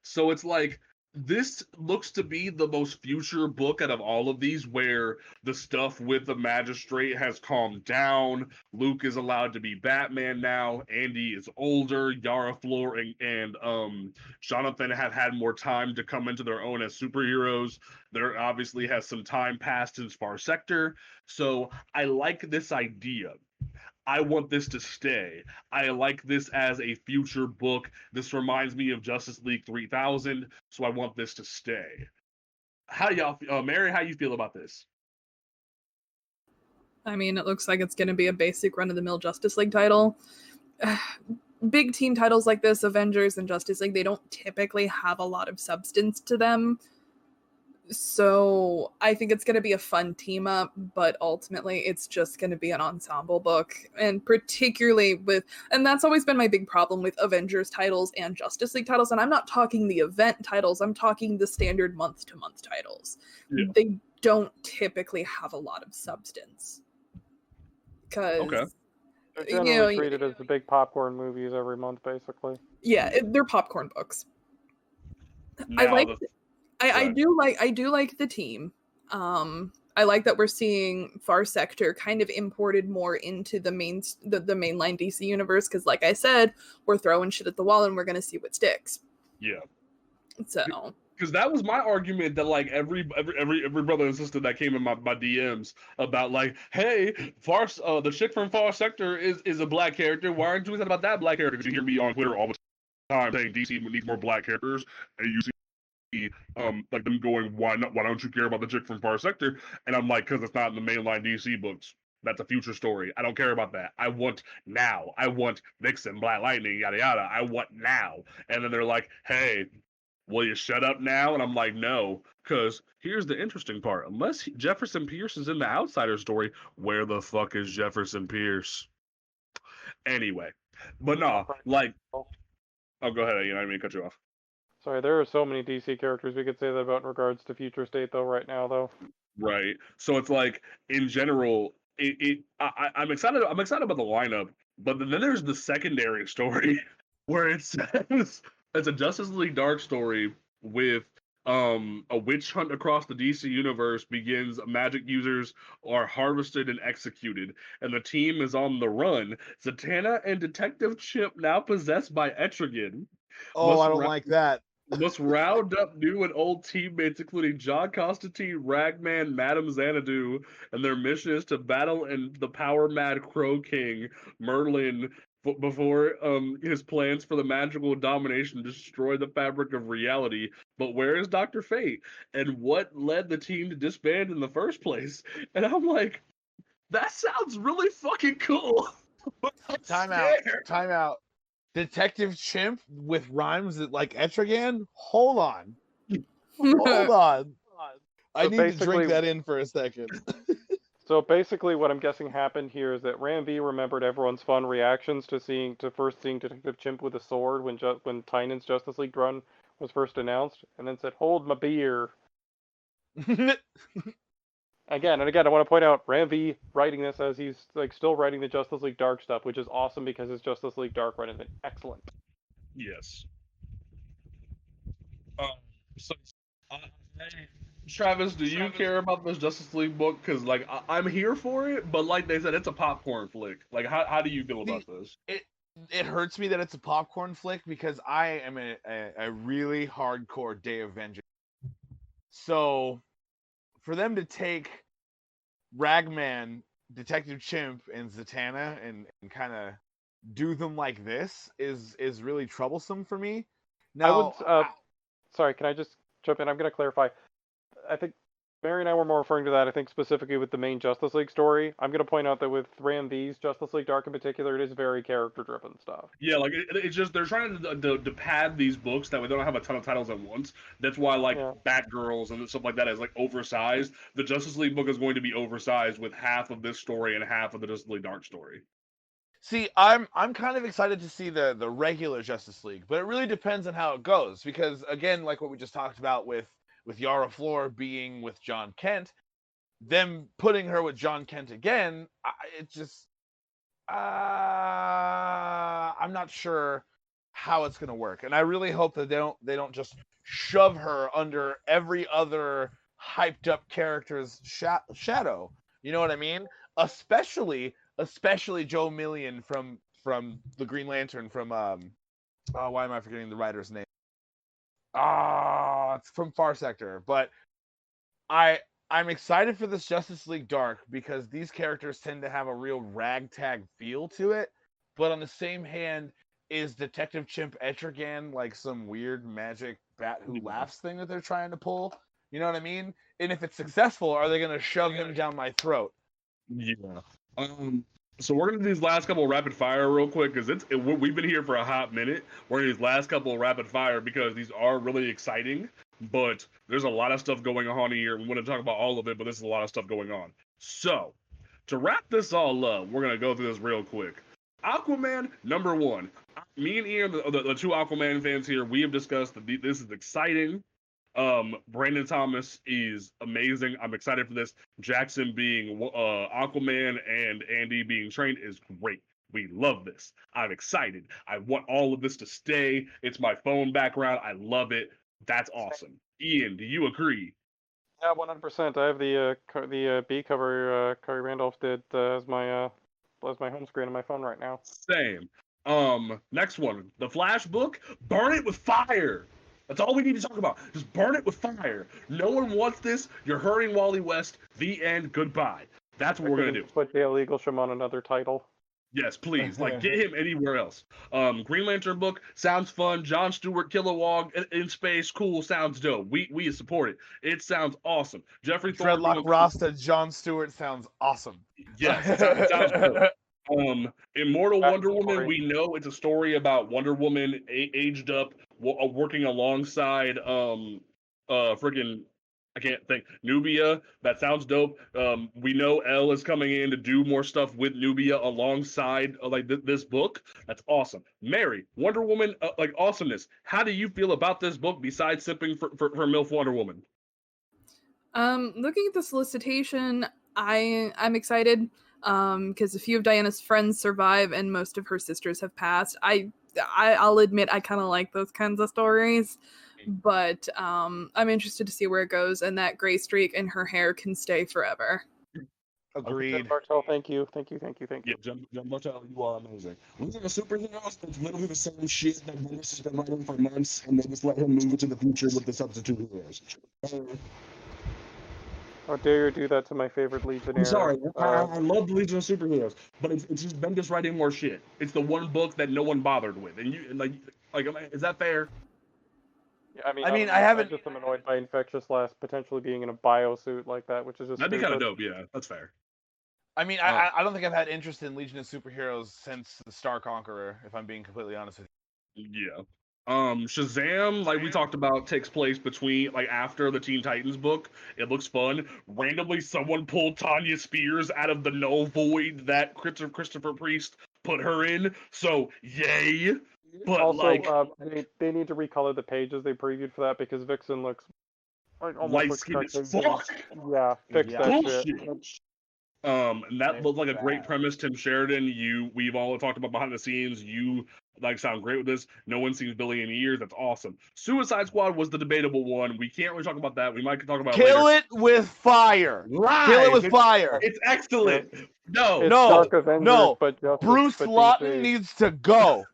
So it's like, this looks to be the most future book out of all of these, where the stuff with the magistrate has calmed down. Luke is allowed to be Batman now. Andy is older. Yara Flor and Jonathan have had more time to come into their own as superheroes. There obviously has some time passed since Far Sector. So I like this idea. I want this to stay. I like this as a future book. This reminds me of Justice League 3000, so I want this to stay. How do y'all feel? Mary, how you feel about this? I mean, it looks like it's going to be a basic run-of-the-mill Justice League title. Big team titles like this, Avengers and Justice League, they don't typically have a lot of substance to them. So I think it's going to be a fun team up, but ultimately it's just going to be an ensemble book. And particularly and that's always been my big problem with Avengers titles and Justice League titles. And I'm not talking the event titles, I'm talking the standard month-to-month titles. Yeah. They don't typically have a lot of substance. Because, they're generally treated as the big popcorn movies every month, basically. Yeah, they're popcorn books. Now I do like the team. I like that we're seeing Far Sector kind of imported more into the mainline DC universe, because like I said, we're throwing shit at the wall and we're gonna see what sticks. Yeah. So because that was my argument, that like every brother and sister that came in my DMs about like, hey, the chick from Far Sector is a black character. Why aren't you doing something about that black character? Because you hear me on Twitter all the time saying DC needs more black characters, and you see like them going, why don't you care about the chick from Far Sector? And I'm like, because it's not in the mainline DC books. That's a future story. I don't care about that. I want now. I want Vixen, Black Lightning, yada yada. I want now. And then they're like, hey, will you shut up now? And I'm like, no, because here's the interesting part. Unless Jefferson Pierce is in the Outsider story, where the fuck is Jefferson Pierce? Anyway, but no, like, oh, go ahead. I didn't mean to cut you off. Sorry, there are so many DC characters we could say that about in regards to Future State, though, right now, though. Right. So it's like, in general, I'm excited. I'm excited about the lineup, but then there's the secondary story where it says it's a Justice League Dark story with a witch hunt across the DC universe begins. Magic users are harvested and executed, and the team is on the run. Zatanna and Detective Chimp, now possessed by Etrigan. Oh, I don't like that. Must round up new and old teammates, including John Constantine, Ragman, Madame Xanadu, and their mission is to battle the power-mad Crow King, Merlin, before his plans for the magical domination destroy the fabric of reality. But where is Dr. Fate? And what led the team to disband in the first place? And I'm like, that sounds really fucking cool. Time out. Detective Chimp with rhymes that like Etrigan? Hold on. I need to drink that in for a second. So basically what I'm guessing happened here is that Ram V remembered everyone's fun reactions to first seeing Detective Chimp with a sword when Tynan's Justice League run was first announced, and then said, hold my beer. Again, I want to point out Ram V writing this as he's like still writing the Justice League Dark stuff, which is awesome because his Justice League Dark run has been excellent. Yes. Travis, do you care about this Justice League book? Because like I'm here for it, but like they said, it's a popcorn flick. Like how do you feel about this? It hurts me that it's a popcorn flick because I am a really hardcore Day of Vengeance. So for them to take Ragman, Detective Chimp, and Zatanna and kind of do them like this is really troublesome for me. Now, sorry, can I just jump in? I'm going to clarify. I think Mary and I were more referring to that, I think, specifically with the main Justice League story. I'm going to point out that with Ram V's Justice League Dark in particular, it is very character-driven stuff. Yeah, like, it's just, they're trying to pad these books that way they don't have a ton of titles at once. That's why, like, Batgirls and stuff like that is, like, oversized. The Justice League book is going to be oversized with half of this story and half of the Justice League Dark story. See, I'm kind of excited to see the regular Justice League, but it really depends on how it goes. Because, again, like what we just talked about with Yara Flor being with John Kent, them putting her with John Kent again, I'm not sure how it's gonna work, and I really hope that they don't just shove her under every other hyped up character's shadow. You know what I mean? Especially Joe Million from the Green Lantern from why am I forgetting the writer's name? It's from Far Sector, but I'm excited for this Justice League Dark because these characters tend to have a real ragtag feel to it, but on the same hand, is Detective Chimp Etrigan like some weird magic bat who laughs thing that they're trying to pull? You know what I mean? And if it's successful, are they going to shove him down my throat? Yeah. So we're gonna do these last couple of rapid fire real quick because we've been here for a hot minute. We're in these last couple of rapid fire because these are really exciting, but there's a lot of stuff going on here. We want to talk about all of it, but there's a lot of stuff going on. So to wrap this all up, we're gonna go through this real quick. Aquaman #1. Me and Ian, the two Aquaman fans here, we have discussed that this is exciting. Brandon Thomas is amazing. I'm excited for this. Jackson being Aquaman and Andy being trained is great. We love this. I'm excited. I want all of this to stay. It's my phone background. I love it. That's awesome. Ian, do you agree? Yeah, 100%. I have the B cover Corey Randolph did as my home screen on my phone right now. Same. Next one, the Flash book. Burn it with fire. That's all we need to talk about. Just burn it with fire. No one wants this. You're hurting Wally West. The end. Goodbye. That's what we're gonna do. Put Dale Eaglesham on another title. Yes, please. Like, get him anywhere else. Green Lantern book sounds fun. Jon Stewart, Kilowog in space, cool. Sounds dope. We support it. It sounds awesome. Jeffrey Dreadlock Rasta, Jon Stewart sounds awesome. Yes, it sounds good. Immortal Wonder Woman. We know it's a story about Wonder Woman aged up, working alongside freaking. I can't think. Nubia, that sounds dope. We know Elle is coming in to do more stuff with Nubia alongside this book. That's awesome. Mary, Wonder Woman, awesomeness. How do you feel about this book besides sipping for MILF Wonder Woman? Looking at the solicitation, I'm excited because a few of Diana's friends survive and most of her sisters have passed. I'll admit I kind of like those kinds of stories. But I'm interested to see where it goes, and that gray streak in her hair can stay forever. Agreed. Bartel, thank you. Yeah, Jen Bartel, you are amazing. Losing a superhero is literally the same shit that Bendis has been writing for months, and they just let him move into the future with the substitute heroes. How dare you do that to my favorite Legionnaire? I'm sorry, I love the Legion of Superheroes, but it's just Bendis writing more shit. It's the one book that no one bothered with, and you is that fair? Yeah, I haven't. I just am annoyed by Infectious Last potentially being in a biosuit like that, which is just. That'd be kind of dope. Yeah, that's fair. I mean, I don't think I've had interest in Legion of Superheroes since the Star Conqueror, if I'm being completely honest with you. Yeah. Shazam, like we talked about, takes place between after the Teen Titans book. It looks fun. Randomly, someone pulled Tanya Spears out of the null void that Christopher Priest put her in. So yay! But also, they need to recolor the pages they previewed for that because Vixen looks light skinned as fuck. Yeah, fix that shit. And that looked like a great premise. Tim Sheridan, we've all talked about behind the scenes. You sound great with this. No one sees Billy in years. That's awesome. Suicide Squad was the debatable one. We can't really talk about that. We might talk about Kill it with fire. Right. Kill it with fire. It's excellent. No. But Bruce Lawton needs to go.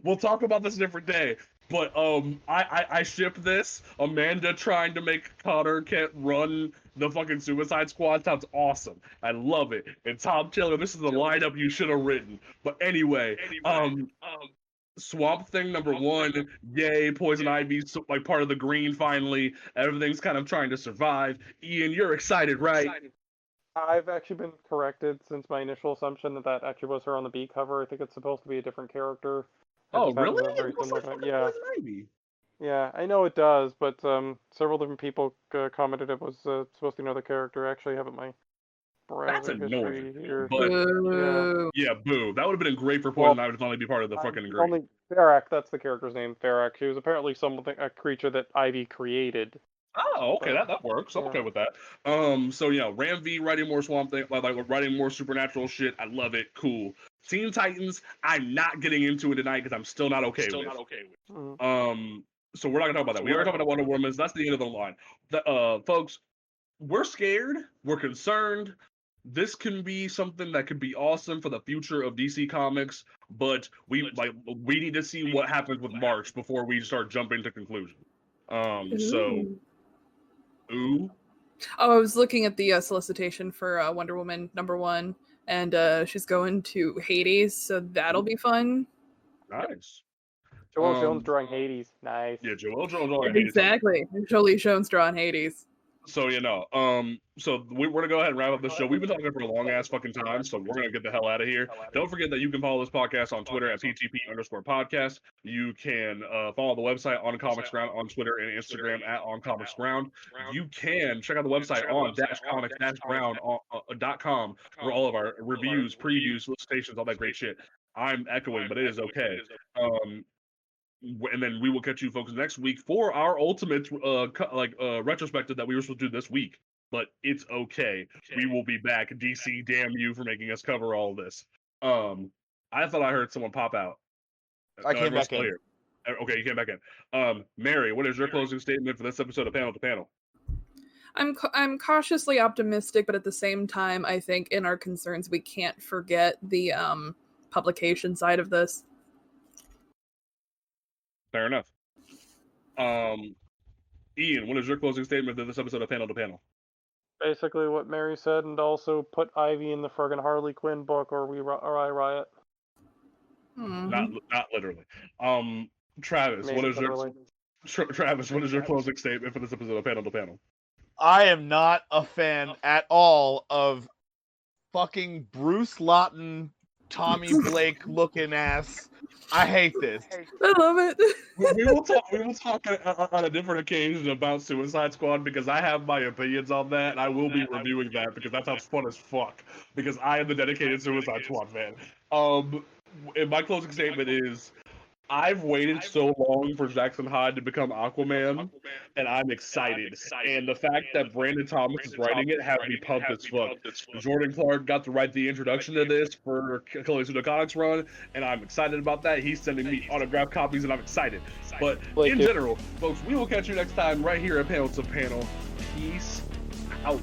We'll talk about this a different day. But I ship this. Amanda trying to make Connor Kent run the fucking Suicide Squad sounds awesome. I love it. And Tom Taylor, this is the lineup you should have written. But anyway, Swamp Thing #1, yay, Poison Ivy's part of the Green finally. Everything's kind of trying to survive. Ian, you're excited, right? I've actually been corrected since my initial assumption that actually was her on the B cover. I think it's supposed to be a different character. Oh, really? Yeah, I know it does, but several different people commented it was supposed to be another character. I actually have it in my browser. That's annoying. Here. But yeah, boo. That would have been great for Poison Ivy to finally be part of the fucking Green. Only Varrock, that's the character's name, Varrock. She was apparently a creature that Ivy created. Oh, okay, that works. I'm okay with that. So Ram V writing more Swamp Thing, like writing more supernatural shit. I love it. Cool. Teen Titans, I'm not getting into it tonight because I'm still not okay with. Mm-hmm. So we're not gonna talk about that. We already talked about Wonder Woman. So that's the end of the line. Folks, we're scared. We're concerned. This can be something that could be awesome for the future of DC Comics, but we need to see what happens with March before we start jumping to conclusions. Ooh. Oh, I was looking at the solicitation for Wonder Woman #1, and she's going to Hades, so that'll be fun. Nice. Joel Jones drawing Hades. Nice. Yeah, Joel Jones drawing Hades. Exactly. Jolie Jones drawing Hades. So so we're gonna go ahead and wrap up the show. We've been talking for a long ass fucking time, so we're gonna get the hell out of here. Don't forget that you can follow this podcast on Twitter at PTP_podcast. You can follow the website on Comics Ground on Twitter and Instagram at On Comics Ground. You can check out the website on -comics-ground.com for all of our reviews, previews, solicitations, all that great shit. I'm echoing, but it is okay. And then we will catch you folks next week for our ultimate retrospective that we were supposed to do this week. But it's okay. We will be back. DC, damn you for making us cover all of this. I thought I heard someone pop out. I came back in. Here. Okay, you came back in. Mary, what is your closing statement for this episode of Panel to Panel? I'm cautiously optimistic, but at the same time, I think in our concerns, we can't forget the publication side of this. Fair enough. Ian, what is your closing statement for this episode of Panel to Panel? Basically what Mary said, and also put Ivy in the friggin' Harley Quinn book, or I riot. Not literally. Travis, Maybe what is literally. Travis, what is your closing statement for this episode of Panel to Panel? I am not a fan at all of fucking Bruce Lawton, Tommy Blake looking ass. I hate this. I love it. We will talk on a different occasion about Suicide Squad because I have my opinions on that, and I will be reviewing that because that sounds fun as fuck. Because I am the dedicated Suicide Squad fan. And my closing statement is, I've waited so long for Jackson Hyde to become Aquaman, and I'm excited. And the fact that Brandon Thomas is writing it has me pumped as fuck. Jordan Clark got to write the introduction to this for Kelly Pseudo Comics run, and I'm excited about that. He's sending me autographed copies, and I'm excited. But in general, folks, we will catch you next time right here at Panel to Panel. Peace out.